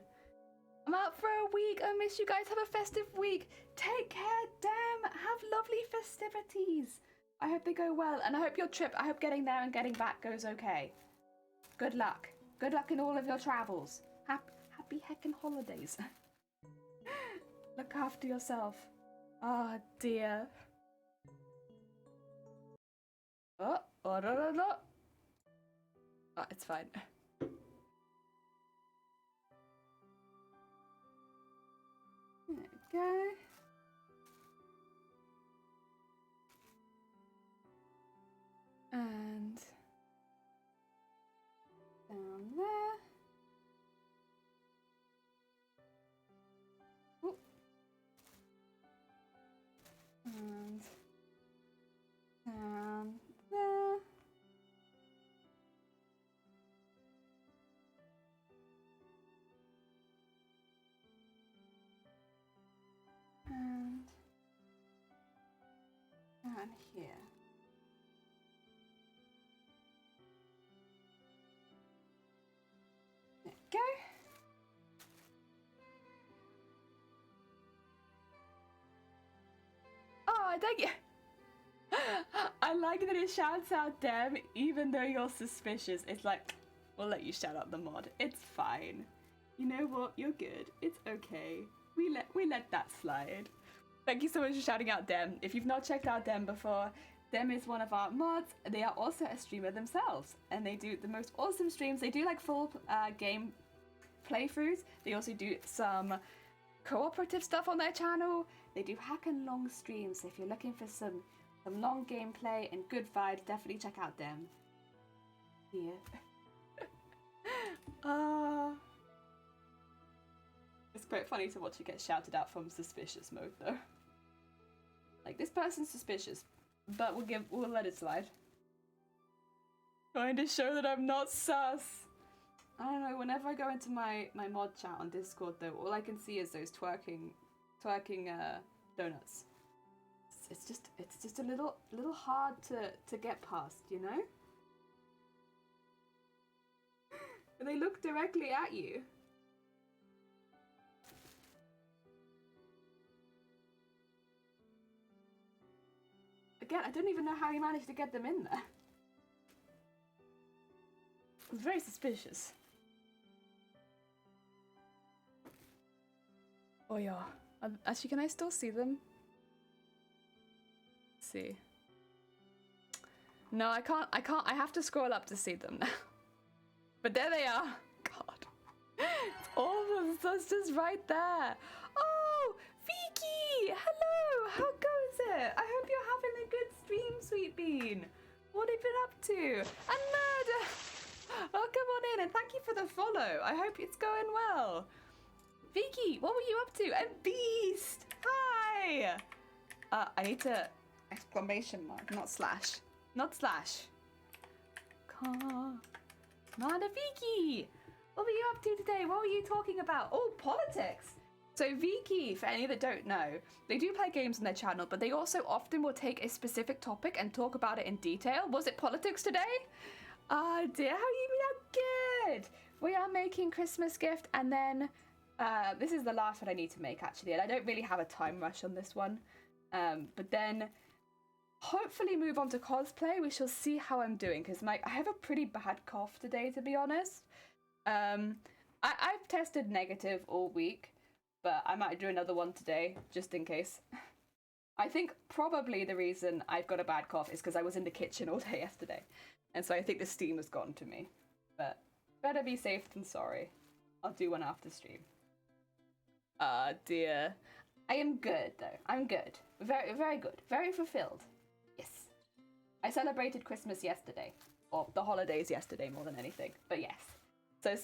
I'm out for a week. I miss you guys. Have a festive week. Take care. Damn. Have lovely festivities. I hope they go well. And I hope your trip, I hope getting there and getting back goes okay. Good luck. Good luck in all of your travels. Happy heckin' holidays. Look after yourself. Oh dear. Oh, it's fine. There we go. And down there. and here. There we go. Oh, thank you. I like that it shouts out Dem even though you're suspicious. It's like, we'll let you shout out the mod. It's fine. You know what? You're good. It's okay. We let that slide. Thank you so much for shouting out Dem. If you've not checked out Dem before, Dem is one of our mods. They are also a streamer themselves, and they do the most awesome streams. They do like full game playthroughs. They also do some cooperative stuff on their channel. They do hack and long streams. So if you're looking for some long gameplay and good vibes, definitely check out Dem. Yeah. It's quite funny to watch you get shouted out from suspicious mode though. Like, this person's suspicious, but we'll let it slide. Trying to show that I'm not sus. I don't know, whenever I go into my mod chat on Discord though, all I can see is those twerking donuts. It's just a little hard to get past, you know? They look directly at you. Again, I don't even know how he managed to get them in there. It was very suspicious. Oh yeah. Actually, can I still see them? Let's see. No, I can't. I have to scroll up to see them now. But there they are. God. It's almost, that's just right there. Oh, Vicky! Hello! How goes it? I hope you're having a good stream, Sweet Bean. What have you been up to? And Murder! Oh, come on in and thank you for the follow. I hope it's going well. Vicky, what were you up to? And Beast! Hi! I need to... exclamation mark, not slash. Not slash. Commander Vicky! What were you up to today? What were you talking about? Oh, politics! So Vicky, for any that don't know, they do play games on their channel, but they also often will take a specific topic and talk about it in detail. Was it politics today? Oh dear, how you been? Good! We are making Christmas gift, and then this is the last one I need to make actually, and I don't really have a time rush on this one. But then hopefully move on to cosplay. We shall see how I'm doing, because I have a pretty bad cough today, to be honest. I've tested negative all week, but I might do another one today, just in case. I think probably the reason I've got a bad cough is because I was in the kitchen all day yesterday. And so I think the steam has gotten to me. But better be safe than sorry. I'll do one after stream. Ah, dear. I am good, though. I'm good. Very, very good. Very fulfilled. Yes. I celebrated Christmas yesterday. Or the holidays yesterday more than anything. But yes. So I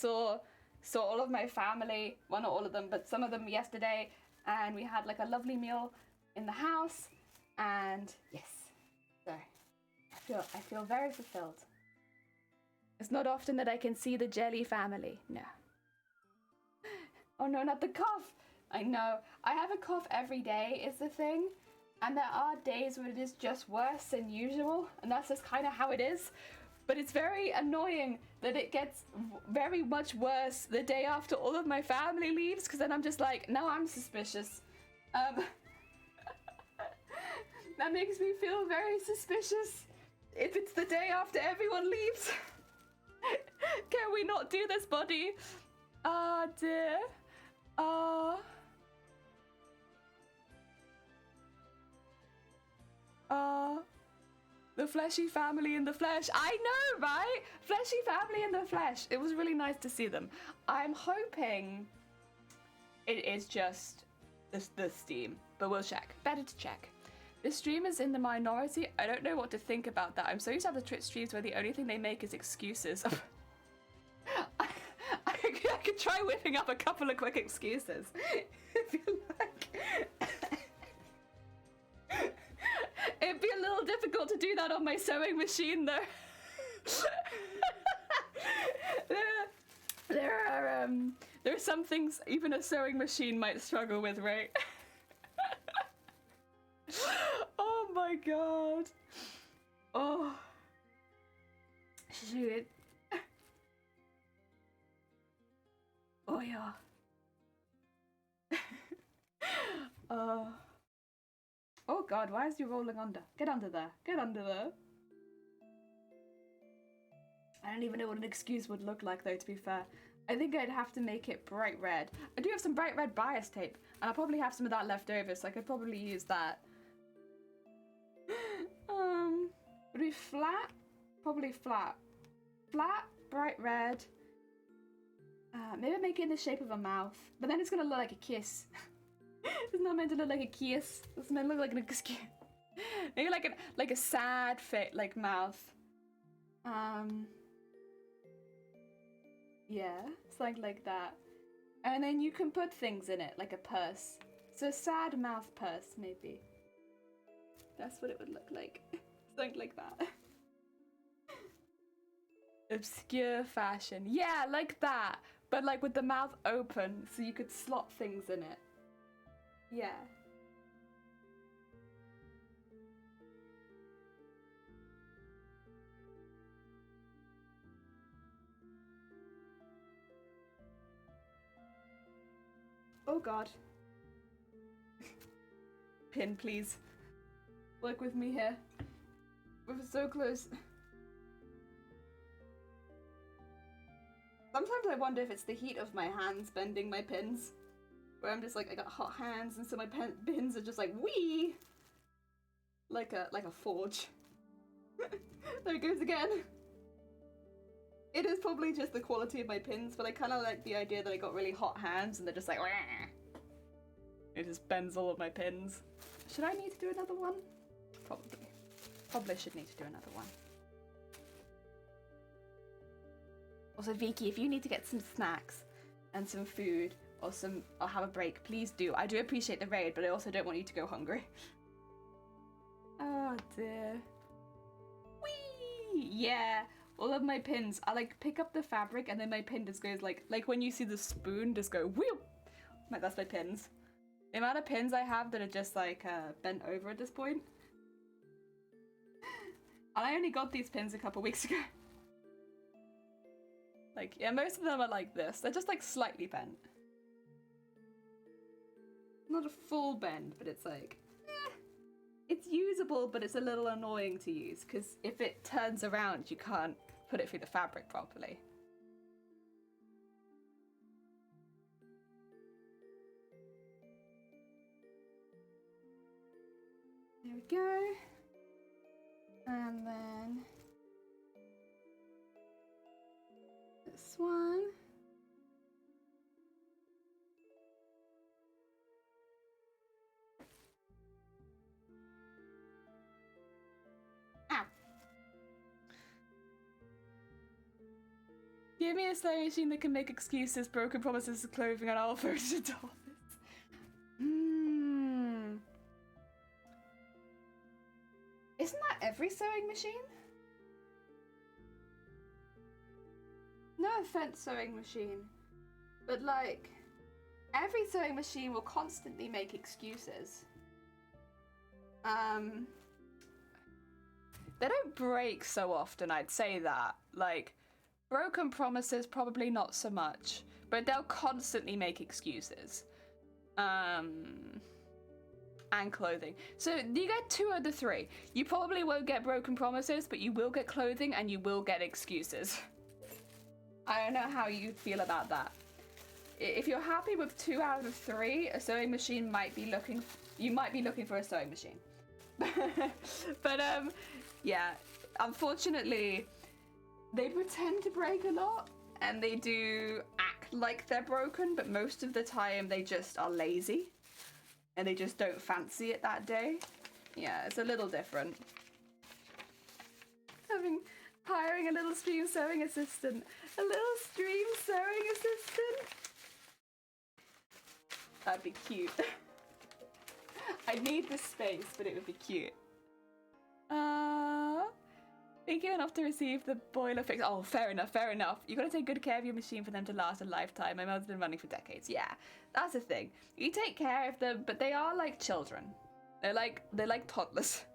saw all of my family. Well, not all of them, but some of them yesterday. And we had like a lovely meal in the house. And yes. So I feel very fulfilled. It's not often that I can see the jelly family. No. Oh no, not the cough. I know. I have a cough every day is the thing. And there are days where it is just worse than usual. And that's just kind of how it is. But it's very annoying that it gets very much worse the day after all of my family leaves. Because then I'm just like, now I'm suspicious. That makes me feel very suspicious. If it's the day after everyone leaves. Can we not do this, buddy? Ah, dear. The fleshy family in the flesh. I know, right? Fleshy family in the flesh. It was really nice to see them. I'm hoping it is just the steam, but we'll check. Better to check. This stream is in the minority. I don't know what to think about that. I'm so used to have the Twitch streams where the only thing they make is excuses. I could try whipping up a couple of quick excuses if you like. It'd be a little difficult to do that on my sewing machine though. There are some things even a sewing machine might struggle with, right? Oh my my god. Oh. Shoot. Oh yeah. Oh god, why is you rolling under? Get under there. Get under there. I don't even know what an excuse would look like though, to be fair. I think I'd have to make it bright red. I do have some bright red bias tape, and I probably have some of that left over, so I could probably use that. Would it be flat? Probably flat. Flat, bright red. Maybe make it in the shape of a mouth, but then it's gonna look like a kiss. It's not meant to look like a kiss. It's meant to look like an excuse. Maybe like a sad like mouth. Yeah, something like that. And then you can put things in it, like a purse. So a sad mouth purse, maybe. That's what it would look like. Something like that. Obscure fashion. Yeah, like that. But like with the mouth open, so you could slot things in it. Yeah. Oh god. Pin, please. Work with me here. We're so close. Sometimes I wonder if it's the heat of my hands bending my pins. Where I'm just like, I got hot hands, and so my pins are just like, wee! Like a forge. There it goes again. It is probably just the quality of my pins, but I kind of like the idea that I got really hot hands and they're just like, wah! It just bends all of my pins. Should I need to do another one? Probably. Probably should need to do another one. Also, Vicky, if you need to get some snacks and some food or have a break, please do. I do appreciate the raid, but I also don't want you to go hungry. Oh dear. Whee! Yeah. All of my pins, I like pick up the fabric and then my pin just goes like when you see the spoon just go wheel. Like that's my pins. The amount of pins I have that are just like bent over at this point. And I only got these pins a couple weeks ago. Like, yeah, most of them are like this. They're just like slightly bent. Not a full bend, but it's like, it's usable, but it's a little annoying to use because if it turns around, you can't put it through the fabric properly. There we go. And then this one. Ow. Give me a sewing machine that can make excuses, broken promises of clothing, and I'll throw it to the office. Isn't that every sewing machine? No offense, sewing machine. But like, every sewing machine will constantly make excuses. They don't break so often, I'd say that. Like, broken promises, probably not so much. But they'll constantly make excuses. And clothing. So you get 2 of the 3. You probably won't get broken promises, but you will get clothing and you will get excuses. I don't know how you feel about that. If you're happy with 2 out of 3, a sewing machine might be looking. You might be looking for a sewing machine. But yeah. Unfortunately, they pretend to break a lot, and they do act like they're broken. But most of the time, they just are lazy. And they just don't fancy it that day. Yeah, it's a little different. Hiring a little stream sewing assistant. A little stream sewing assistant? That'd be cute. I'd need the space, but it would be cute. Thank you enough to receive the boiler fix. Oh, fair enough, fair enough. You gotta take good care of your machine for them to last a lifetime. My mother's been running for decades. Yeah, that's the thing. You take care of them, but they are like children. They're like toddlers.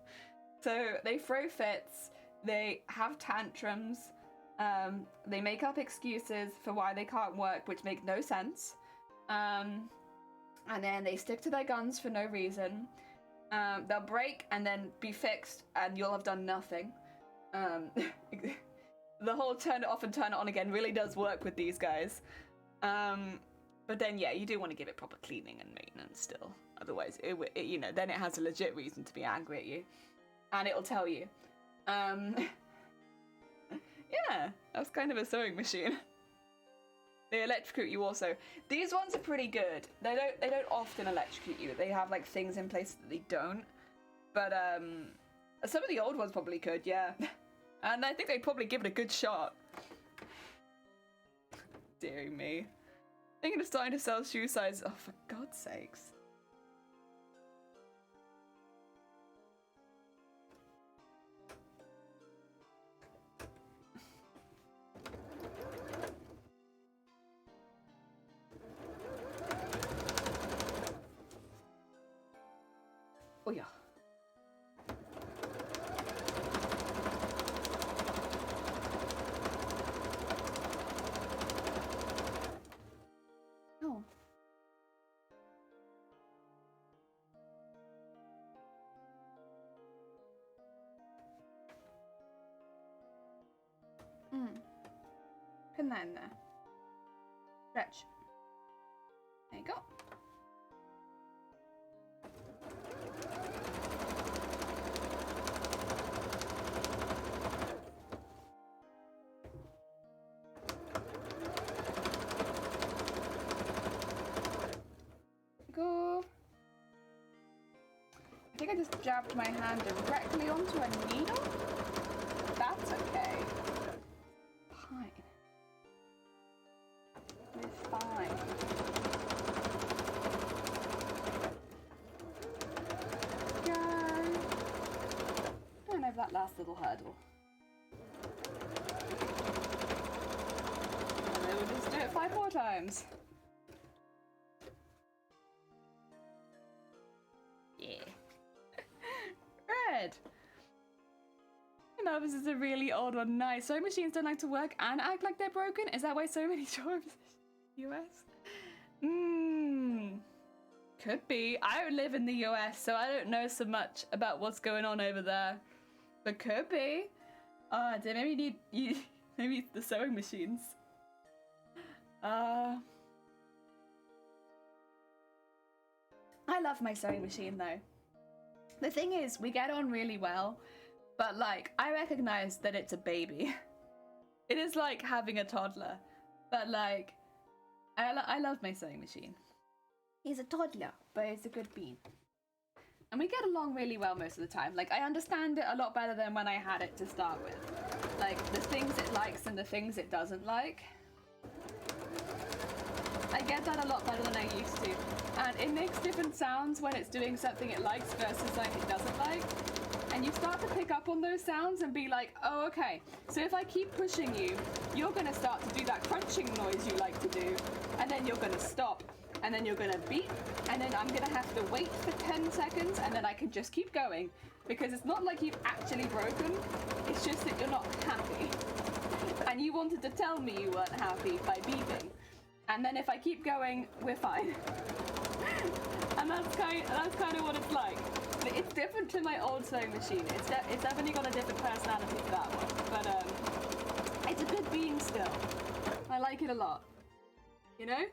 So they throw fits, they have tantrums, they make up excuses for why they can't work, which make no sense. And then they stick to their guns for no reason. They'll break and then be fixed, and you'll have done nothing. The whole turn it off and turn it on again really does work with these guys. But then, yeah, you do want to give it proper cleaning and maintenance still. Otherwise, you know, then it has a legit reason to be angry at you. And it'll tell you. Yeah, that's kind of a sewing machine. They electrocute you also. These ones are pretty good. They don't often electrocute you. They have like things in place that they don't. But some of the old ones probably could, yeah. And I think they'd probably give it a good shot. Dear me. Thinking of starting to sell shoe size. Oh, for God's sakes. Oh yeah. Oh. Pin that in there. Stretch. There you go. Go. I think I just jabbed my hand directly onto a needle. That's okay. Fine. It's fine. Go. And over that last little hurdle. And then we'll just do it 5 more times. Yeah. Red. You know, this is a really old one. Nice. Sewing machines don't like to work and act like they're broken. Is that why so many jobs US? Could be. I don't live in the US, so I don't know so much about what's going on over there. But could be. Oh, maybe maybe it's the sewing machines. I love my sewing machine though. The thing is, we get on really well, but like, I recognize that it's a baby. It is like having a toddler, but like, I love my sewing machine. He's a toddler, but he's a good bean. And we get along really well most of the time. Like, I understand it a lot better than when I had it to start with. Like, the things it likes and the things it doesn't like. I get that a lot better than I used to. And it makes different sounds when it's doing something it likes versus like it doesn't like. And you start to pick up on those sounds and be like, oh, okay, so if I keep pushing you, you're gonna start to do that crunching noise you like to do, and then you're gonna stop, and then you're gonna beep, and then I'm gonna have to wait for 10 seconds, and then I can just keep going. Because it's not like you've actually broken, it's just that you're not happy. And you wanted to tell me you weren't happy by beeping. And then if I keep going, we're fine. And that's kind of what it's like. But it's different to my old sewing machine. It's definitely got a different personality to that one. But it's a good bean still. I like it a lot. You know?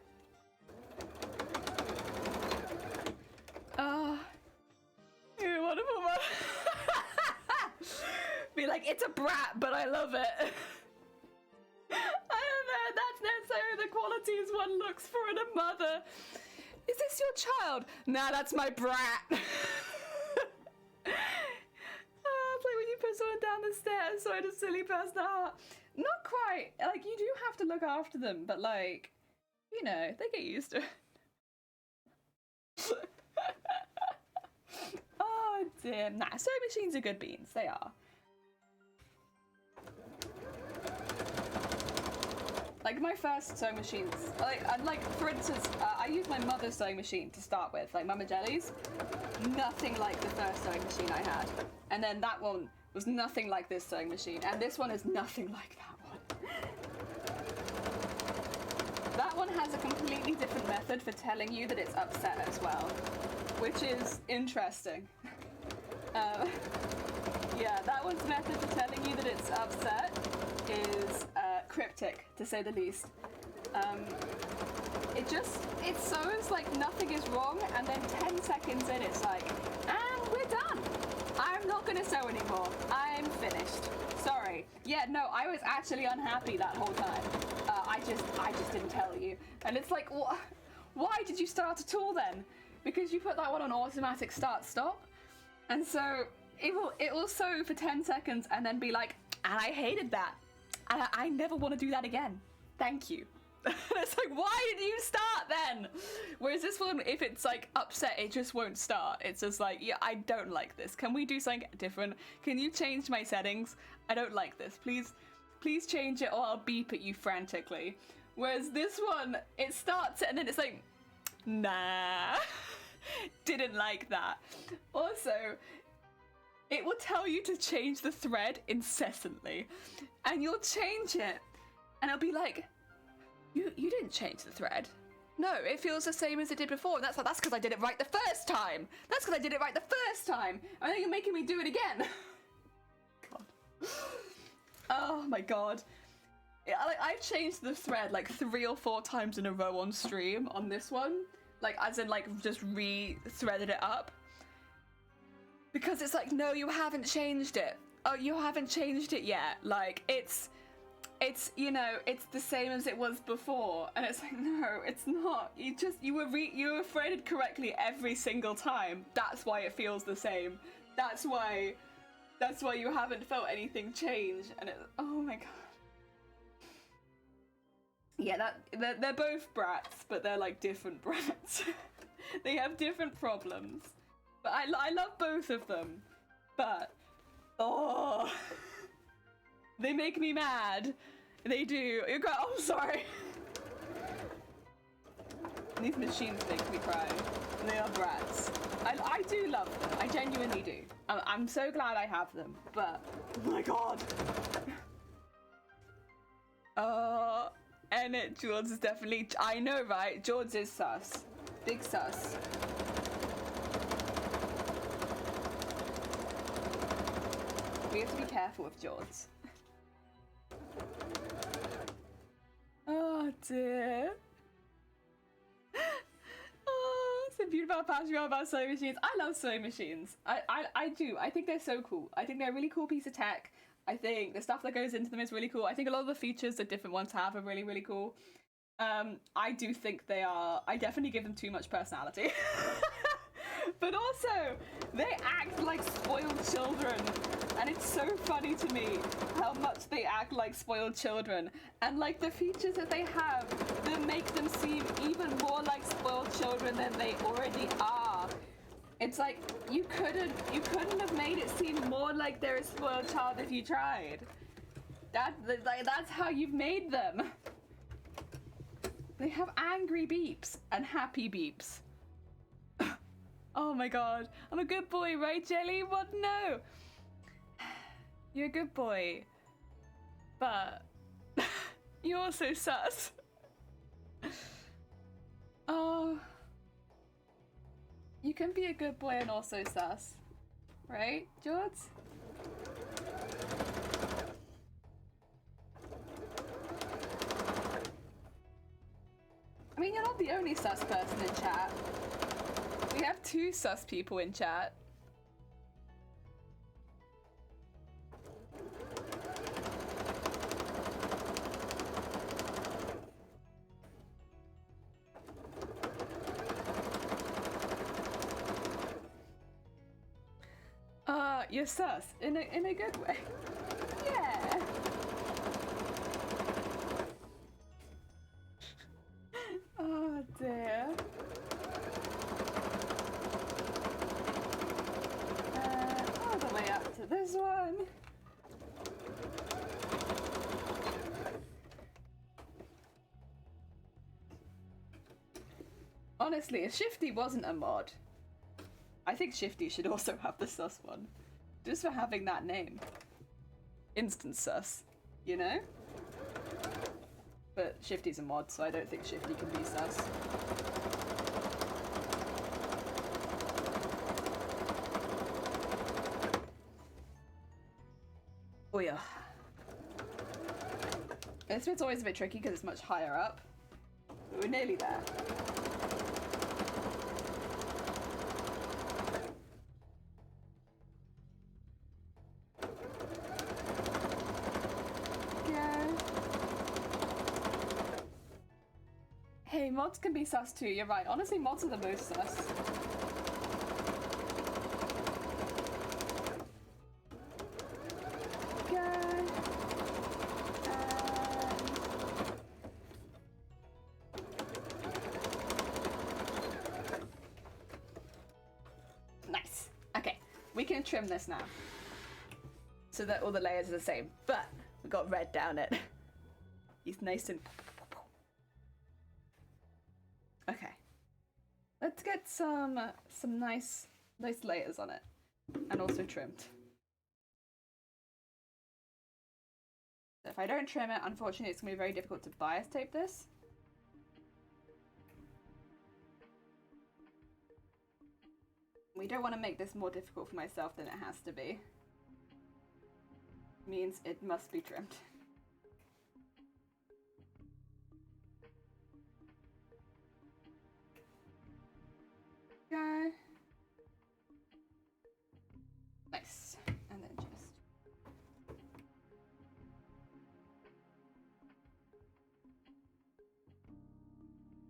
You're a wonderful one. Be like, it's a brat, but I love it. I don't know, that's necessarily the qualities one looks for in a mother. Is this your child? Nah, that's my brat. It's like when you put someone down the stairs, so I had a silly person at heart. Not quite. Like, you do have to look after them, but like, you know, they get used to it. Oh dear. Nah, sewing machines are good beans. They are. Like my first sewing machines, like for instance, I used my mother's sewing machine to start with, like Mama Jelly's. Nothing like the first sewing machine I had. And then that one was nothing like this sewing machine. And this one is nothing like that one. That one has a completely different method for telling you that it's upset as well, which is interesting. Yeah, that one's method for telling you that it's upset is cryptic, to say the least. It sews like nothing is wrong, and then 10 seconds in it's like, and we're done. I'm not gonna sew anymore. I'm finished. Sorry. Yeah, no, I was actually unhappy that whole time. I just didn't tell you. And it's like, why did you start at all then? Because you put that one on automatic start-stop, and so it will sew for 10 seconds and then be like, and I hated that. I never want to do that again. Thank you. And it's like, why did you start then? Whereas this one, if it's like upset, it just won't start. It's just like, yeah, I don't like this. Can we do something different? Can you change my settings? I don't like this. Please change it or I'll beep at you frantically. Whereas this one, it starts and then it's like, nah, didn't like that. Also, it will tell you to change the thread incessantly, and you'll change it, and it'll be like, you didn't change the thread. No, it feels the same as it did before. That's because I did it right the first time. That's because I did it right the first time. And then you're making me do it again. God. Oh my god. Yeah, I've changed the thread like 3 or 4 times in a row on stream on this one. Like, as in like just re-threaded it up. Because it's like, no, you haven't changed it. Oh, you haven't changed it yet. Like, it's, you know, it's the same as it was before. And it's like, no, it's not. You were threaded correctly every single time. That's why it feels the same. That's why you haven't felt anything change. And it, oh my god. Yeah, they're both brats, but they're like different brats. They have different problems. But I love both of them. But, oh, they make me mad. They do. Oh, sorry. These machines make me cry. They are brats. I do love them. I genuinely do. I'm so glad I have them. But, oh my god. And George is definitely, I know, right? George is sus. Big sus. We have to be careful with George. Oh dear. Oh, it's a beautiful passion about sewing machines. I love sewing machines. I do. I think they're so cool. I think they're a really cool piece of tech. I think the stuff that goes into them is really cool. I think a lot of the features that different ones have are really, really cool. I do think they are... I definitely give them too much personality. But also, they act like spoiled children. And it's so funny to me how much they act like spoiled children. And like the features that they have that make them seem even more like spoiled children than they already are. It's like, you couldn't have made it seem more like they're a spoiled child if you tried. That's how you've made them. They have angry beeps and happy beeps. Oh my god. I'm a good boy, right, Jelly? What? No. You're a good boy. But you're also sus. Oh. You can be a good boy and also sus. Right, George? I mean, you're not the only sus person in chat. We have 2 sus people in chat. You're sus in a good way. Yeah. Oh dear. All the way up to this one. Honestly, if Shifty wasn't a mod, I think Shifty should also have the sus one. Just for having that name. Instant sus, you know? But Shifty's a mod, so I don't think Shifty can be sus. Oh yeah. This bit's always a bit tricky because it's much higher up. But we're nearly there. Hey, mods can be sus too, you're right. Honestly, mods are the most sus. Nice. Okay, we can trim this now. So that all the layers are the same, but we got red down it. He's nice and... Okay. Let's get some nice layers on it. And also trimmed. If I don't trim it, unfortunately it's going to be very difficult to bias tape this. We don't want to make this more difficult for myself than it has to be. Means it must be trimmed. Okay. Nice. And then just...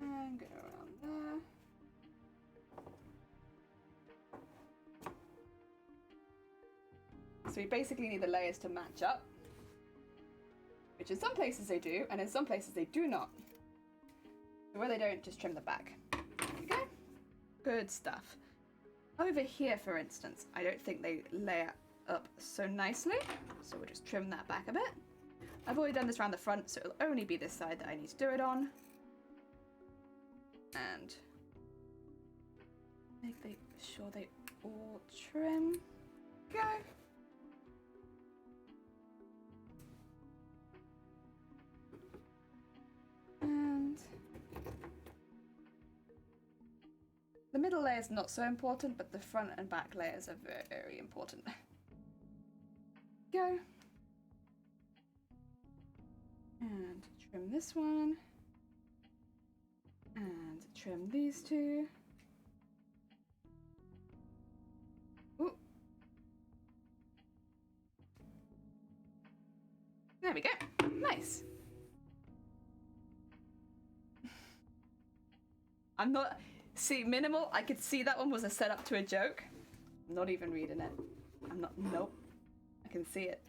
and go around there. So we basically need the layers to match up. Which in some places they do, and in some places they do not. So where they don't, just trim the back. There we go. Good stuff. Over here, for instance, I don't think they lay up so nicely. So we'll just trim that back a bit. I've already done this around the front, so it'll only be this side that I need to do it on. And make sure they all trim. Go. And the middle layer is not so important, but the front and back layers are very, very important. Go. And trim this one. And trim these two. Ooh. There we go. Nice. I'm not... See, minimal, I could see that one was a setup to a joke. I'm not even reading it. I'm not... Nope. I can see it.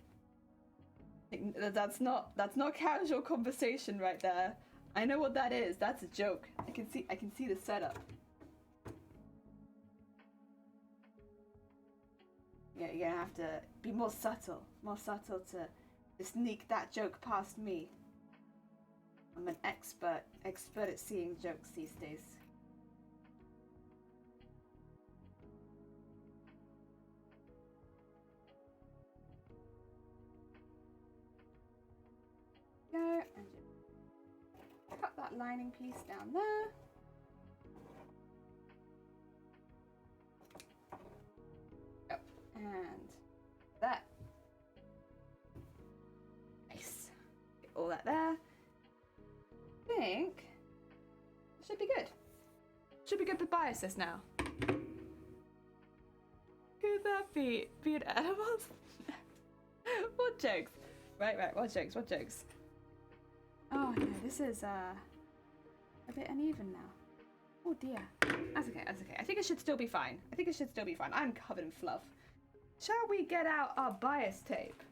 That's not casual conversation right there. I know what that is. That's a joke. I can see the setup. Yeah, you're gonna have to be more subtle to sneak that joke past me. I'm an expert at seeing jokes these days. Go and just cut that lining piece down there. Yep, and that. Nice. Get all that there. I think it should be good. Should be good to bias this now. Could that be an animals? What jokes? Right, what jokes? Oh no, this is a bit uneven now. Oh dear. That's okay. I think it should still be fine. I'm covered in fluff. Shall we get out our bias tape?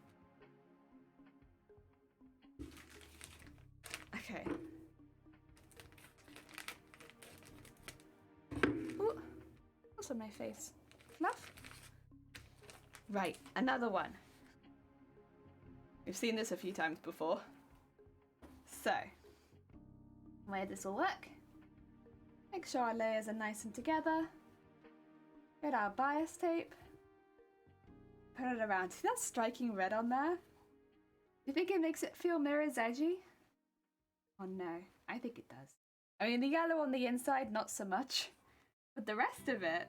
Okay. Ooh, what's on my face? Fluff? Right, another one. We've seen this a few times before. So, where does this all work? Make sure our layers are nice and together. Get our bias tape. Put it around. See that striking red on there? Do you think it makes it feel mirror's edgy? Oh no, I think it does. I mean, the yellow on the inside, not so much. But the rest of it...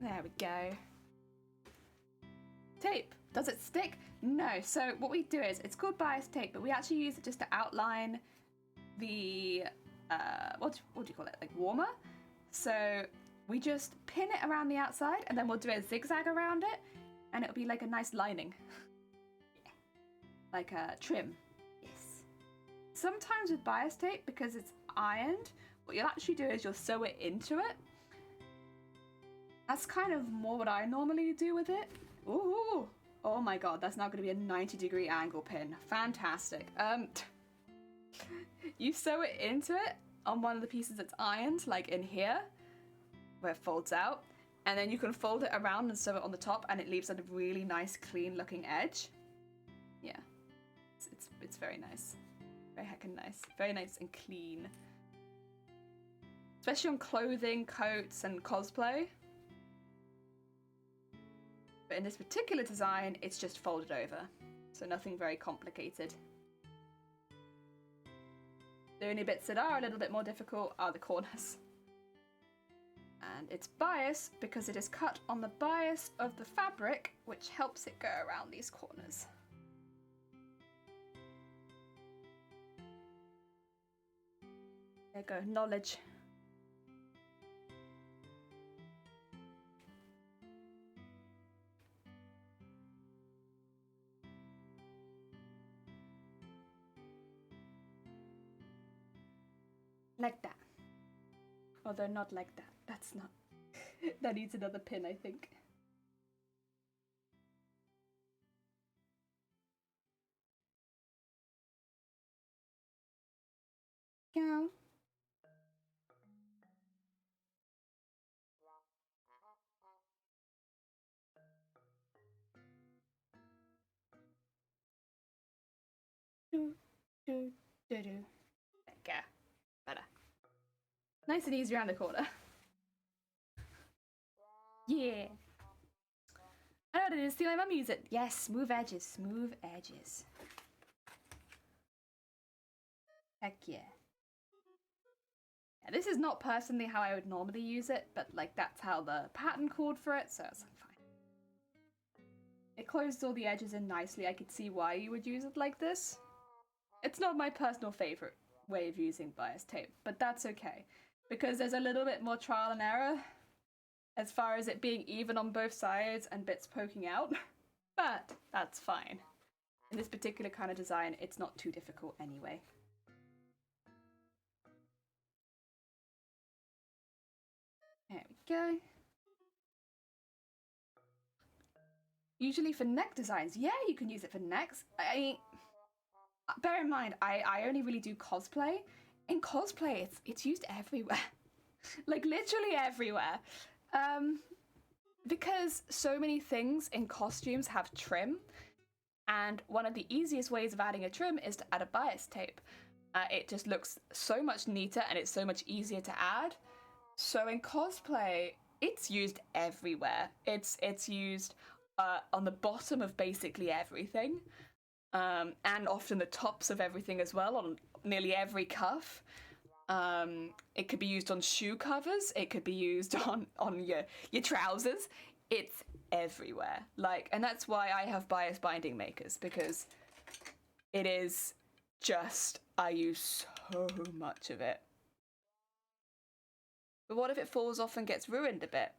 There we go. Tape. Does it stick? No. So what we do is, it's called bias tape, but we actually use it just to outline the, what do you call it? Like warmer? So we just pin it around the outside and then we'll do a zigzag around it and it'll be like a nice lining. Yeah. Like a trim. Yes. Sometimes with bias tape, because it's ironed, what you'll actually do is you'll sew it into it. That's kind of more what I normally do with it. Ooh, oh my god, that's now going to be a 90-degree angle pin. Fantastic. You sew it into it on one of the pieces that's ironed, like in here, where it folds out, and then you can fold it around and sew it on the top, and it leaves a really nice, clean-looking edge. Yeah, it's very nice. Very heckin' nice. Very nice and clean. Especially on clothing, coats, and cosplay. But in this particular design, it's just folded over. So nothing very complicated. The only bits that are a little bit more difficult are the corners. And it's bias because it is cut on the bias of the fabric, which helps it go around these corners. There you go, knowledge. Like that. Although not like that. That's not... that needs another pin, I think. Yeah. Do, do, do, do. There you go. Better. Nice and easy around the corner. Yeah. I know what it is. See, my mum use it. Yes, smooth edges. Smooth edges. Heck yeah. Yeah, this is not personally how I would normally use it, but like that's how the pattern called for it, so it's like fine. It closed all the edges in nicely. I could see why you would use it like this. It's not my personal favorite way of using bias tape, but that's okay. Because there's a little bit more trial and error as far as it being even on both sides and bits poking out, but that's fine. In this particular kind of design, it's not too difficult anyway. There we go. Usually for neck designs, yeah, you can use it for necks. I mean, bear in mind, I only really do cosplay. In cosplay, it's used everywhere. Like literally everywhere. Because so many things in costumes have trim, and one of the easiest ways of adding a trim is to add a bias tape. It just looks so much neater and it's so much easier to add. So in cosplay, it's used everywhere. It's used on the bottom of basically everything, and often the tops of everything as well, on nearly every cuff. It could be used on shoe covers. It could be used on your trousers. It's everywhere. Like, and that's why I have bias binding makers, because it is just, I use so much of it. But what if it falls off and gets ruined a bit?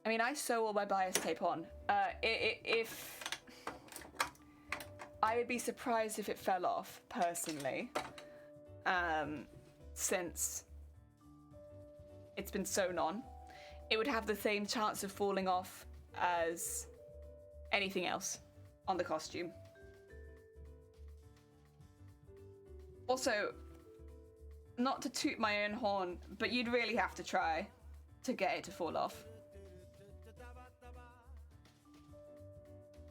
I mean, I sew all my bias tape on. If I would be surprised if it fell off, personally, since it's been sewn on. It would have the same chance of falling off as anything else on the costume. Also, not to toot my own horn, but you'd really have to try to get it to fall off.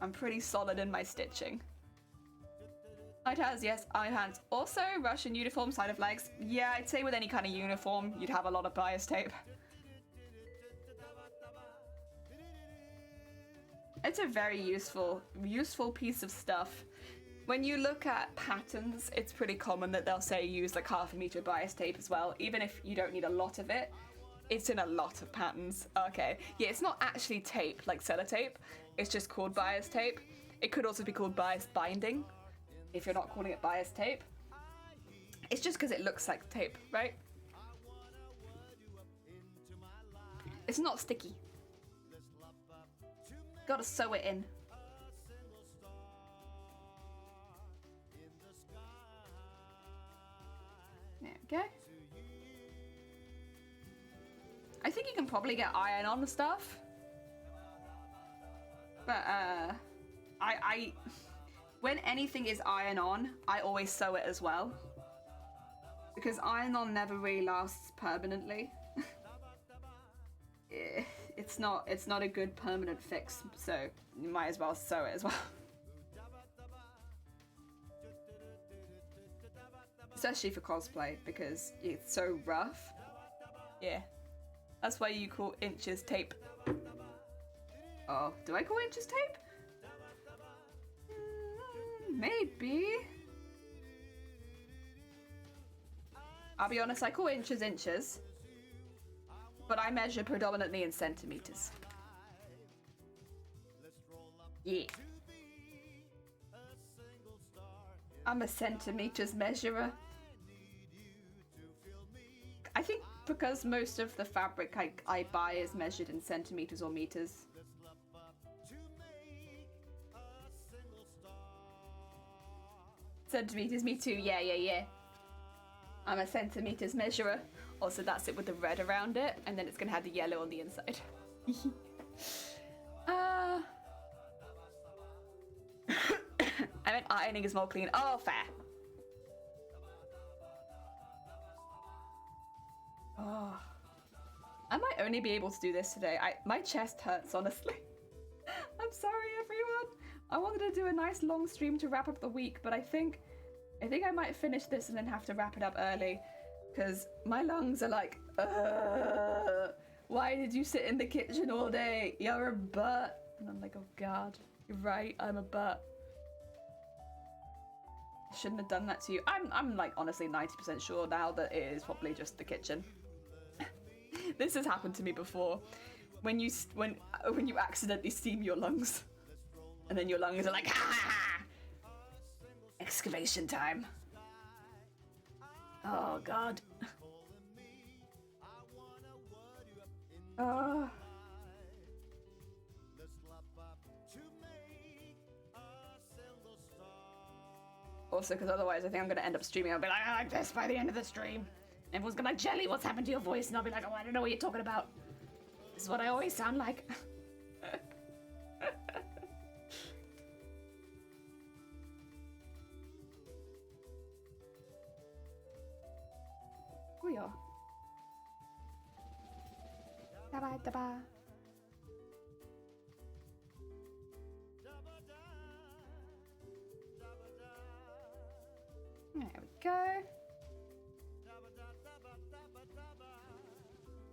I'm pretty solid in my stitching. Night hairs, yes. Eye hands. Also, Russian uniform, side of legs. Yeah, I'd say with any kind of uniform, you'd have a lot of bias tape. It's a very useful piece of stuff. When you look at patterns, it's pretty common that they'll say use like 1/2 meter bias tape as well, even if you don't need a lot of it. It's in a lot of patterns. Okay, yeah, it's not actually tape like sellotape. It's just called bias tape. It could also be called bias binding, if you're not calling it bias tape. It's just because it looks like tape, right? It's not sticky. Gotta sew it in. There we go. I think you can probably get iron-on stuff. But, when anything is iron-on, I always sew it as well. Because iron-on never really lasts permanently. It's not a good permanent fix, so you might as well sew it as well. Especially for cosplay, because it's so rough. Yeah. That's why you call inches tape. Oh, do I call inches tape? Maybe. I'll be honest, I call inches inches. But I measure predominantly in centimeters. Yeah. I'm a centimeters measurer. I think because most of the fabric I buy is measured in centimeters or meters. Centimeters, me too. Yeah. I'm a centimeters measurer. Also, that's it with the red around it, and then it's gonna have the yellow on the inside. I meant ironing is more clean. Oh, fair. Oh, I might only be able to do this today. My chest hurts, honestly. I'm sorry, everyone. I wanted to do a nice long stream to wrap up the week, but I think I might finish this and then have to wrap it up early, because my lungs are like, why did you sit in the kitchen all day? You're a butt. And I'm like, oh god, you're right, I'm a butt. I shouldn't have done that to you. I'm like honestly 90% sure now that it is probably just the kitchen. This has happened to me before. When you accidentally steam your lungs, and then your lungs are like, ha ha ha! Excavation time. Oh god. Oh. Also, because otherwise I think I'm going to end up streaming. I'll be like this by the end of the stream. Everyone's going to be like, Jelly, what's happened to your voice? And I'll be like, oh, I don't know what you're talking about. This is what I always sound like. We are. Da-ba-da-ba. There we go.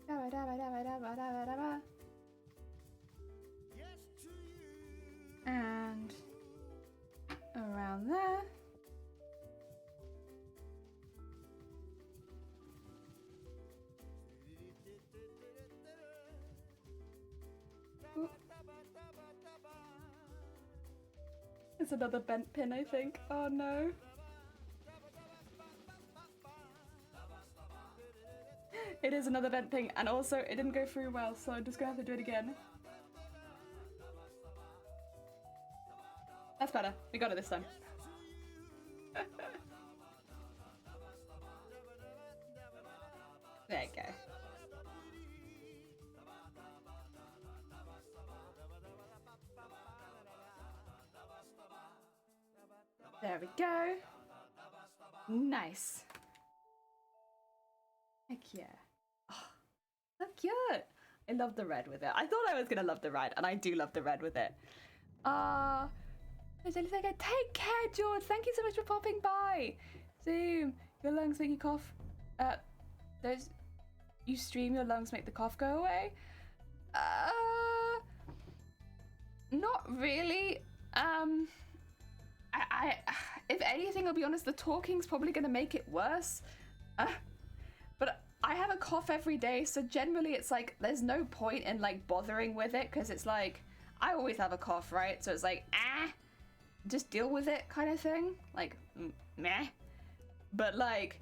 Da-ba-da-ba-da-ba-da-ba-da-ba-da-ba. And around there. Ooh. It's another bent pin, I think. Oh no. It is another bent thing, and also it didn't go through well, so I'm just gonna have to do it again. That's better. We got it this time. There you go. There we go. Nice. Heck yeah. Oh, so cute. I love the red with it. I thought I was gonna love the red, and I do love the red with it. Take care, George. Thank you so much for popping by. Zoom, your lungs make you cough. There's you stream your lungs make the cough go away. Not really. I if anything, I'll be honest, the talking's probably gonna make it worse. But I have a cough every day, so generally it's like there's no point in like bothering with it, because it's like I always have a cough, right? So it's like just deal with it kind of thing, like meh. But like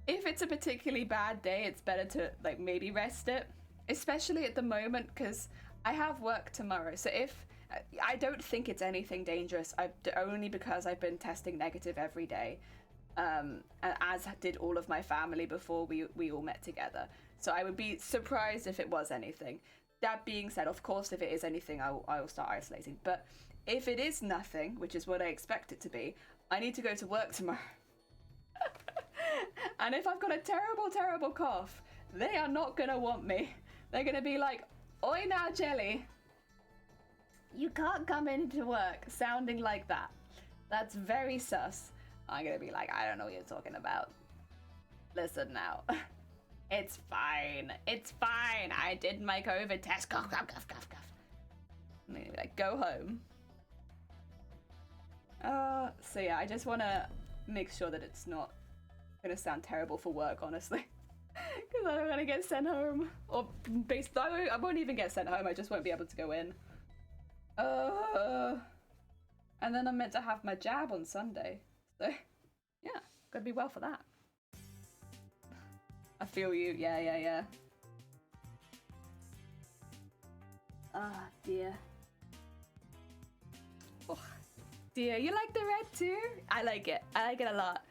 if it's a particularly bad day, it's better to like maybe rest it, especially at the moment, because I have work tomorrow. So if I don't think it's anything dangerous, only because I've been testing negative every day, as did all of my family before we all met together. So I would be surprised if it was anything. That being said, of course, if it is anything, I will start isolating. But if it is nothing, which is what I expect it to be, I need to go to work tomorrow. And if I've got a terrible, terrible cough, they are not gonna want me. They're gonna be like, "Oi now, Jelly, you can't come into work sounding like that. That's very sus." I'm gonna be like, "I don't know what you're talking about. Listen now. It's fine. It's fine. I did my COVID test. Cough, cough, cough, cough, cough." I'm gonna be like, "Go home." So yeah, I just wanna make sure that it's not gonna sound terrible for work, honestly. Because I don't want to get sent home. Or I won't even get sent home, I just won't be able to go in. And then I'm meant to have my jab on Sunday. So, yeah, gotta be well for that. I feel you, yeah. Ah, dear. Oh, dear, you like the red too? I like it a lot.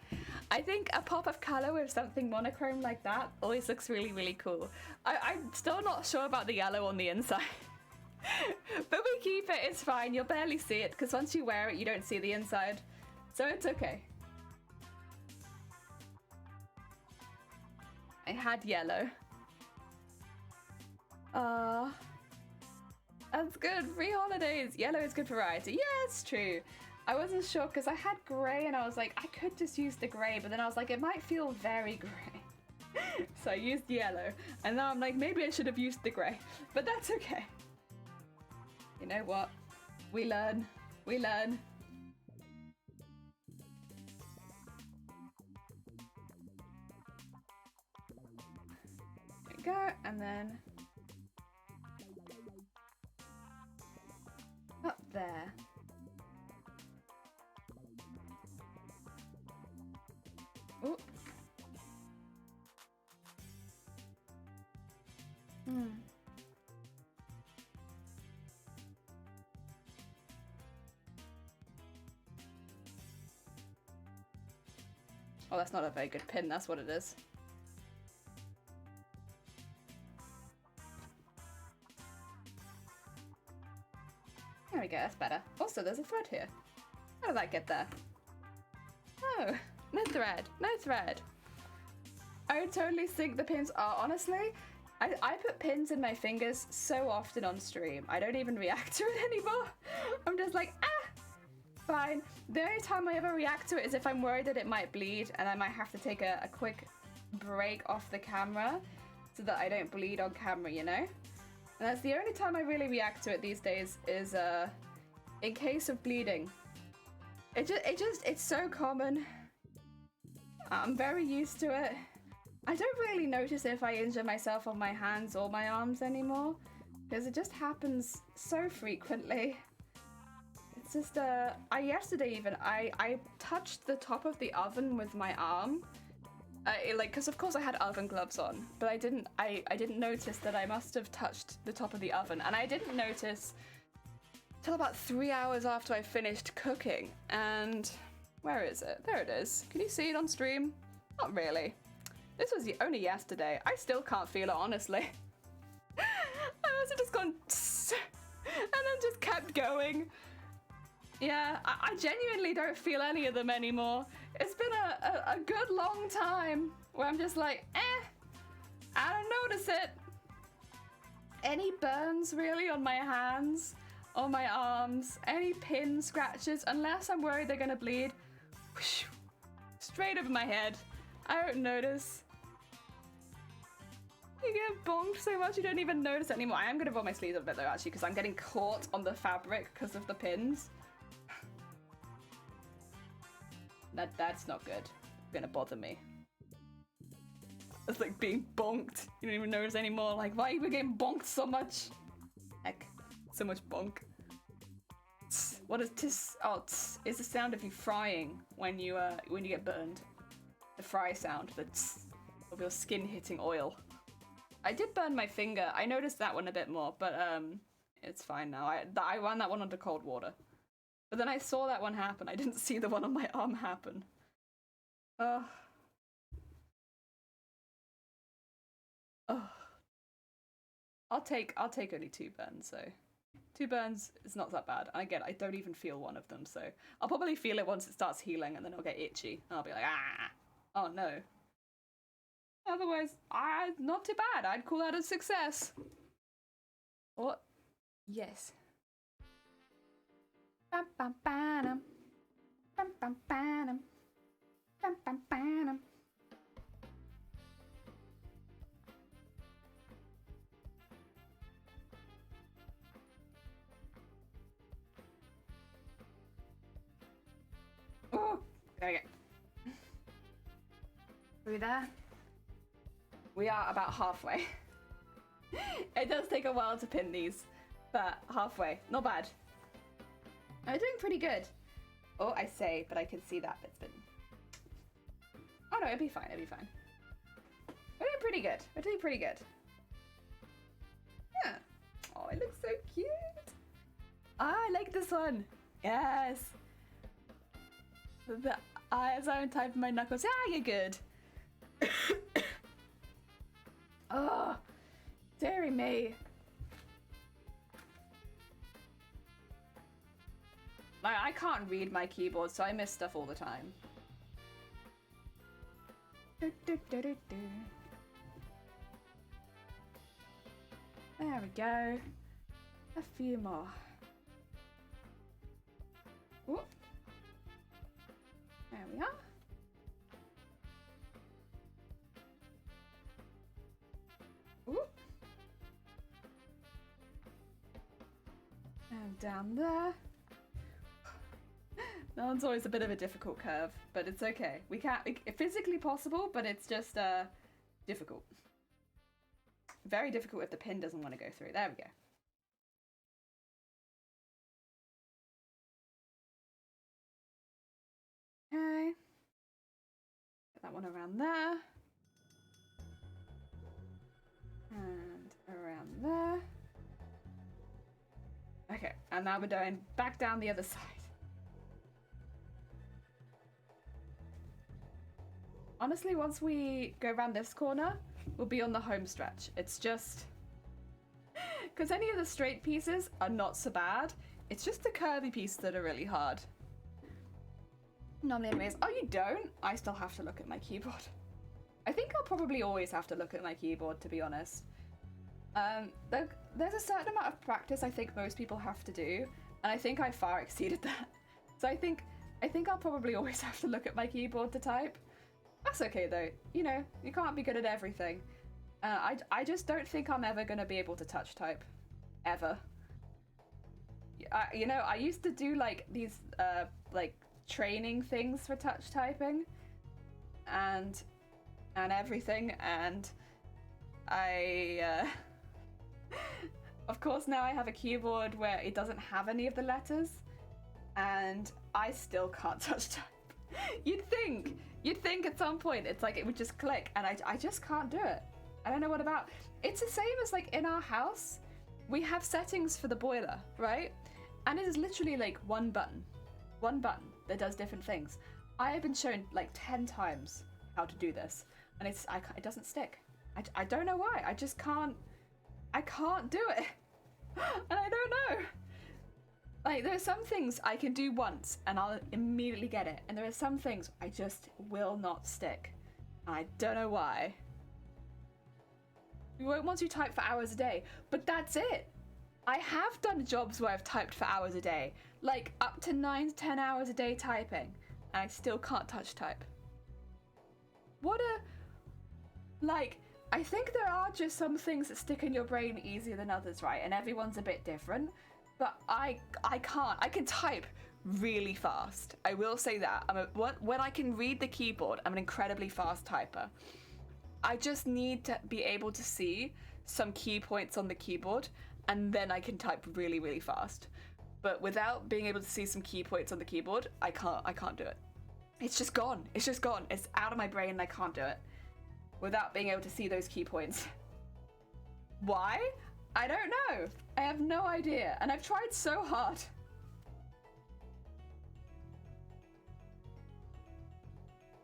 I think a pop of colour with something monochrome like that always looks really, really cool. I'm still not sure about the yellow on the inside. But we keep it, it's fine. You'll barely see it, because once you wear it, you don't see the inside. So it's okay. I had yellow. That's good. Free holidays. Yellow is good variety. Yeah, it's true. I wasn't sure because I had grey and I was like, I could just use the grey, but then I was like, it might feel very grey. So I used yellow, and now I'm like, maybe I should have used the grey, but that's okay. You know what? We learn. We learn. There we go, and then up there. Oop. Oh, that's not a very good pin, that's what it is. There we go, that's better. Also, there's a thread here. How did that get there? Oh, no thread, no thread. I would totally think the pins are, honestly, I put pins in my fingers so often on stream. I don't even react to it anymore. I'm just like, fine. The only time I ever react to it is if I'm worried that it might bleed and I might have to take a quick break off the camera so that I don't bleed on camera, you know? And that's the only time I really react to it these days is in case of bleeding. It's so common. I'm very used to it. I don't really notice if I injure myself on my hands or my arms anymore, because it just happens so frequently. It's just, yesterday even, I touched the top of the oven with my arm. Because of course I had oven gloves on, but I didn't notice that I must have touched the top of the oven, and I didn't notice till about 3 hours after I finished cooking. And where is it? There it is. Can you see it on stream? Not really. This was only yesterday. I still can't feel it, honestly. I must have just gone and then just kept going. Yeah, I genuinely don't feel any of them anymore. It's been a good long time where I'm just like, I don't notice it. any burns really on my hands, on my arms, any pin scratches, unless I'm worried they're gonna bleed. Whoosh, straight over my head. I don't notice. You get bonked so much you don't even notice it anymore. I am gonna roll my sleeves up a bit though, actually, because I'm getting caught on the fabric because of the pins. That's not good. It's gonna bother me. It's like being bonked. You don't even notice anymore. Like, why are you getting bonked so much? Heck, so much bonk. Tss. What is tis? Oh, tss is the sound of you frying when you get burned. The fry sound, the tss of your skin hitting oil. I did burn my finger. I noticed that one a bit more, but it's fine now. I ran that one under cold water. But then I saw that one happen. I didn't see the one on my arm happen. Oh. I'll take only 2 burns, so 2 burns is not that bad. And again, I don't even feel one of them, so I'll probably feel it once it starts healing, and then it'll get itchy. And I'll be like, ah, oh no. Otherwise, not too bad. I'd call that a success. What? Yes. Bam bam bam. Bam bam bam. Bam bam bam. Oh, there we go. Are we there? We are about halfway. It does take a while to pin these, but halfway. Not bad. I'm doing pretty good. Oh, I say, but I can see that it's been... Oh no, it'll be fine, it'll be fine. We're doing pretty good. We're doing pretty good. Yeah. Oh, it looks so cute. I like this one. Yes. The eyes aren't typing my knuckles. Ah, you're good. Oh, dearie me. I can't read my keyboard, so I miss stuff all the time. There we go. A few more. Ooh. There we are. Ooh. And down there. That one's always a bit of a difficult curve, but it's okay. We can't, it's physically possible, but it's just difficult. Very difficult if the pin doesn't want to go through. There we go. Okay. Get that one around there. And around there. Okay, and now we're going back down the other side. Honestly, once we go around this corner, we'll be on the home stretch. It's just... because any of the straight pieces are not so bad. It's just the curvy pieces that are really hard. Normally anyways. Oh, you don't? I still have to look at my keyboard. I think I'll probably always have to look at my keyboard, to be honest. There's a certain amount of practice I think most people have to do, and I think I far exceeded that. So I think I'll probably always have to look at my keyboard to type. That's okay though, you know, you can't be good at everything. I just don't think I'm ever gonna be able to touch type. Ever. You know, I used to do like these like training things for touch typing and everything, and I of course now I have a keyboard where it doesn't have any of the letters, and I still can't touch type. You'd think at some point it's like it would just click, and I just can't do it. I don't know what about. It's the same as like in our house, we have settings for the boiler, right? And it is literally like one button that does different things. I have been shown like 10 times how to do this, and it doesn't stick. I don't know why. I just can't. I can't do it, and I don't know. Like, there are some things I can do once and I'll immediately get it, and there are some things I just will not stick. I don't know why. We won't want you to type for hours a day, but that's it. I have done jobs where I've typed for hours a day, like up to 9 to 10 hours a day typing, and I still can't touch type. What a, like, I think there are just some things that stick in your brain easier than others, right? And everyone's a bit different, but I can't. I can type really fast. I will say that. When I can read the keyboard, I'm an incredibly fast typer. I just need to be able to see some key points on the keyboard, and then I can type really, really fast. But without being able to see some key points on the keyboard, I can't do it. It's just gone. It's just gone. It's out of my brain and I can't do it without being able to see those key points. Why? I don't know. I have no idea. And I've tried so hard.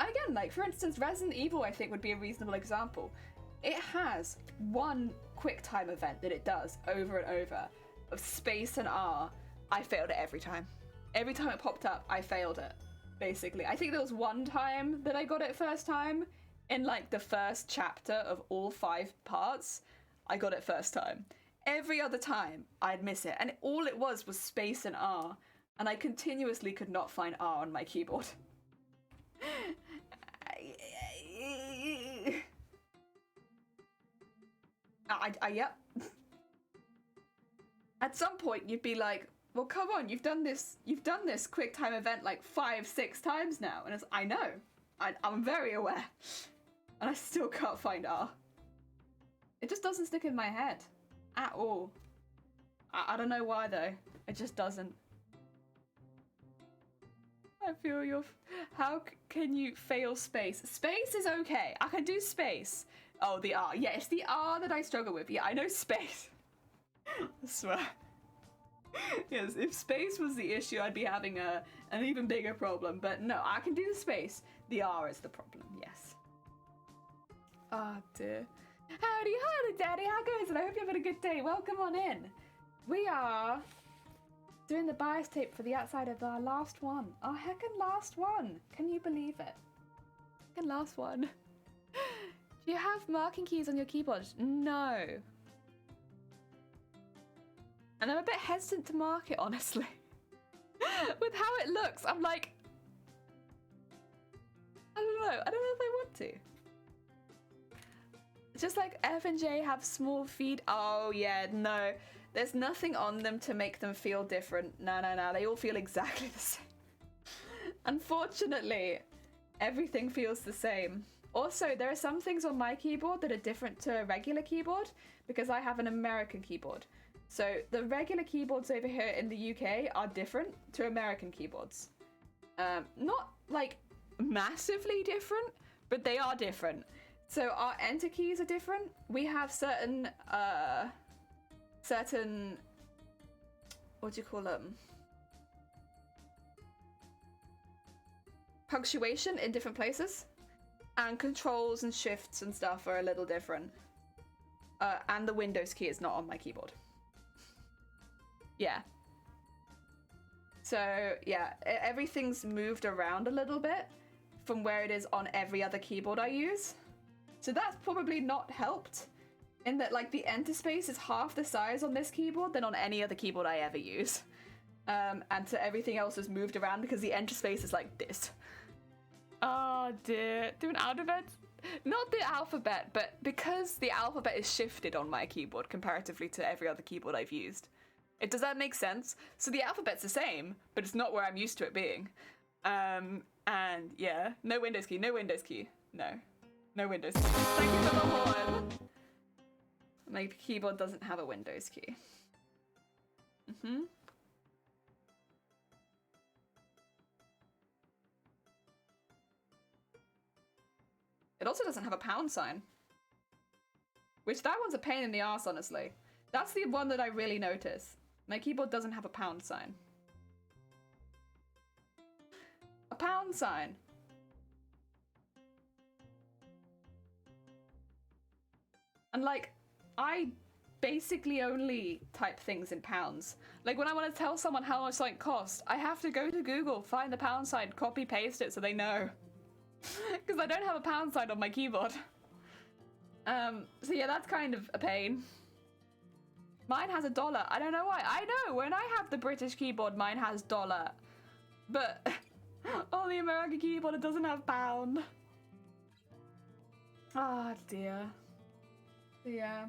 And again, like, for instance, Resident Evil, I think, would be a reasonable example. It has one QuickTime event that it does over and over of space and R. I failed it every time. Every time it popped up, I failed it, basically. I think there was one time that I got it first time in, like, the first chapter of all 5 parts. I got it first time. Every other time, I'd miss it. And all it was space and R. And I continuously could not find R on my keyboard. Yep. At some point, you'd be like, well, come on, you've done this QuickTime event like 5-6 times now. And I know. I'm very aware. And I still can't find R. It just doesn't stick in my head. At all. I don't know why, though. It just doesn't. I feel how can you fail space? Space is okay. I can do space. Oh, the R. Yeah, it's the R that I struggle with. Yeah, I know space. I swear. Yes, if space was the issue, I'd be having an even bigger problem. But no, I can do the space. The R is the problem, yes. Ah, oh, dear. Howdy, Daddy. How goes it? I hope you're having a good day. Welcome on in. We are doing the bias tape for the outside of our last one. Our heckin' last one. Can you believe it? Heckin' last one. Do you have marking keys on your keyboard? No. And I'm a bit hesitant to mark it, honestly. With how it looks, I'm like, I don't know if I want to. Just like F and J have small feet. Oh yeah, no. There's nothing on them to make them feel different. No. They all feel exactly the same. Unfortunately, everything feels the same. Also, there are some things on my keyboard that are different to a regular keyboard because I have an American keyboard. So the regular keyboards over here in the UK are different to American keyboards. Not like massively different, but they are different. So our enter keys are different. We have certain, what do you call them? Punctuation in different places. And controls and shifts and stuff are a little different. And the Windows key is not on my keyboard. Yeah. So, yeah, everything's moved around a little bit from where it is on every other keyboard I use. So that's probably not helped, in that, like, the enter space is half the size on this keyboard than on any other keyboard I ever use. And so everything else is moved around because the enter space is like this. Oh dear. Do an alphabet? Not the alphabet, but because the alphabet is shifted on my keyboard comparatively to every other keyboard I've used. Does that make sense? So the alphabet's the same, but it's not where I'm used to it being. And yeah, no Windows key, no Windows key. No Windows key. Thank you for the horn. My keyboard doesn't have a Windows key. It also doesn't have a pound sign. Which, that one's a pain in the ass, honestly. That's the one that I really notice. My keyboard doesn't have a pound sign. A pound sign. And like, I basically only type things in pounds. Like when I want to tell someone how much something costs, I have to go to Google, find the pound sign, copy paste it so they know. Because I don't have a pound sign on my keyboard. So yeah, that's kind of a pain. Mine has $1. I don't know why. I know, when I have the British keyboard, mine has $. But on the American keyboard, it doesn't have pound. Ah, dear. Yeah.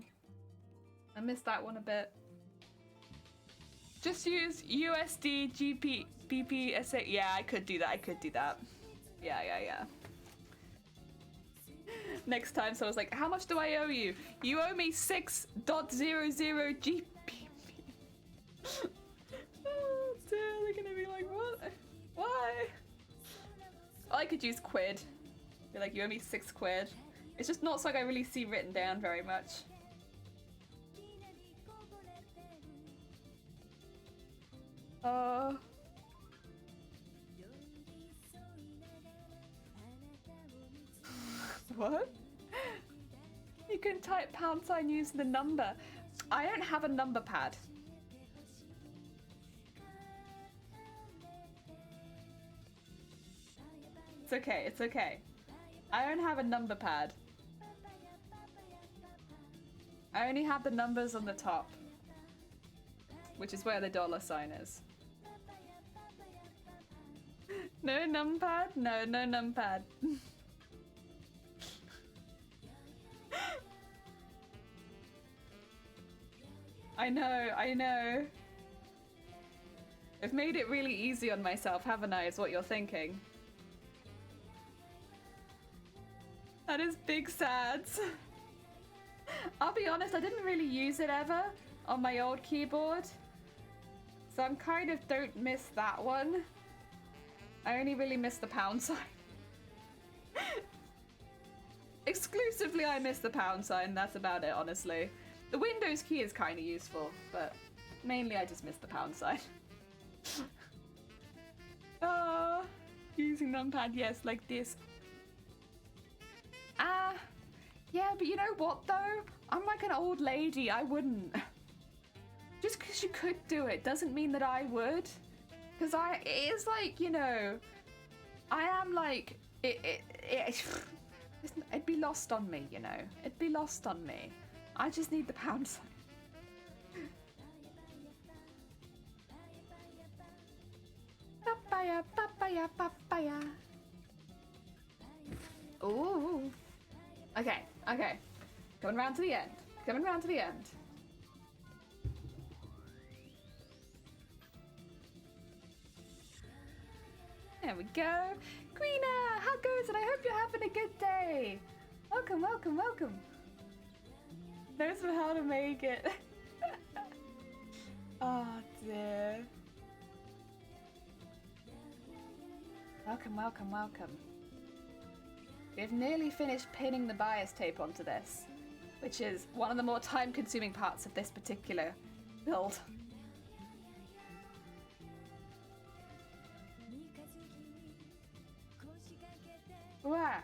I missed that one a bit. Just use USD, GP, BPSA. Yeah, I could do that. I could do that. Yeah. Next time, so I was like, how much do I owe you? You owe me 6.00 GBP. Oh, dear, they're gonna be like, what? Why? Well, I could use quid. Be like, you owe me 6 quid. It's just not something I really see written down very much. What? You can type # using the number. I don't have a number pad. It's okay, it's okay. I don't have a number pad. I only have the numbers on the top, which is where the $sign is. No numpad? No numpad. I know. I've made it really easy on myself, haven't I, is what you're thinking. That is big sads. I'll be honest, I didn't really use it ever on my old keyboard. So I'm kind of don't miss that one. I only really miss the #. Exclusively I miss the #, that's about it, honestly. The Windows key is kind of useful, but mainly I just miss the #. Using numpad, yes, like this. Yeah, but you know what though? I'm like an old lady, I wouldn't. Just because you could do it doesn't mean that I would. Because it is like, you know, I am like, it'd be lost on me, you know. It'd be lost on me. I just need the #. Papaya, papaya, papaya. Ooh. Okay. Coming round to the end. There we go. Queena, how goes it? I hope you're having a good day. Welcome. Knows how to make it. Oh dear. Welcome. We've nearly finished pinning the bias tape onto this, which is one of the more time-consuming parts of this particular build. Wow.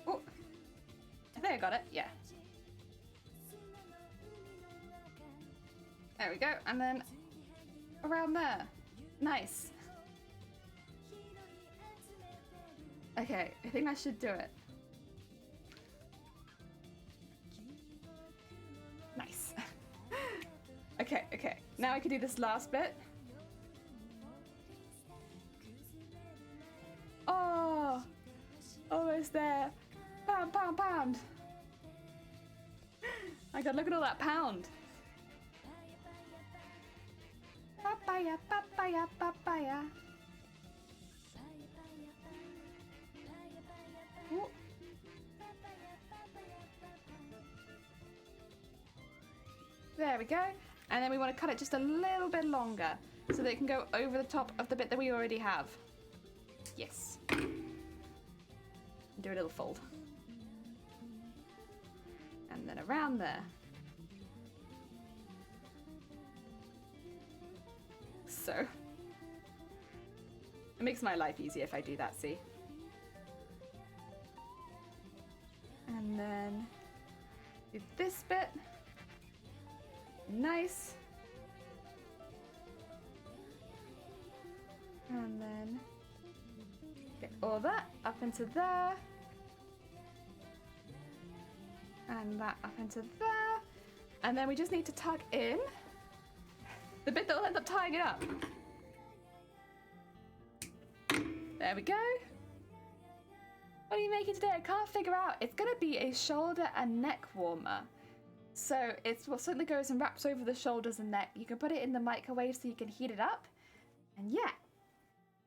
Ooh. I think I got it, yeah. There we go, and then around there. Nice. Okay, I think I should do it. Nice. Okay. Now I can do this last bit. Oh, almost there. Pound. My God, look at all that pound. Papaya. Ooh. There we go. And then we want to cut it just a little bit longer so that it can go over the top of the bit that we already have. Yes. Do a little fold. And then around there. So it makes my life easier if I do that, see? And then do this bit. Nice. And then get all that up into there. And that up into there. And then we just need to tuck in the bit that will end up tying it up. There we go. What are you making today? I can't figure out. It's gonna be a shoulder and neck warmer. So it's what certainly goes and wraps over the shoulders and neck. You can put it in the microwave so you can heat it up. And yeah,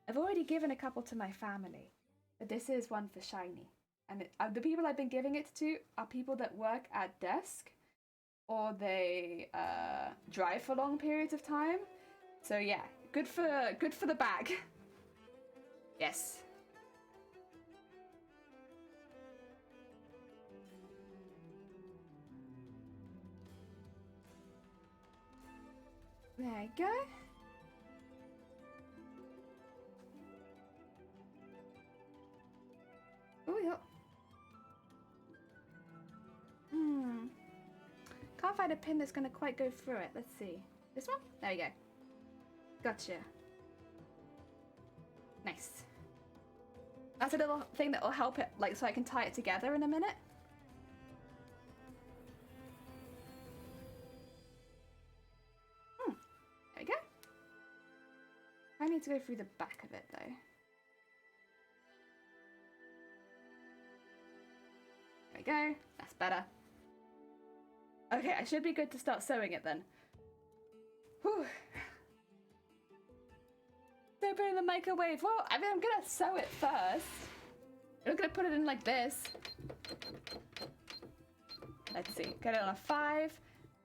I've already given a couple to my family, but this is one for Shiny. And the people I've been giving it to are people that work at desk or they drive for long periods of time. So yeah, good for the bag. Yes. There you go. Oh, yeah. Can't find a pin that's going to quite go through it. Let's see. This one? There we go. Gotcha. Nice. That's a little thing that will help it, like, so I can tie it together in a minute. There we go. I need to go through the back of it, though. There we go. That's better. Okay, I should be good to start sewing it then. Whew. So put it in the microwave. Well, I mean, I'm gonna sew it first. I'm gonna put it in like this. Let's see. Get it on a 5,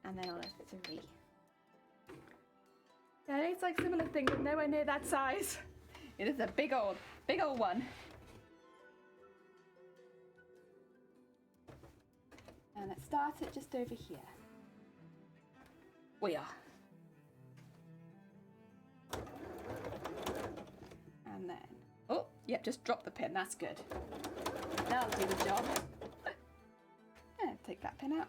and then on a 3. Yeah, it's like similar thing, but nowhere near that size. It is a big old one. And let's start it just over here. We are. And then, oh, yep, just drop the pin, that's good. That'll do the job. And take that pin out.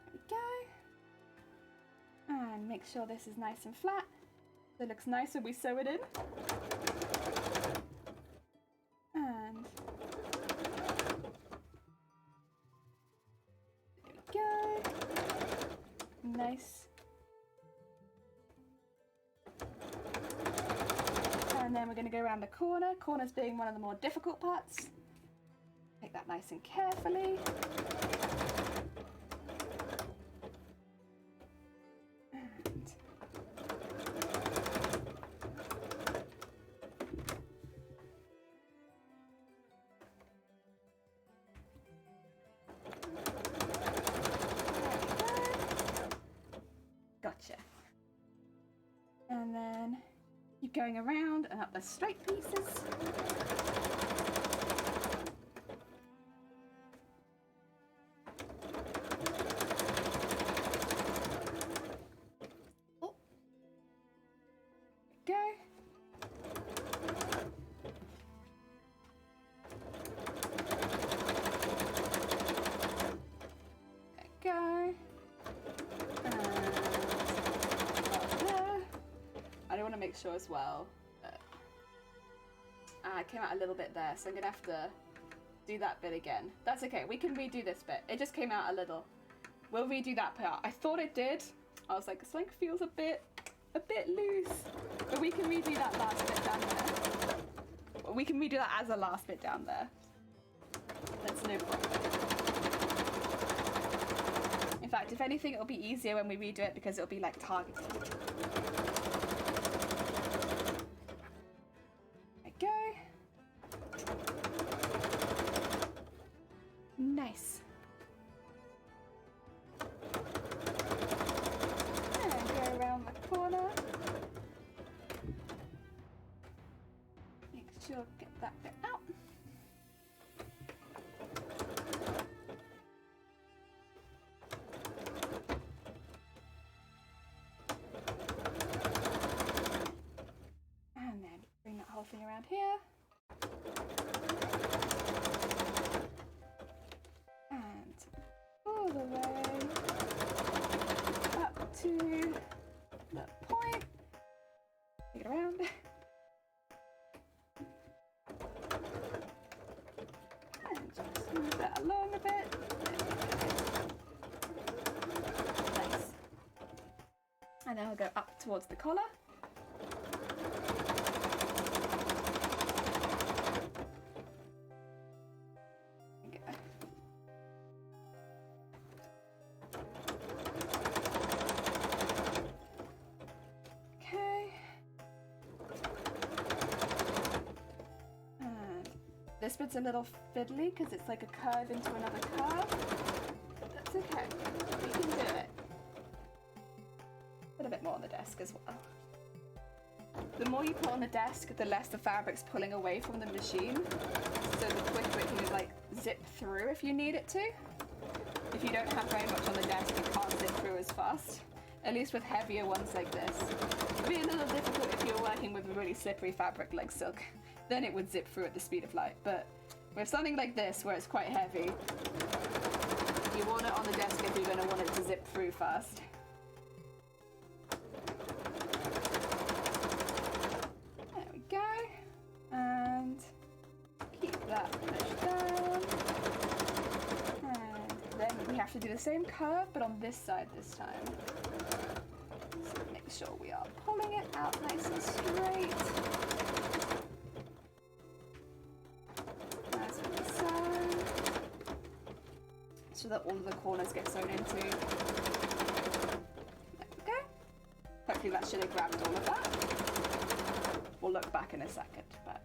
There we go. And make sure this is nice and flat. So it looks nice when we sew it in. And there we go. Nice. And then we're going to go around the corner. Corners being one of the more difficult parts. Take that nice and carefully. Gotcha. And then keep going around and up the straight pieces. Oh. There we go. There we go. I want to make sure as well that it came out a little bit there, so I'm gonna have to do that bit again. That's okay, we can redo this bit. It just came out a little. We'll redo that part. I thought it did. I was like, something feels a bit loose, but we can redo that last bit down there. We can redo that as a last bit down there. That's no problem. In fact, if anything, it'll be easier when we redo it because it'll be like targeted. Go. Nice. And go around the corner. Make sure get that bit out. And then bring that whole thing around here. a bit. Nice. And then I'll go up towards the collar. This bit's a little fiddly because it's like a curve into another curve. That's okay. We can do it. Put a bit more on the desk as well. The more you put on the desk, the less the fabric's pulling away from the machine. So the quicker it can like zip through if you need it to. If you don't have very much on the desk, it can't zip through as fast. At least with heavier ones like this. It'd be a little difficult if you're working with a really slippery fabric like silk. Then it would zip through at the speed of light. But with something like this, where it's quite heavy, you want it on the desk if you're going to want it to zip through fast. There we go. And keep that pushed down. And then we have to do the same curve, but on this side this time. So make sure we are pulling it out nice and straight. So that all of the corners get sewn into. There we go. Hopefully that should have grabbed all of that. We'll look back in a second, but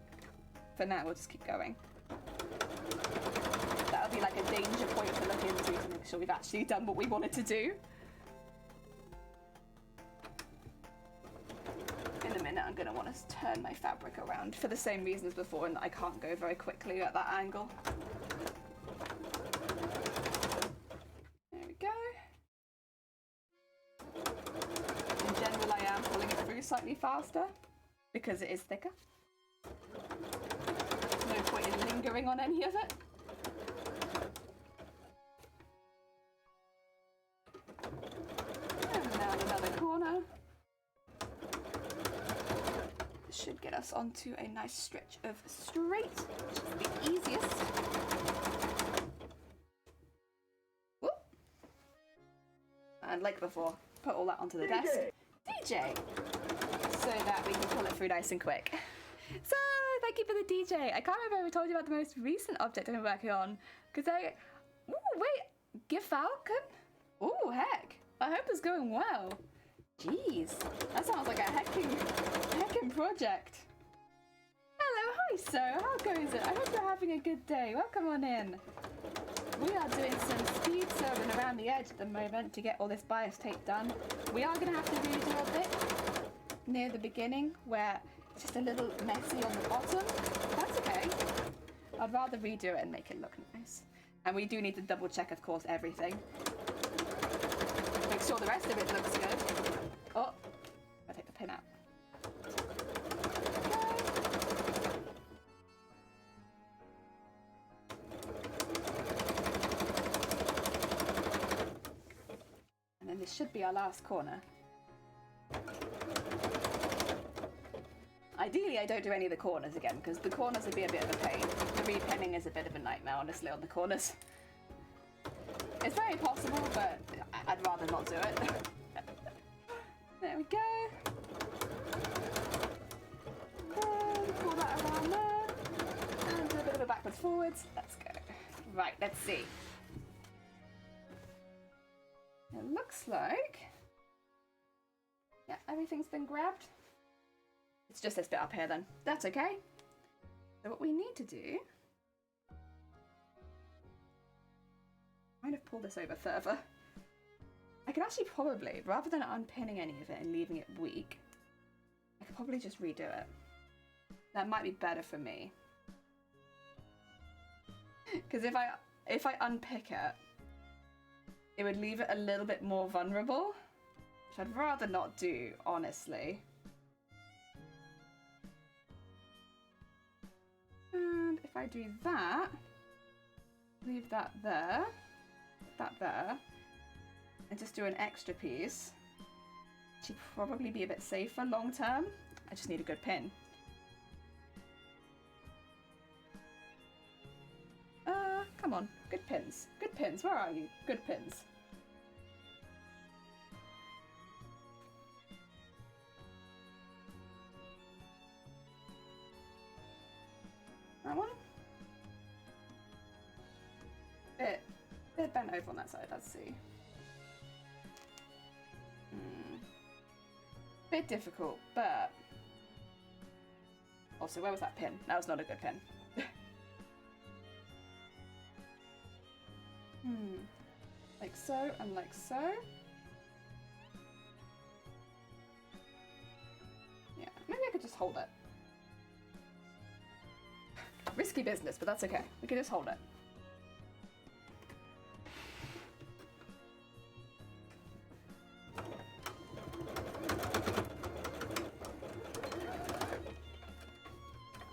for now we'll just keep going. That'll be like a danger point to look into to make sure we've actually done what we wanted to do. In a minute I'm going to want to turn my fabric around for the same reason as before, and I can't go very quickly at that angle. Slightly faster because it is thicker. No point in lingering on any of it. And now another corner. This should get us onto a nice stretch of straight, which is the easiest. Whoop. And like before, put all that onto the desk. DJ! So that we can pull it through nice and quick. So, thank you for the DJ. I can't remember if I told you about the most recent object I've been working on. Because ooh, wait, Give Falcon? Ooh, heck. I hope it's going well. Jeez, that sounds like a heckin' project. Hello, hi sir, how goes it? I hope you're having a good day. Welcome on in. We are doing some speed sewing around the edge at the moment to get all this bias tape done. We are going to have to redo a bit near the beginning where it's just a little messy on the bottom. That's okay. I'd rather redo it and make it look nice. And we do need to double check, of course, everything. Make sure the rest of it looks good. Oh, I'll take the pin out. And then this should be our last corner. Ideally, I don't do any of the corners again, because the corners would be a bit of a pain. The repenning is a bit of a nightmare, honestly, on the corners. It's very possible, but I'd rather not do it. There we go. And pull that around there. And do a bit of a backwards forwards. Let's go. Right, let's see. It looks like... yeah, everything's been grabbed. It's just this bit up here then. That's okay. So what we need to do... kind of pull this over further. I could actually probably, rather than unpinning any of it and leaving it weak, I could probably just redo it. That might be better for me. Because if I unpick it, it would leave it a little bit more vulnerable, which I'd rather not do, honestly. And if I do that, leave that there, that there, and just do an extra piece, she'd probably be a bit safer long term. I just need a good pin. Come on. Good pins. Good pins. Where are you? Good pins. That one? Bit bent over on that side, let's see. Bit difficult, but... Also, where was that pin? That was not a good pin. Like so, and like so. Yeah, maybe I could just hold it. Risky business, but that's okay. We can just hold it.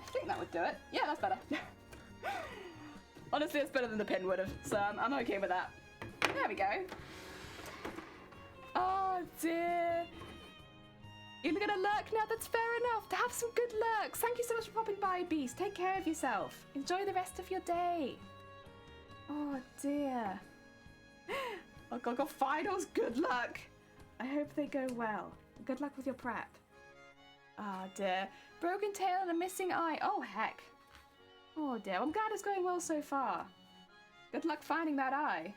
I think that would do it. Yeah, that's better. Honestly, it's better than the pin would have, so I'm okay with that. There we go. Oh dear. You're gonna lurk now? That's fair enough. To have some good lurks. Thank you so much for popping by, Beast. Take care of yourself. Enjoy the rest of your day. Oh dear. Oh god, finals. Good luck. I hope they go well. Good luck with your prep. Oh dear. Broken tail and a missing eye. Oh heck. Oh dear. I'm glad it's going well so far. Good luck finding that eye.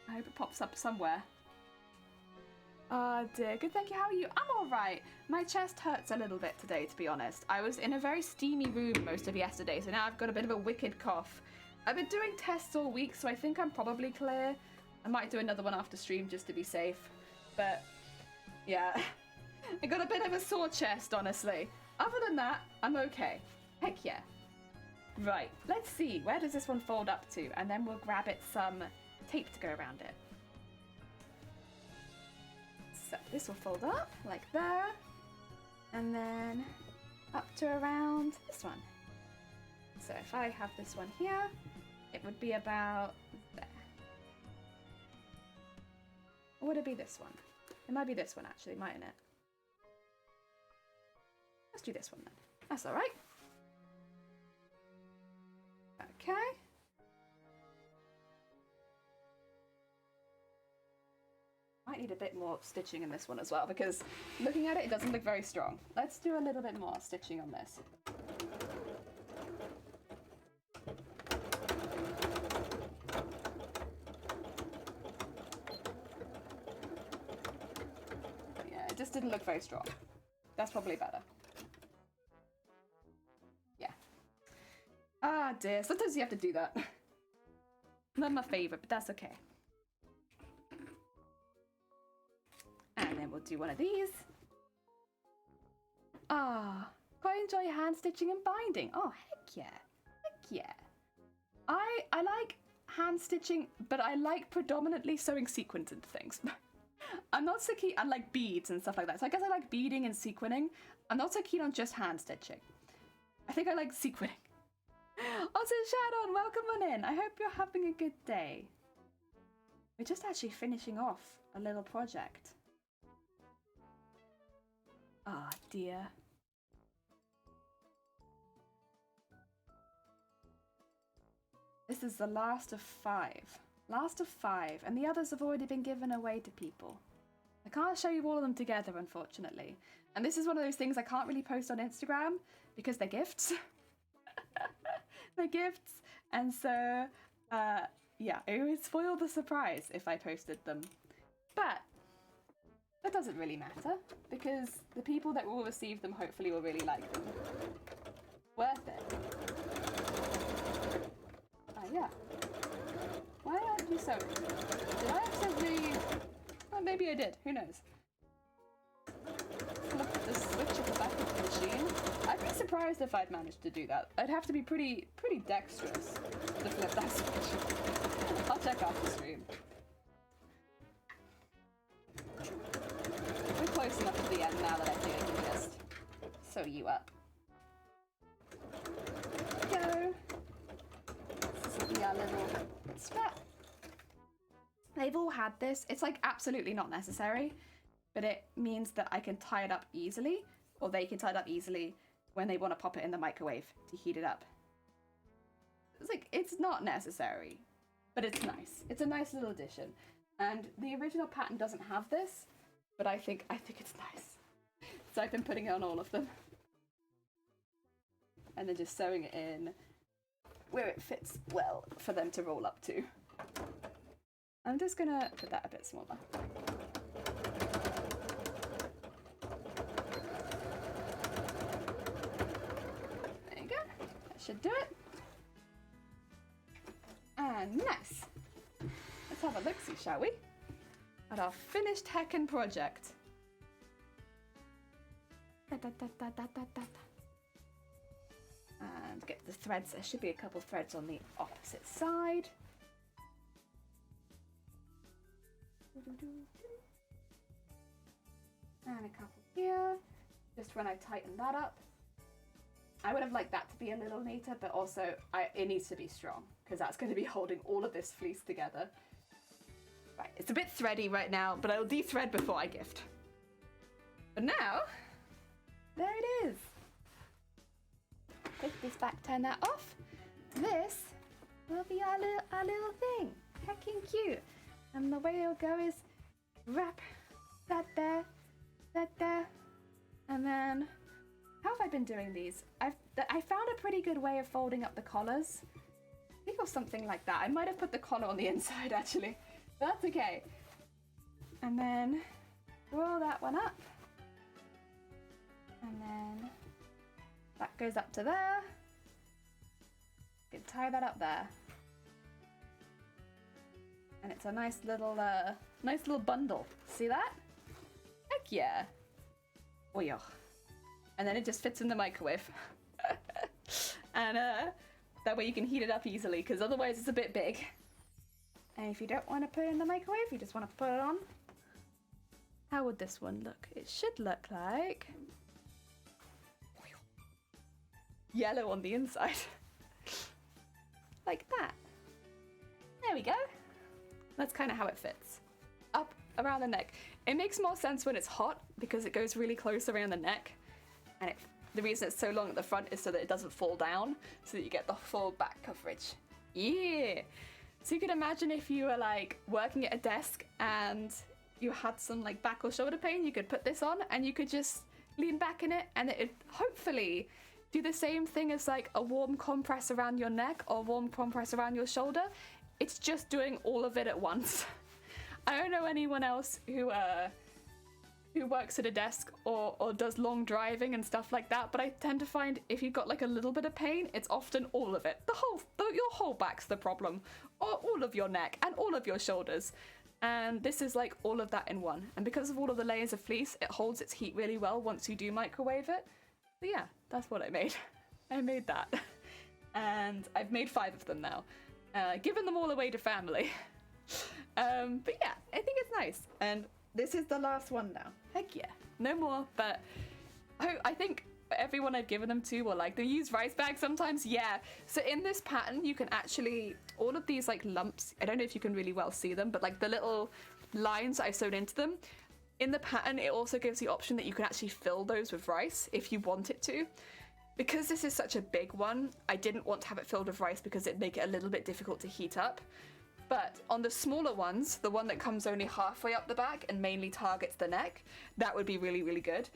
I hope it pops up somewhere. Oh dear, good, thank you. How are you? I'm alright. My chest hurts a little bit today, to be honest. I was in a very steamy room most of yesterday, so now I've got a bit of a wicked cough. I've been doing tests all week, so I think I'm probably clear. I might do another one after stream just to be safe. But, yeah. I got a bit of a sore chest, honestly. Other than that, I'm okay. Heck yeah. Right, let's see. Where does this one fold up to? And then we'll grab it some tape to go around it. So this will fold up like there, and then up to around this one. So if I have this one here, it would be about there. Or would it be this one? It might be this one actually, mightn't it? Let's do this one then. That's all right. Okay. Might need a bit more stitching in this one as well, because looking at it, it doesn't look very strong. Let's do a little bit more stitching on this. Yeah, it just didn't look very strong. That's probably better. Yeah. Ah dear, sometimes you have to do that. Not my favorite, but that's okay. And then we'll do one of these. Ah, quite enjoy hand stitching and binding. Oh, heck yeah. Heck yeah. I like hand stitching, but I like predominantly sewing sequins into things. I'm not so keen on like beads and stuff like that. So I guess I like beading and sequining. I'm not so keen on just hand stitching. I think I like sequining. Also, Shadow, welcome on in. I hope you're having a good day. We're just actually finishing off a little project. Ah, dear. This is the last of 5. Last of 5, and the others have already been given away to people. I can't show you all of them together, unfortunately. And this is one of those things I can't really post on Instagram because they're gifts. They're gifts, and so, yeah, it would spoil the surprise if I posted them. But that doesn't really matter, because the people that will receive them hopefully will really like them. Worth it. Yeah. Why aren't you sewing? Did I accidentally... Oh, maybe I did. Who knows? Look at the switch at the back of the machine. I'd be surprised if I'd managed to do that. I'd have to be pretty dexterous to flip that switch. I'll check after stream. We're close enough to the end now that I think I can just sew you up. There we go. This will be our little strap. They've all had this. It's like absolutely not necessary, but it means that I can tie it up easily, or they can tie it up easily when they want to pop it in the microwave to heat it up. It's like, it's not necessary, but it's nice. It's a nice little addition. And the original pattern doesn't have this, but I think it's nice. So I've been putting it on all of them. And then just sewing it in where it fits well for them to roll up to. I'm just gonna put that a bit smaller. There you go. That should do it. And nice. Let's have a look-see, shall we? At our finished heckin' project. And get the threads. There should be a couple threads on the opposite side. And a couple here, just when I tighten that up. I would have liked that to be a little neater, but also it needs to be strong because that's going to be holding all of this fleece together. Right, it's a bit thready right now, but I'll de-thread before I gift. But now, there it is. Take this back, turn that off. This will be our little thing. Heckin' cute. And the way it'll go is wrap that there, and then how have I been doing these? I found a pretty good way of folding up the collars. I think it was something like that. I might have put the collar on the inside actually. That's okay. And then roll that one up, and then that goes up to there. You can tie that up there. And it's a nice little bundle. See that? Heck yeah. Oh yeah. And then it just fits in the microwave. And that way you can heat it up easily, because otherwise it's a bit big. And if you don't want to put it in the microwave, you just want to put it on. How would this one look? It should look like yellow on the inside. Like that. There we go. That's kind of how it fits. Up around the neck. It makes more sense when it's hot because it goes really close around the neck. And the reason it's so long at the front is so that it doesn't fall down, so that you get the full back coverage. Yeah. So you could imagine if you were like working at a desk and you had some like back or shoulder pain, you could put this on and you could just lean back in it, and it'd hopefully do the same thing as like a warm compress around your neck or warm compress around your shoulder. It's just doing all of it at once. I don't know anyone else who works at a desk or does long driving and stuff like that, but I tend to find if you've got like a little bit of pain, it's often all of it. Your whole back's the problem, or all of your neck and all of your shoulders. And this is like all of that in one. And because of all of the layers of fleece, it holds its heat really well once you do microwave it. So yeah, that's what I made. I made that. And I've made 5 of them now. Given them all away to family. But yeah, I think it's nice. And this is the last one now. Heck yeah. No more, but I think everyone I've given them to were like, they use rice bags sometimes. Yeah. So in this pattern, you can actually, all of these like lumps, I don't know if you can really well see them, but like the little lines that I've sewed into them, in the pattern, it also gives the option that you can actually fill those with rice if you want it to. Because this is such a big one, I didn't want to have it filled with rice because it'd make it a little bit difficult to heat up. But on the smaller ones, the one that comes only halfway up the back and mainly targets the neck, that would be really, really good.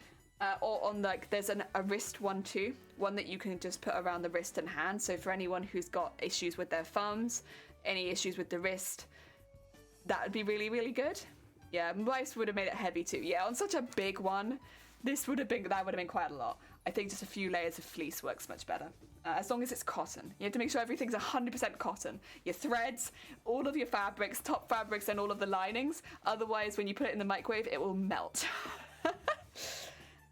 Or on like, there's a wrist one too, one that you can just put around the wrist and hand. So for anyone who's got issues with their thumbs, any issues with the wrist, that would be really, really good. Yeah, rice would have made it heavy too. Yeah, on such a big one, that would have been quite a lot. I think just a few layers of fleece works much better. As long as it's cotton. You have to make sure everything's 100% cotton. Your threads, all of your fabrics, top fabrics, and all of the linings. Otherwise, when you put it in the microwave, it will melt.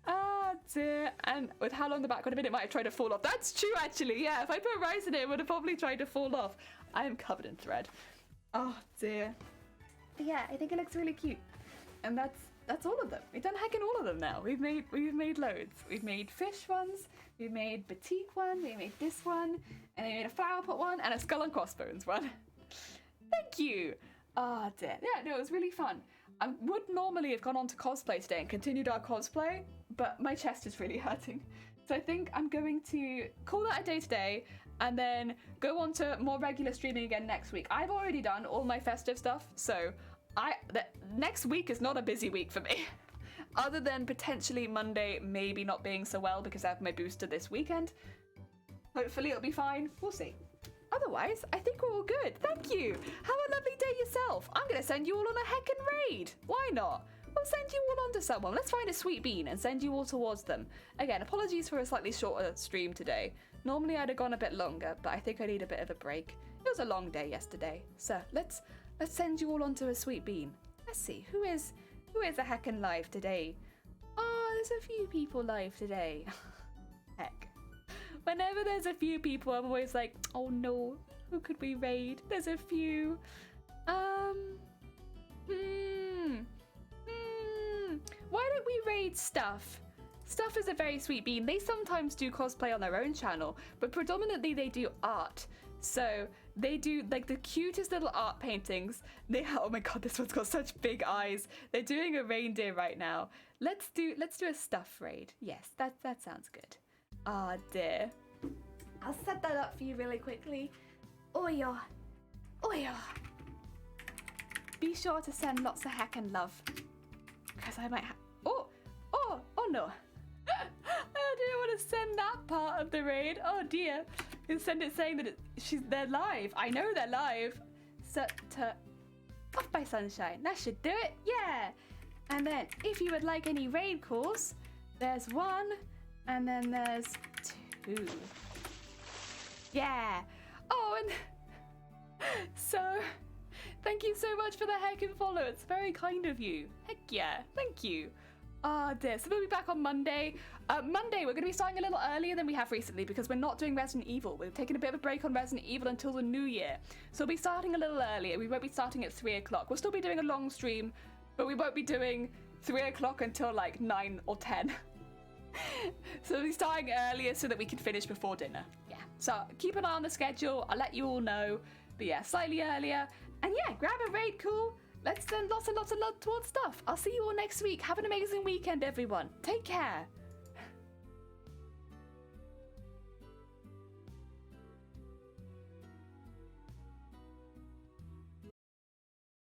Ah, dear. And with how long the back would have been, it might have tried to fall off. That's true, actually. Yeah, if I put rice in it, it would have probably tried to fall off. I am covered in thread. Oh, dear. But yeah, I think it looks really cute. And that's all of them. We've done heckin' all of them now. We've made loads. We've made fish ones, we've made batik one, we made this one, and we made a flower pot one, and a skull and crossbones one. Thank you! Ah, dear. Yeah, no, it was really fun. I would normally have gone on to cosplay today and continued our cosplay, but my chest is really hurting. So I think I'm going to call that a day today, and then go on to more regular streaming again next week. I've already done all my festive stuff, so next week is not a busy week for me. Other than potentially Monday maybe not being so well because I have my booster this weekend. Hopefully it'll be fine. We'll see. Otherwise, I think we're all good. Thank you. Have a lovely day yourself. I'm going to send you all on a heckin' raid. Why not? We'll send you all onto someone. Let's find a sweet bean and send you all towards them. Again, apologies for a slightly shorter stream today. Normally I'd have gone a bit longer, but I think I need a bit of a break. It was a long day yesterday. So let's send you all onto a sweet bean. Let's see, who is a heckin' live today? Oh, there's a few people live today. Heck. Whenever there's a few people, I'm always like, oh no, who could we raid? There's a few. Why don't we raid Stuff? Stuff is a very sweet bean. They sometimes do cosplay on their own channel, but predominantly they do art. So they do like the cutest little art paintings. Oh my god, this one's got such big eyes. They're doing a reindeer right now. Let's do a Stuff raid. Yes, that sounds good. Ah dear. I'll set that up for you really quickly. Oh yeah. Be sure to send lots of heckin' love. Because I might have... Oh no. I didn't want to send that part of the raid. Oh dear. You send it saying that they're live. I know they're live. Off by Sunshine. That should do it. Yeah. And then if you would like any raid calls, there's 1 and then there's 2. Yeah. Oh, and so thank you so much for the heckin' follow. It's very kind of you. Heck yeah. Thank you. Oh dear. So we'll be back on Monday. Monday, we're going to be starting a little earlier than we have recently because we're not doing Resident Evil. We're taking a bit of a break on Resident Evil until the new year. So we'll be starting a little earlier. We won't be starting at 3 o'clock. We'll still be doing a long stream, but we won't be doing 3 o'clock until like 9 or 10. So we'll be starting earlier so that we can finish before dinner. Yeah. So keep an eye on the schedule. I'll let you all know. But yeah, slightly earlier. And yeah, grab a raid call. Let's send lots and lots of love towards Stuff. I'll see you all next week. Have an amazing weekend, everyone. Take care.